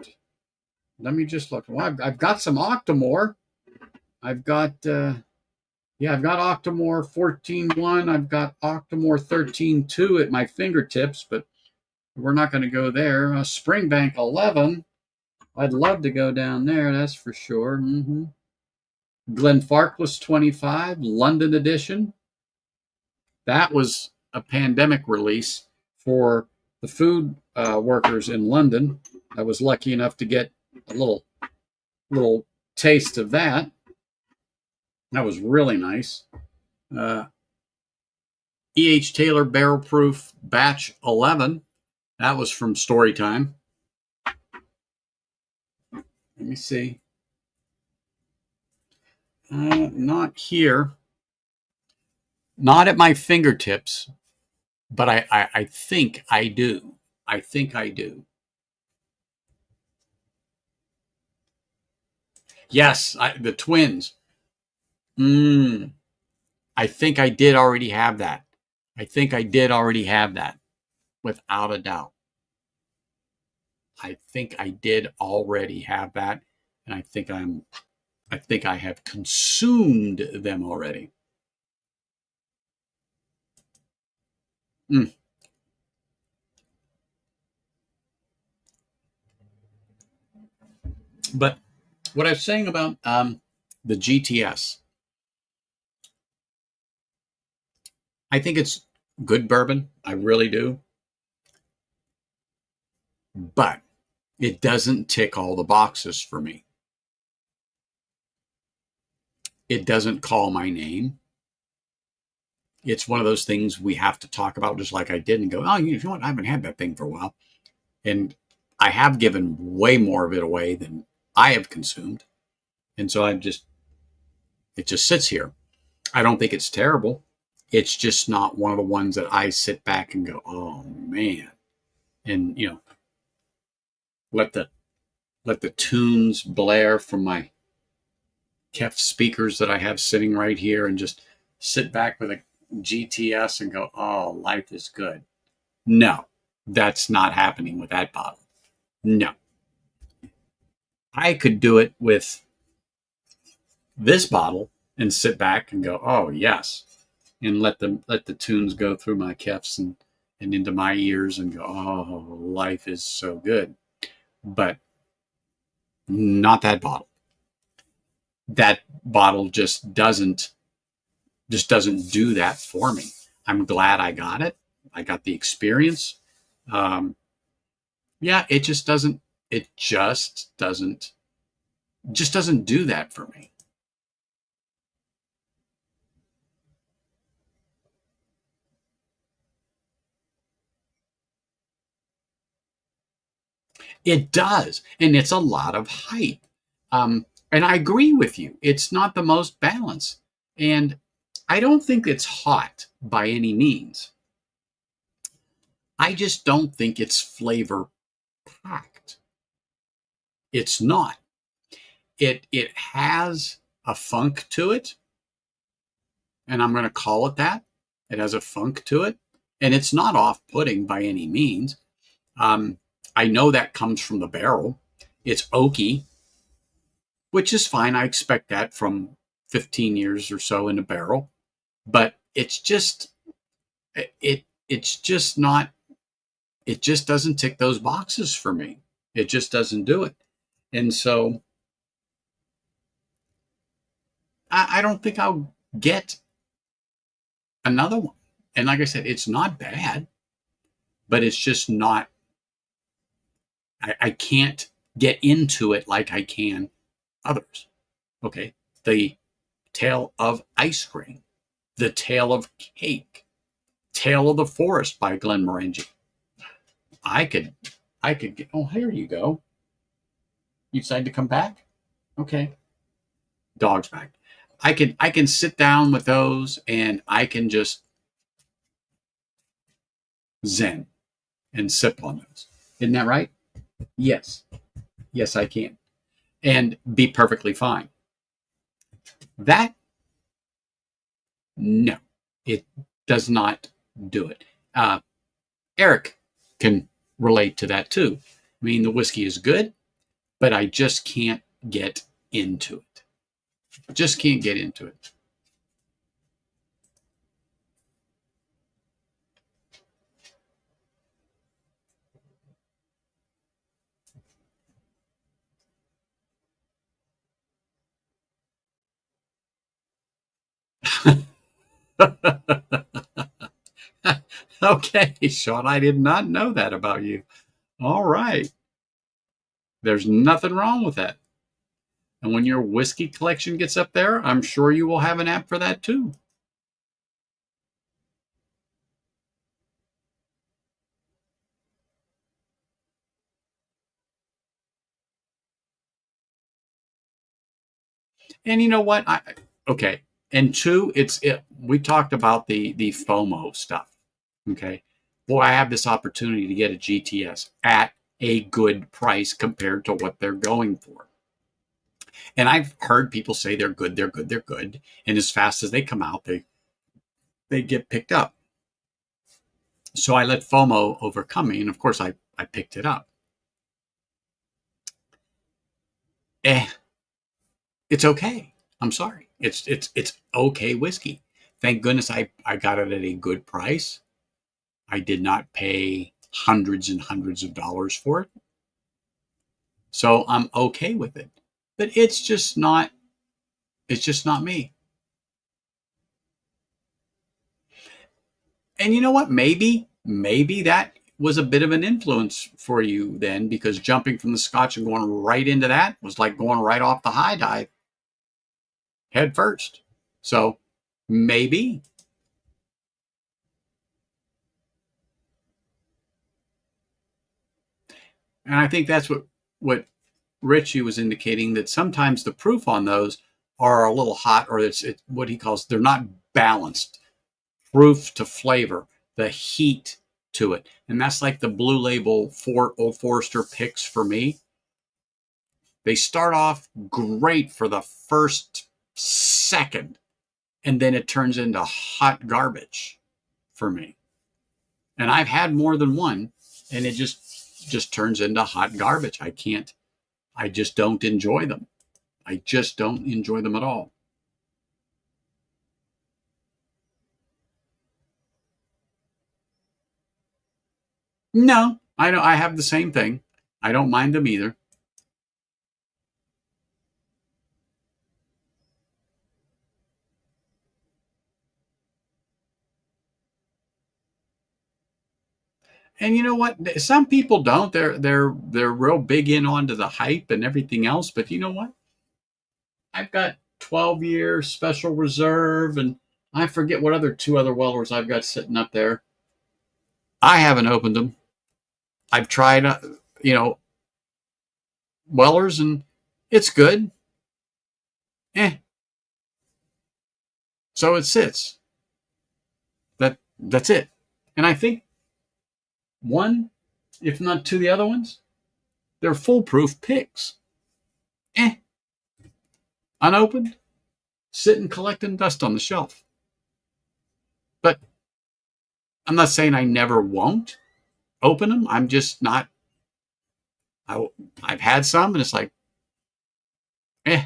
look. Well, I've got some Octomore. I've got yeah, I've got Octomore 14.1. I've got Octomore 13.2 at my fingertips, but we're not going to go there. Springbank 11. I'd love to go down there, that's for sure. Glenfarclas 25, London edition. That was a pandemic release for the food workers in London. I was lucky enough to get a little taste of that. That was really nice. Uh, E.H. Taylor Barrel Proof Batch 11. That was from Storytime. Let me see. Not here. Not at my fingertips, but I think I do. I think I do. Yes, the twins. Mm, I think I did already have that. I think I did already have that, without a doubt. I think I did already have that, and I think I have consumed them already. Mm. But what I was saying about the GTS, I think it's good bourbon. I really do. But it doesn't tick all the boxes for me. It doesn't call my name. It's one of those things we have to talk about, just like I did, and go, oh, you know what? I haven't had that thing for a while. And I have given way more of it away than I have consumed. And so it just sits here. I don't think it's terrible. It's just not one of the ones that I sit back and go, oh man. And, let the let the tunes blare from my Kef speakers that I have sitting right here and just sit back with a GTS and go, oh, life is good. No, that's not happening with that bottle. No. I could do it with this bottle and sit back and go, oh, yes. And let the tunes go through my Kefs and into my ears and go, oh, life is so good. But not that bottle. That bottle just doesn't do that for me. I'm glad I got it. I got the experience. Um, yeah, it just doesn't Just doesn't do that for me. It does, and it's a lot of hype. And I agree with you. It's not the most balanced, and I don't think it's hot by any means. I just don't think it's flavor packed. It's not. It has a funk to it, and I'm going to call it that. It has a funk to it, and it's not off-putting by any means. Um, I know that comes from the barrel. It's oaky, which is fine. I expect that from 15 years or so in a barrel, but it's just not. It just doesn't tick those boxes for me. It just doesn't do it, and so I don't think I'll get another one. And like I said, it's not bad, but it's just not. I can't get into it like I can others. Okay, the Tale of Ice Cream, The Tale of Cake, Tale of the Forest by Glenmorangie. I could, I could get. Oh, here you go. You decide to come back? Okay, dog's back. I can sit down with those and I can just zen and sip on those. Isn't that right? Yes, yes, I can, and be perfectly fine. That no, it does not do it. Eric can relate to that too. I mean, the whiskey is good, but I just can't get into it. Just can't get into it. Okay, Sean, I did not know that about you. All right. There's nothing wrong with that. And when your whiskey collection gets up there, I'm sure you will have an app for that too. And you know what? Okay. And two, we talked about the FOMO stuff. Okay. Boy, I have this opportunity to get a GTS at a good price compared to what they're going for. And I've heard people say they're good, they're good, they're good. And as fast as they come out, they get picked up. So I let FOMO overcome me. And of course, I picked it up. Eh, it's okay. I'm sorry. It's okay whiskey. Thank goodness I got it at a good price. I did not pay hundreds and hundreds of dollars for it. So I'm okay with it. But it's just not me. And you know what? Maybe that was a bit of an influence for you then, because jumping from the Scotch and going right into that was like going right off the high dive head first. So maybe. And I think that's what Richie was indicating, that sometimes the proof on those are a little hot, or it's what he calls, they're not balanced. Proof to flavor, the heat to it. And that's like the Blue Label Old Forester picks for me. They start off great for the first second, and then it turns into hot garbage for me. And I've had more than one, and it just turns into hot garbage. I just don't enjoy them. I just don't enjoy them at all. No, I don't. I have the same thing. I don't mind them either. And you know what? Some people don't. They're real big in onto the hype and everything else. But you know what? I've got 12-year special reserve, and I forget what two other Wellers I've got sitting up there. I haven't opened them. I've tried, you know, Wellers, and it's good. Eh. So it sits. That's it. And I think one, if not two, of the other ones, they're foolproof picks. Eh. Unopened, sitting collecting dust on the shelf. But I'm not saying I never won't open them. I'm just not. I've had some, and it's like, eh.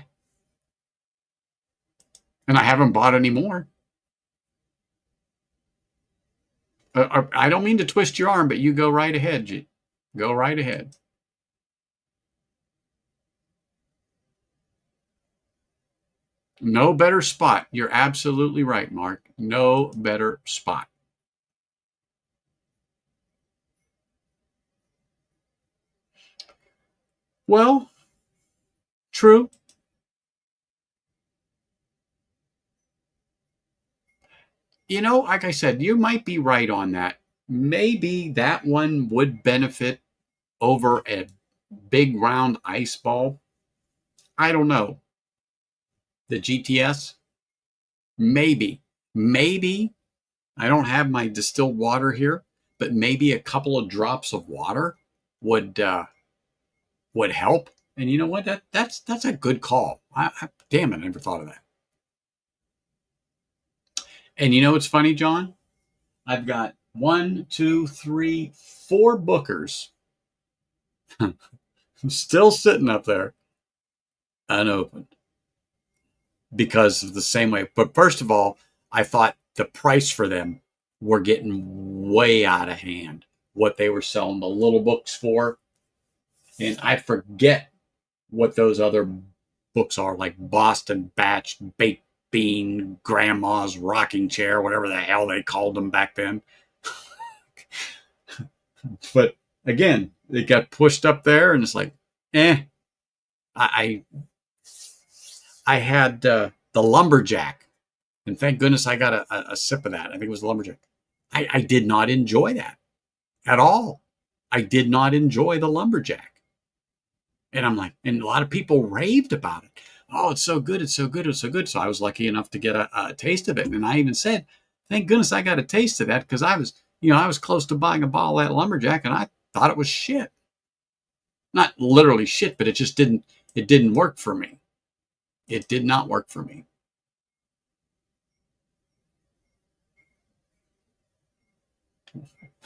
And I haven't bought any more. I don't mean to twist your arm, but you go right ahead, G. Go right ahead. No better spot. You're absolutely right, Mark. No better spot. Well, true. Like I said, you might be right on that. Maybe that one would benefit over a big round ice ball. I don't know. The GTS? Maybe. Maybe. I don't have my distilled water here, but maybe a couple of drops of water would help. And you know what? That's a good call. Damn it, I never thought of that. And you know what's funny, John? I've got 1, 2, 3, 4 Bookers still sitting up there unopened because of the same way. But first of all, I thought the price for them were getting way out of hand. What they were selling the little books for. And I forget what those other books are, like Boston Batch, Baked Bean, Grandma's Rocking Chair, whatever the hell they called them back then. But again, it got pushed up there, and it's like, eh. I had the lumberjack, and thank goodness I got a sip of that. I think it was the lumberjack. I did not enjoy that at all. I did not enjoy the lumberjack. And I'm like, and a lot of people raved about it. Oh, it's so good. It's so good. It's so good. So I was lucky enough to get a taste of it. And I even said, thank goodness I got a taste of that, because I was close to buying a bottle of that lumberjack, and I thought it was shit. Not literally shit, but it didn't work for me. It did not work for me.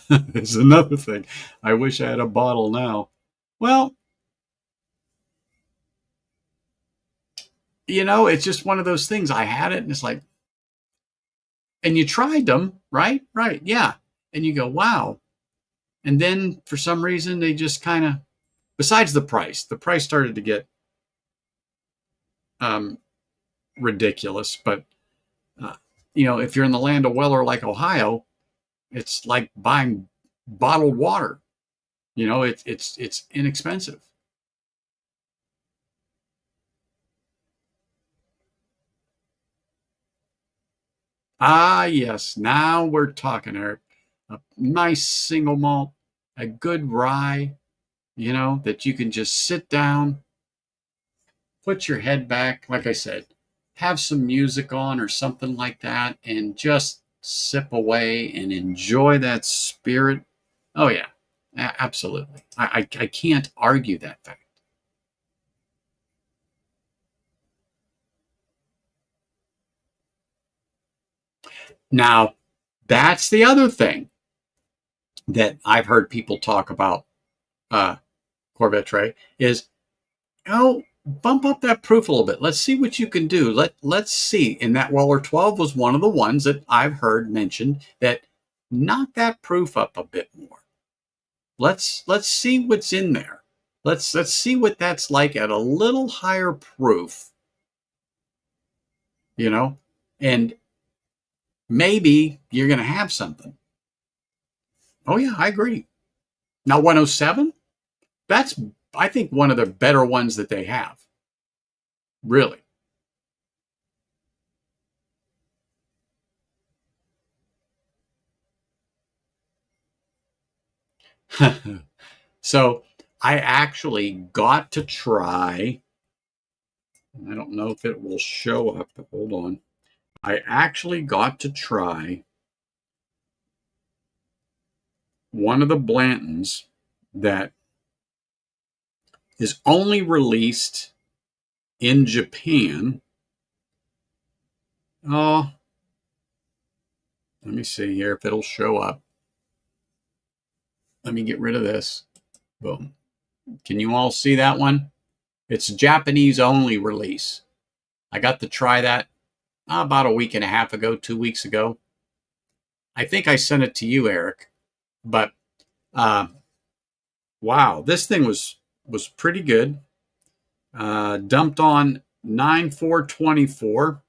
There's another thing. I wish I had a bottle now. Well, it's just one of those things. I had it, and it's like, and you tried them, right? Right. Yeah. And you go, wow. And then for some reason, they just kind of, besides the price started to get ridiculous. But, if you're in the land of Weller like Ohio, it's like buying bottled water. It's inexpensive. Ah, yes. Now we're talking, Eric. A nice single malt, a good rye, that you can just sit down, put your head back, like I said, have some music on or something like that, and just sip away and enjoy that spirit. Oh, yeah, absolutely. I can't argue that fact. Now, that's the other thing that I've heard people talk about, Corvette Trey, is, bump up that proof a little bit. Let's see what you can do. Let's see. And that Weller 12 was one of the ones that I've heard mentioned that knock that proof up a bit more. Let's see what's in there. Let's see what that's like at a little higher proof. And maybe you're going to have something. Oh yeah, I agree. Now 107, that's, I think, one of the better ones that they have. Really. So I actually got to try, I don't know if it will show up, but hold on. I actually got to try one of the Blantons that is only released in Japan. Oh, let me see here if it'll show up. Let me get rid of this. Boom. Can you all see that one? It's a Japanese only release. I got to try that about a week and a half ago, 2 weeks ago. I think I sent it to you, Eric. But uh, wow, this thing was pretty good. Dumped on 9/4/24,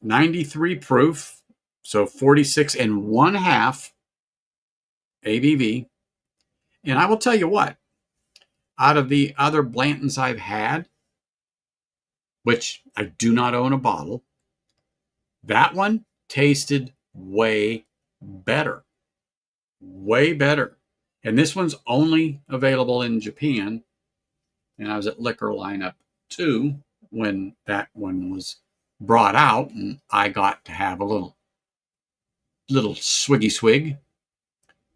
93 proof, so 46 and one half ABV. And I will tell you what, out of the other Blantons I've had, which I do not own a bottle, that one tasted way better. Way better. And this one's only available in Japan. And I was at Liquor Lineup 2 when that one was brought out, and I got to have a little swiggy swig.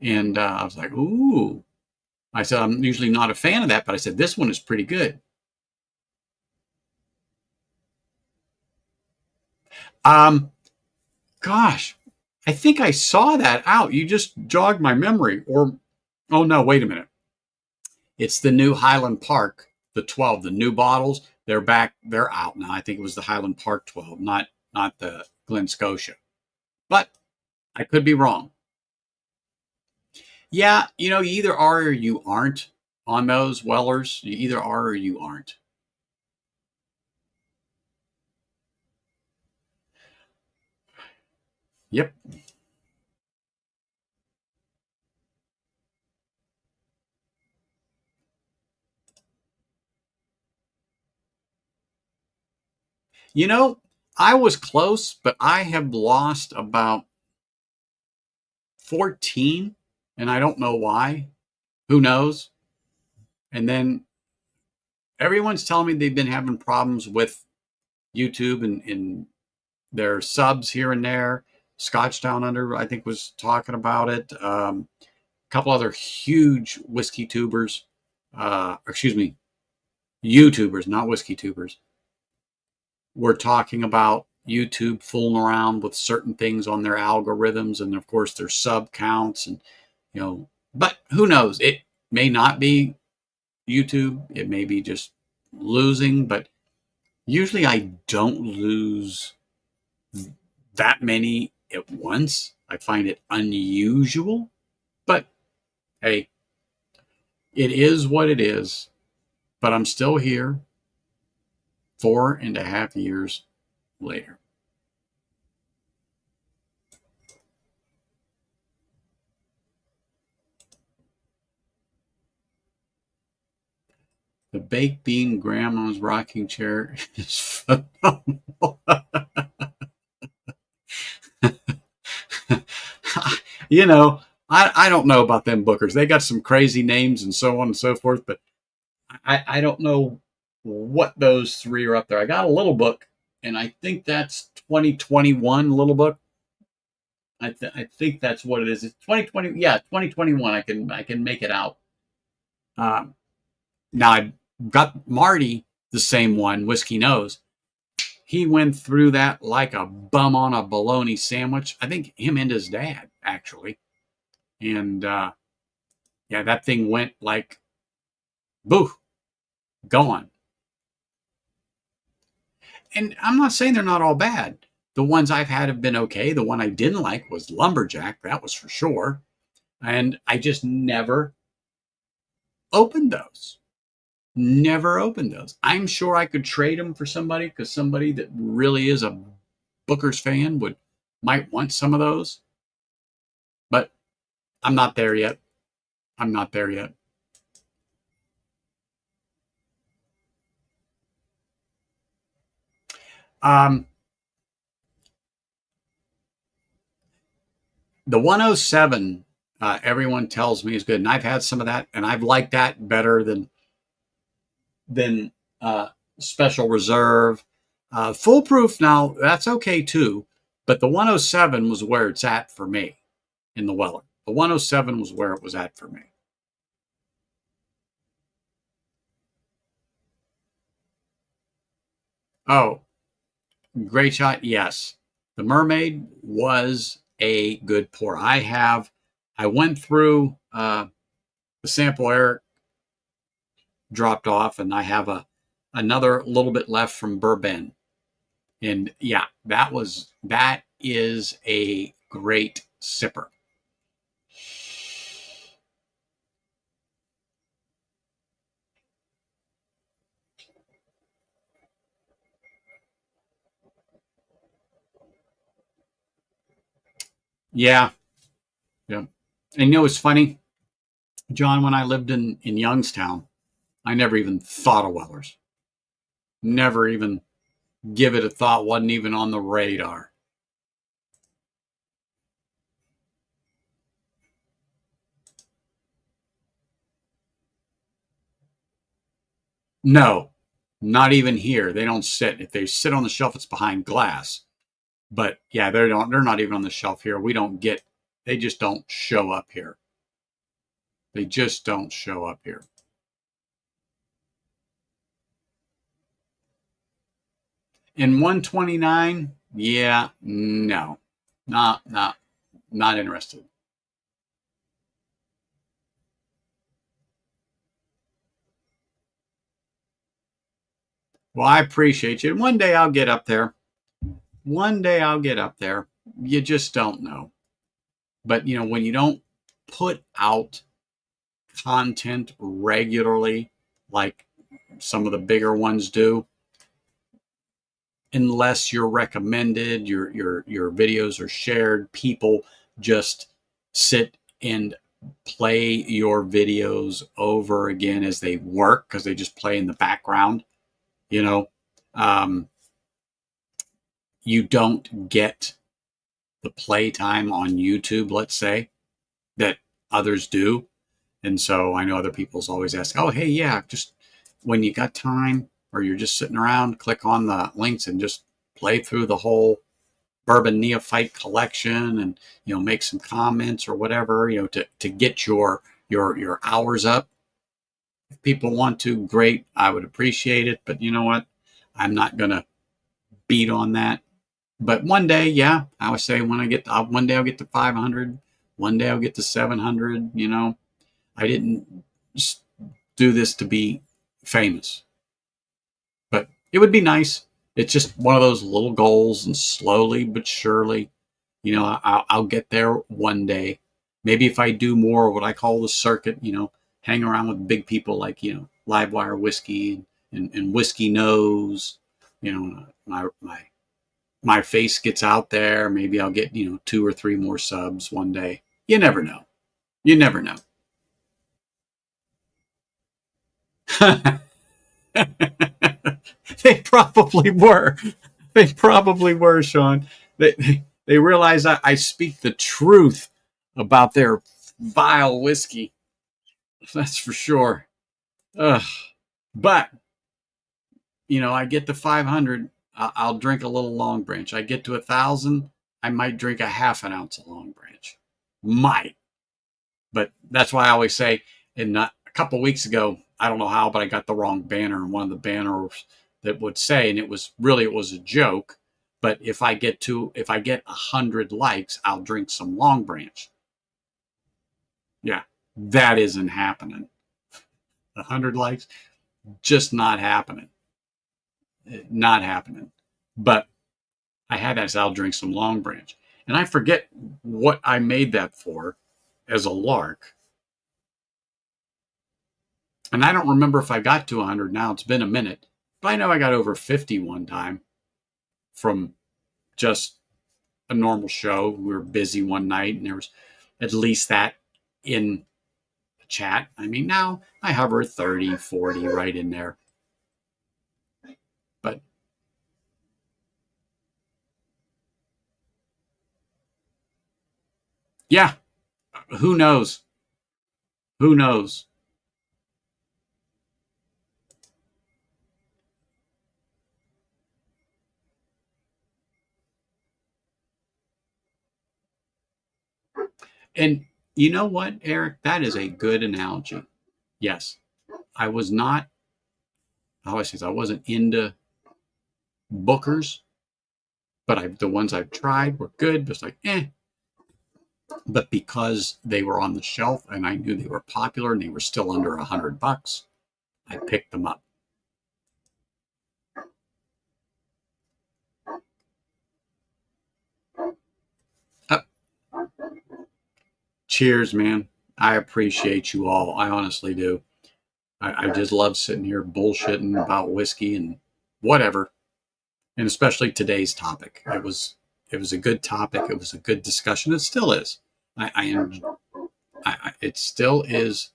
And I was like, ooh. I said, I'm usually not a fan of that, but I said, this one is pretty good. Um, Gosh, I think I saw that out. You just jogged my memory. Or, oh no, wait a minute. It's the new Highland Park, the 12, the new bottles. They're back. They're out now. I think it was the Highland Park 12, not the Glen Scotia. But I could be wrong. Yeah, you know, you either are or you aren't on those Wellers. You either are or you aren't. Yep. You know, I was close, but I have lost about 14, and I don't know why. Who knows? And then everyone's telling me they've been having problems with YouTube and their subs here and there. Scotch Down Under, I think, was talking about it. A couple other huge whiskey tubers, excuse me, YouTubers, not whiskey tubers, were talking about YouTube fooling around with certain things on their algorithms and, of course, their sub counts. And, you know, but who knows? It may not be YouTube, it may be just losing, but usually I don't lose that many at once. I find it unusual, but hey, it is what it is. But I'm still here 4.5 years later. The baked bean grandma's rocking chair is phenomenal. You know, I don't know about them bookers. They got some crazy names and so on and so forth, but I don't know what those three are up there. I got a little book, and I think that's 2021 little book. I think that's what it is. It's 2020. Yeah, 2021. I can make it out. Um, Now I got Marty the same one. Whiskey Nose. He went through that like a bum on a bologna sandwich. I think him and his dad actually, and yeah, that thing went like boo, gone. And I'm not saying they're not all bad. The ones I've had have been okay. The one I didn't like was Lumberjack. That was for sure. And I just never opened those. Never opened those. I'm sure I could trade them for somebody because somebody that really is a Booker's fan would might want some of those. But I'm not there yet. I'm not there yet. Um, The 107, everyone tells me is good, and I've had some of that, and I've liked that better than Special Reserve. Foolproof, now that's okay too, but the 107 was where it's at for me in the Weller. The 107 was where it was at for me. Oh, great shot. Yes. The Mermaid was a good pour. I went through the sample Eric dropped off, and I have another little bit left from Bourbon. And yeah, that is a great sipper. Yeah, yeah. And you know it's funny, John, when I lived in Youngstown, I never even thought of Wellers. Never even give it a thought, wasn't even on the radar. No, not even here. They don't sit. If they sit on the shelf, it's behind glass. But yeah, they're not even on the shelf here. They just don't show up here. They just don't show up here. In 129, yeah, no. Not interested. Well, I appreciate you. And one day I'll get up there. One day I'll get up there. You just don't know. But when you don't put out content regularly like some of the bigger ones do, unless you're recommended, your videos are shared, people just sit and play your videos over again as they work because they just play in the background. You know, um, you don't get the playtime on YouTube, let's say, that others do. And so I know other people's always ask, oh, hey, yeah, just when you got time or you're just sitting around, click on the links and just play through the whole Bourbon Neophyte collection and, make some comments or whatever, to get your hours up. If people want to, great. I would appreciate it. But you know what? I'm not going to beat on that. But one day, yeah, I would say one day I'll get to 500. One day I'll get to 700. I didn't do this to be famous, but it would be nice. It's just one of those little goals, and slowly but surely, I'll get there one day. Maybe if I do more of what I call the circuit, hang around with big people like, Livewire Whiskey and Whiskey Knows, my face gets out there. Maybe I'll get, 2 or 3 more subs one day. You never know. You never know. They probably were. They probably were, Sean. They realize I speak the truth about their vile whiskey. That's for sure. Ugh. But I get to 500, I'll drink a little Long Branch. I get to 1,000, I might drink a half an ounce of Long Branch. Might. But that's why I always say, a couple of weeks ago, I don't know how, but I got the wrong banner, and one of the banners that would say, and it was a joke, but if I get 100 likes, I'll drink some Long Branch. Yeah, that isn't happening. 100 likes, just not happening. Not happening. But I had that, so I'll drink some Long Branch. And I forget what I made that for as a lark. And I don't remember if I got to 100 now. It's been a minute. But I know I got over 50 one time from just a normal show. We were busy one night, and there was at least that in the chat. I mean, now I hover 30, 40 right in there. But Yeah, who knows? Who knows? And you know what, Eric? That is a good analogy. Yes, I was not. I always say I wasn't into Bookers, but the ones I've tried were good. Just like but because they were on the shelf and I knew they were popular and they were still under $100, I picked them up. Uh, Cheers, man. I appreciate you all. I honestly do. I just love sitting here bullshitting about whiskey and whatever, and especially today's topic. It was a good topic. It was a good discussion. It still is. It still is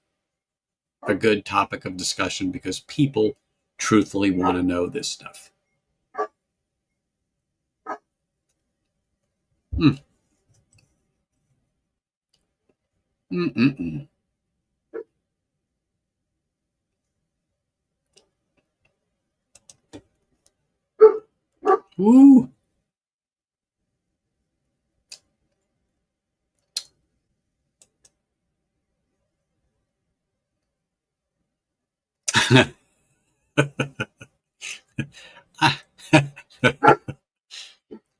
a good topic of discussion because people truthfully want to know this stuff. Mm. Mm-mm-mm. Woo.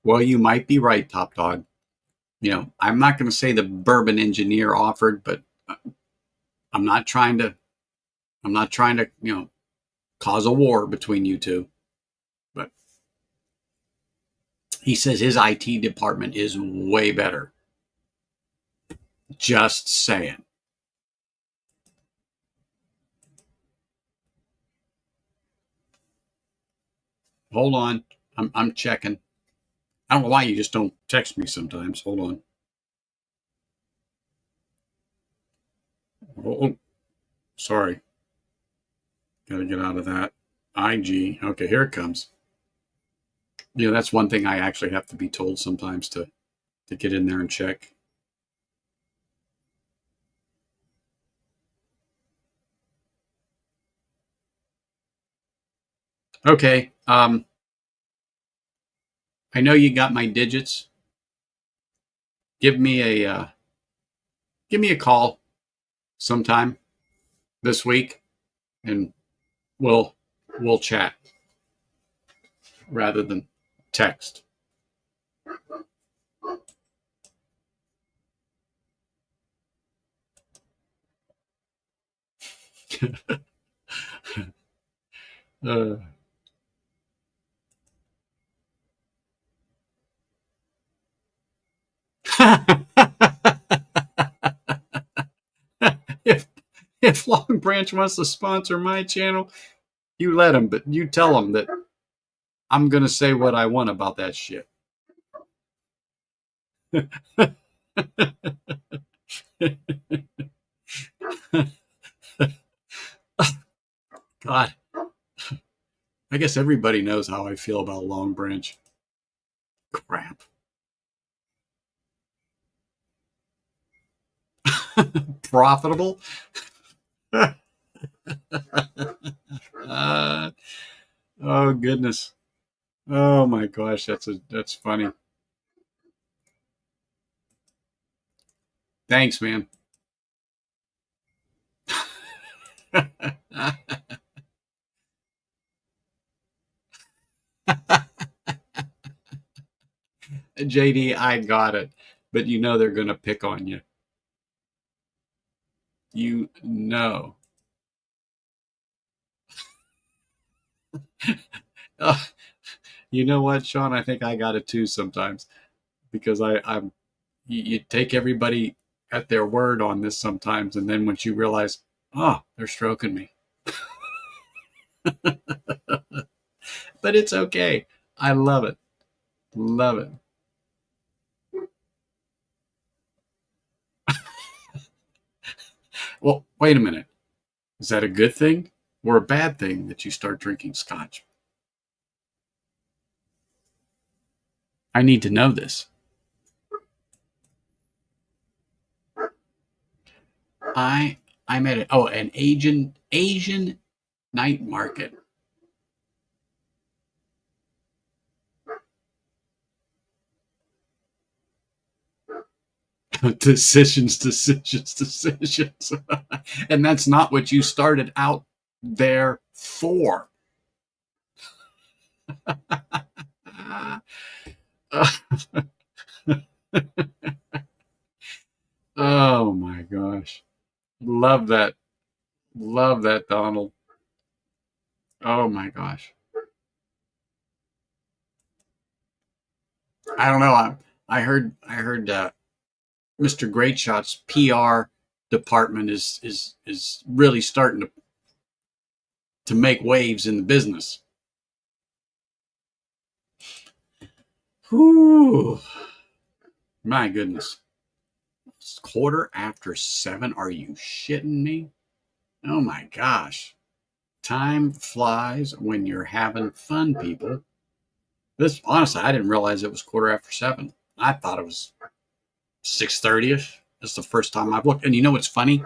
Well, you might be right, Top Dog. I'm not going to say the bourbon engineer offered, but I'm not trying to. I'm not trying to, cause a war between you two. But he says his IT department is way better. Just saying. Hold on, I'm checking. I don't know why you just don't text me sometimes. Hold on. Oh, sorry. Got to get out of that. IG. Okay, here it comes. That's one thing I actually have to be told sometimes to get in there and check. Okay. I know you got my digits. Give me a call sometime this week, and we'll we'll chat rather than text. Uh, if if Long Branch wants to sponsor my channel, you let him, but you tell him that I'm gonna say what I want about that shit. God, I guess everybody knows how I feel about Long Branch. Crap. Profitable? uh, oh goodness. Oh my gosh, that's funny. Thanks, man. JD, I got it. But they're going to pick on you. You know. Uh, you know what, Sean? I think I got it too sometimes because you take everybody at their word on this sometimes. And then once you realize, oh, they're stroking me. But it's okay. I love it. Love it. Well, wait a minute. Is that a good thing or a bad thing that you start drinking scotch? I need to know this. I I'm at an Asian night market. Decisions. And that's not what you started out there for. Oh my gosh. Love that. Love that, Donald. Oh my gosh. I don't know. I heard Mr. Greatshot's PR department is really starting to make waves in the business. Whew. My goodness. It's 7:15. Are you shitting me? Oh my gosh. Time flies when you're having fun, people. This honestly, I didn't realize it was 7:15. I thought it was 6:30ish. That's the first time I've looked. And you know what's funny?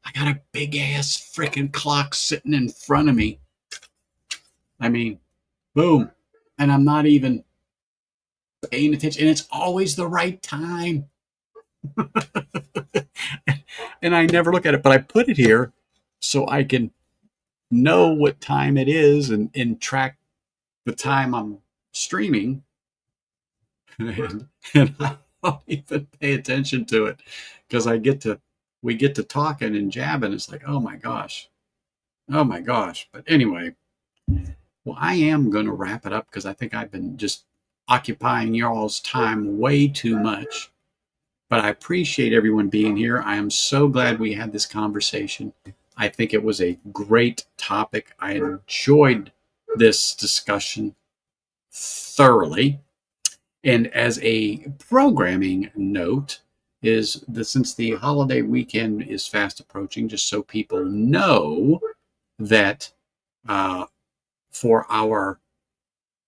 I got a big ass freaking clock sitting in front of me. I mean, boom. And I'm not even paying attention. And it's always the right time. And I never look at it, but I put it here so I can know what time it is and track the time I'm streaming. And I don't even pay attention to it because we get to talking and jabbing. It's like, oh my gosh. Oh my gosh. But anyway, well, I am going to wrap it up because I think I've been just occupying y'all's time way too much. But I appreciate everyone being here. I am so glad we had this conversation. I think it was a great topic. I enjoyed this discussion thoroughly. And as a programming note, is that since the holiday weekend is fast approaching, just so people know that for our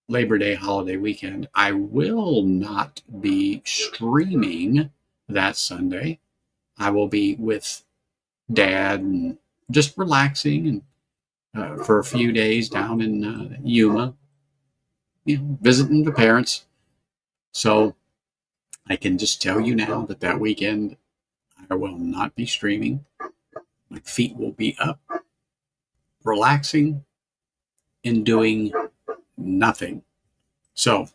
Labor Day holiday weekend, I will not be streaming that Sunday. I will be with Dad and just relaxing and for a few days down in Yuma, visiting the parents. So I can just tell you now that weekend I will not be streaming. My feet will be up, relaxing, and doing nothing. So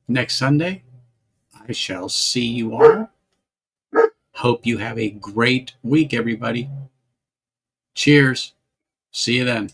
next Sunday, I shall see you all. Hope you have a great week, everybody. Cheers. See you then.